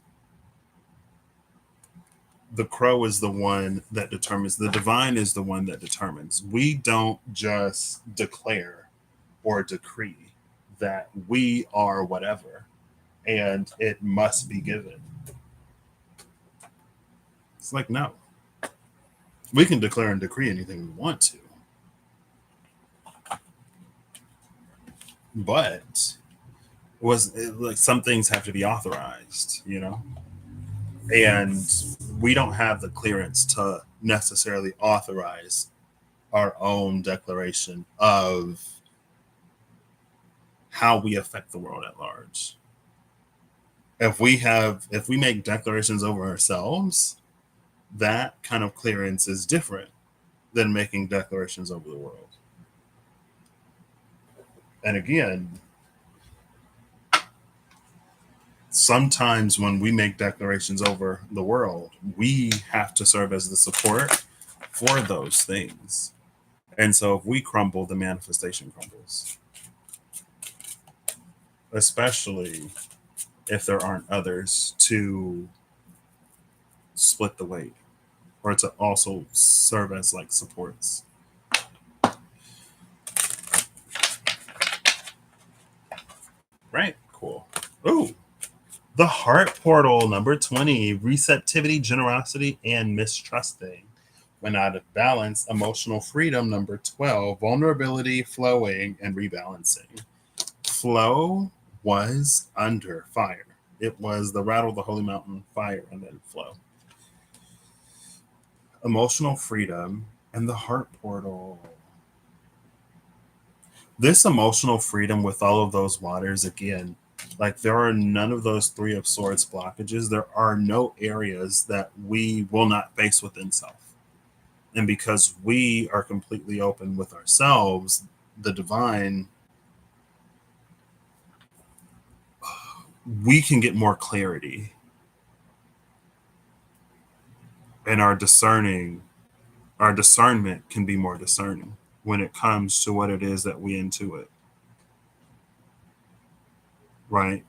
The crow is the one that determines. The divine is the one that determines. We don't just declare or decree that we are whatever and it must be given. It's like, no. We can declare and decree anything we want to. But like some things have to be authorized, and we don't have the clearance to necessarily authorize our own declaration of how we affect the world at large. If we make declarations over ourselves, that kind of clearance is different than making declarations over the world. And again, sometimes when we make declarations over the world, we have to serve as the support for those things. And so if we crumble, the manifestation crumbles. Especially if there aren't others to split the weight or to also serve as like supports. Right, cool. Ooh. The heart portal, number 20, receptivity, generosity, and mistrusting. When out of balance, emotional freedom, number 12, vulnerability, flowing, and rebalancing. Flow was under fire. It was the rattle of the holy mountain, fire, and then flow. Emotional freedom and the heart portal. This emotional freedom with all of those waters, again, like there are none of those three of swords blockages. There are no areas that we will not face within self. And because we are completely open with ourselves, the divine, we can get more clarity. And our discernment can be more discerning when it comes to what it is that we intuit. Right?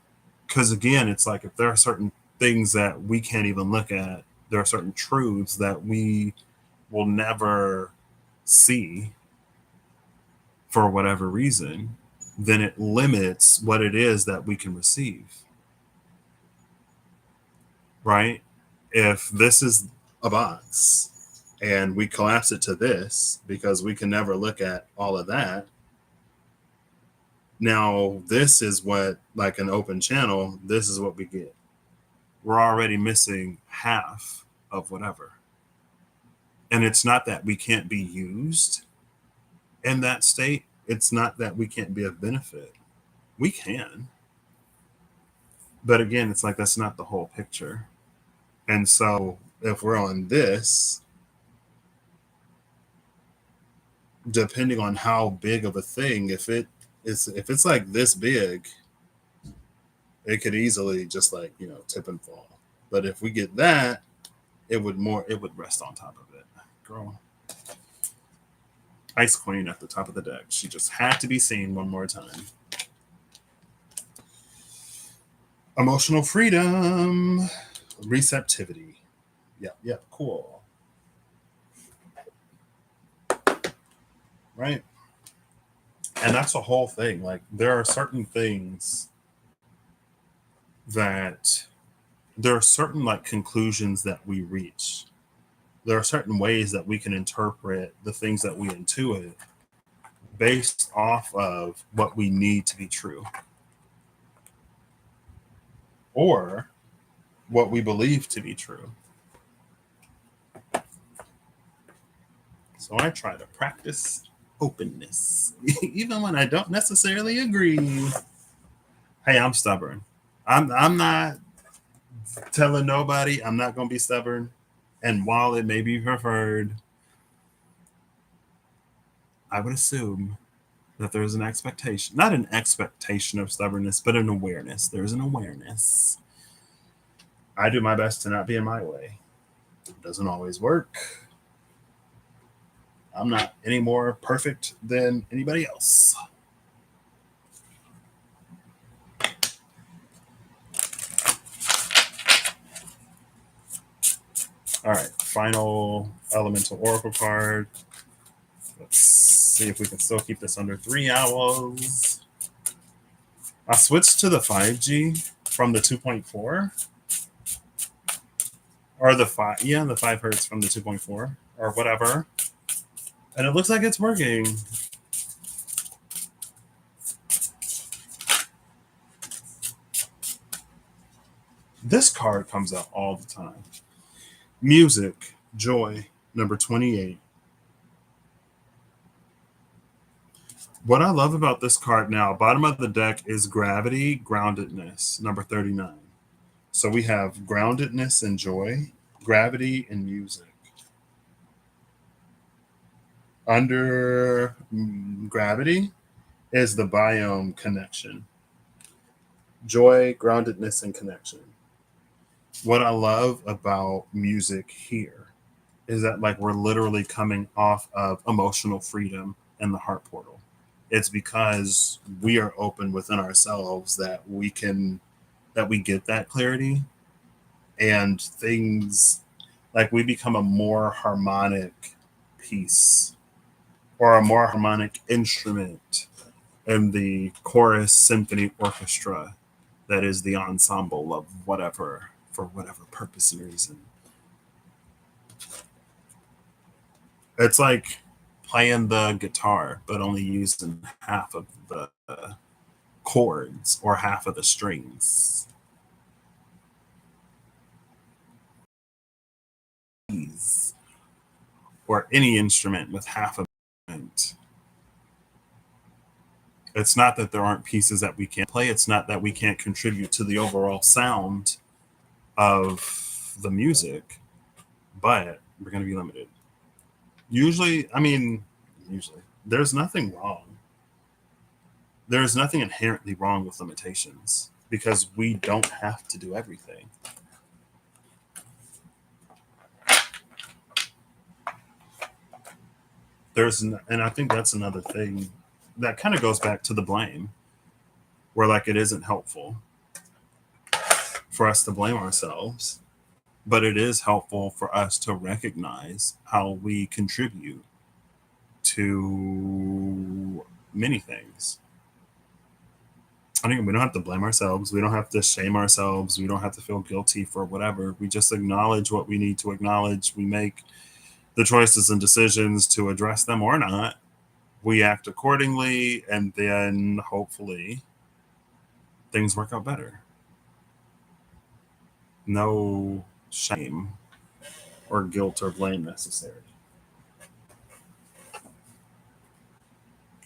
Because again, it's like if there are certain things that we can't even look at, there are certain truths that we will never see. for whatever reason, then it limits what it is that we can receive, right? If this is a box and we collapse it to this because we can never look at all of that, now this is what, like an open channel, this is what we get. We're already missing half of whatever. And it's not that we can't be used in that state. It's not that we can't be of benefit. We can. But again, it's like that's not the whole picture. And so if we're on this, depending on how big of a thing, if it's like this big, it could easily just like, tip and fall. But if we get that, it would rest on top of it. Girl. Ice Queen at the top of the deck. She just had to be seen one more time. Emotional freedom. Receptivity. Yep, cool. Right? And that's the whole thing. Like, there are certain things that there are certain like conclusions that we reach. There are certain ways that we can interpret the things that we intuit based off of what we need to be true or what we believe to be true. So I try to practice openness, even when I don't necessarily agree. Hey, I'm stubborn. I'm not telling nobody I'm not going to be stubborn. And while it may be preferred, I would assume that there's an expectation, not an expectation of stubbornness, but an awareness. There's an awareness. I do my best to not be in my way. It doesn't always work. I'm not any more perfect than anybody else. All right, final elemental oracle card. Let's see if we can still keep this under 3 hours. I switched to the 5G from the 2.4. Or the 5 hertz from the 2.4 or whatever. And it looks like it's working. This card comes out all the time. Music, Joy, number 28. What I love about this card now, bottom of the deck is Gravity, Groundedness, number 39. So we have groundedness and joy, gravity and music. Under gravity is the biome connection. Joy, groundedness, and connection. What I love about music here is that like we're literally coming off of emotional freedom and the heart portal. It's because we are open within ourselves that we get that clarity, and things like we become a more harmonic piece or a more harmonic instrument in the chorus symphony orchestra that is the ensemble of whatever, for whatever purpose and reason. It's like playing the guitar but only using half of the chords or half of the strings. Or any instrument with half of it. It's not that there aren't pieces that we can't play. It's not that we can't contribute to the overall sound of the music, but we're going to be limited. Usually, there's nothing wrong. There's nothing inherently wrong with limitations because we don't have to do everything. And I think that's another thing that kind of goes back to the blame, where like it isn't helpful for us to blame ourselves, but it is helpful for us to recognize how we contribute to many things. I mean, we don't have to blame ourselves. We don't have to shame ourselves. We don't have to feel guilty for whatever. We just acknowledge what we need to acknowledge. We make the choices and decisions to address them or not. We act accordingly, and then hopefully things work out better. No shame or guilt or blame necessary.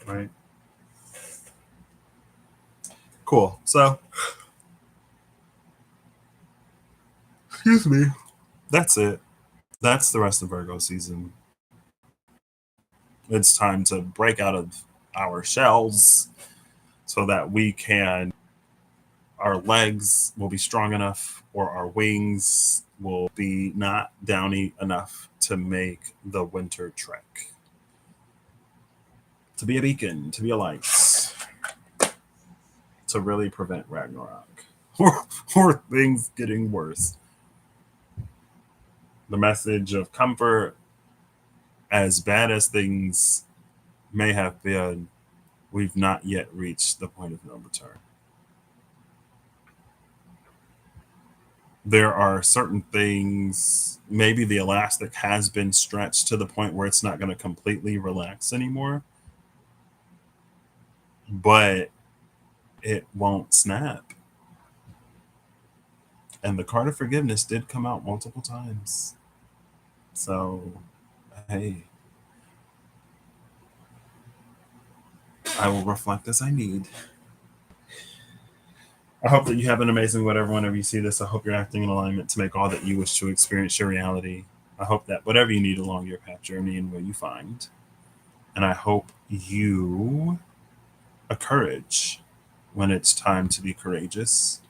Right? Cool. So, excuse me. That's it. That's the rest of Virgo season. It's time to break out of our shells so that our legs will be strong enough or our wings will be not downy enough to make the winter trek. To be a beacon, to be a light, to really prevent Ragnarok or things getting worse. The message of comfort, as bad as things may have been, we've not yet reached the point of no return. There are certain things, maybe the elastic has been stretched to the point where it's not going to completely relax anymore, but it won't snap. And the card of forgiveness did come out multiple times. So, hey, I will reflect as I need. I hope that you have an amazing whatever whenever you see this. I hope you're acting in alignment to make all that you wish to experience your reality. I hope that whatever you need along your path journey and where you find. And I hope you a courage when it's time to be courageous,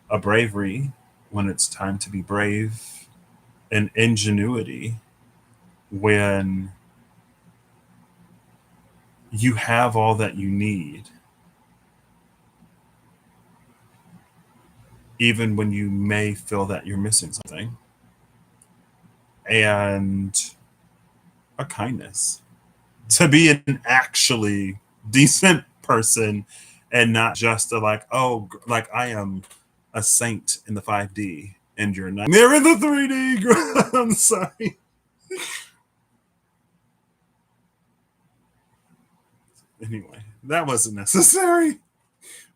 a bravery when it's time to be brave, an ingenuity when you have all that you need, even when you may feel that you're missing something, and a kindness to be an actually decent person and not just a like, oh, like I am a saint in the 5D and you're not. They're in the 3D. I'm sorry. Anyway, that wasn't necessary.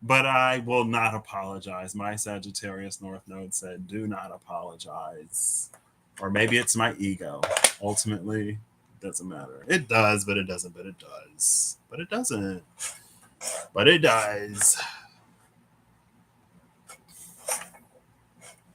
But I will not apologize. My Sagittarius North Node said, do not apologize. Or maybe it's my ego. Ultimately, it doesn't matter. It does, but it doesn't, but it does. But it doesn't. But it does.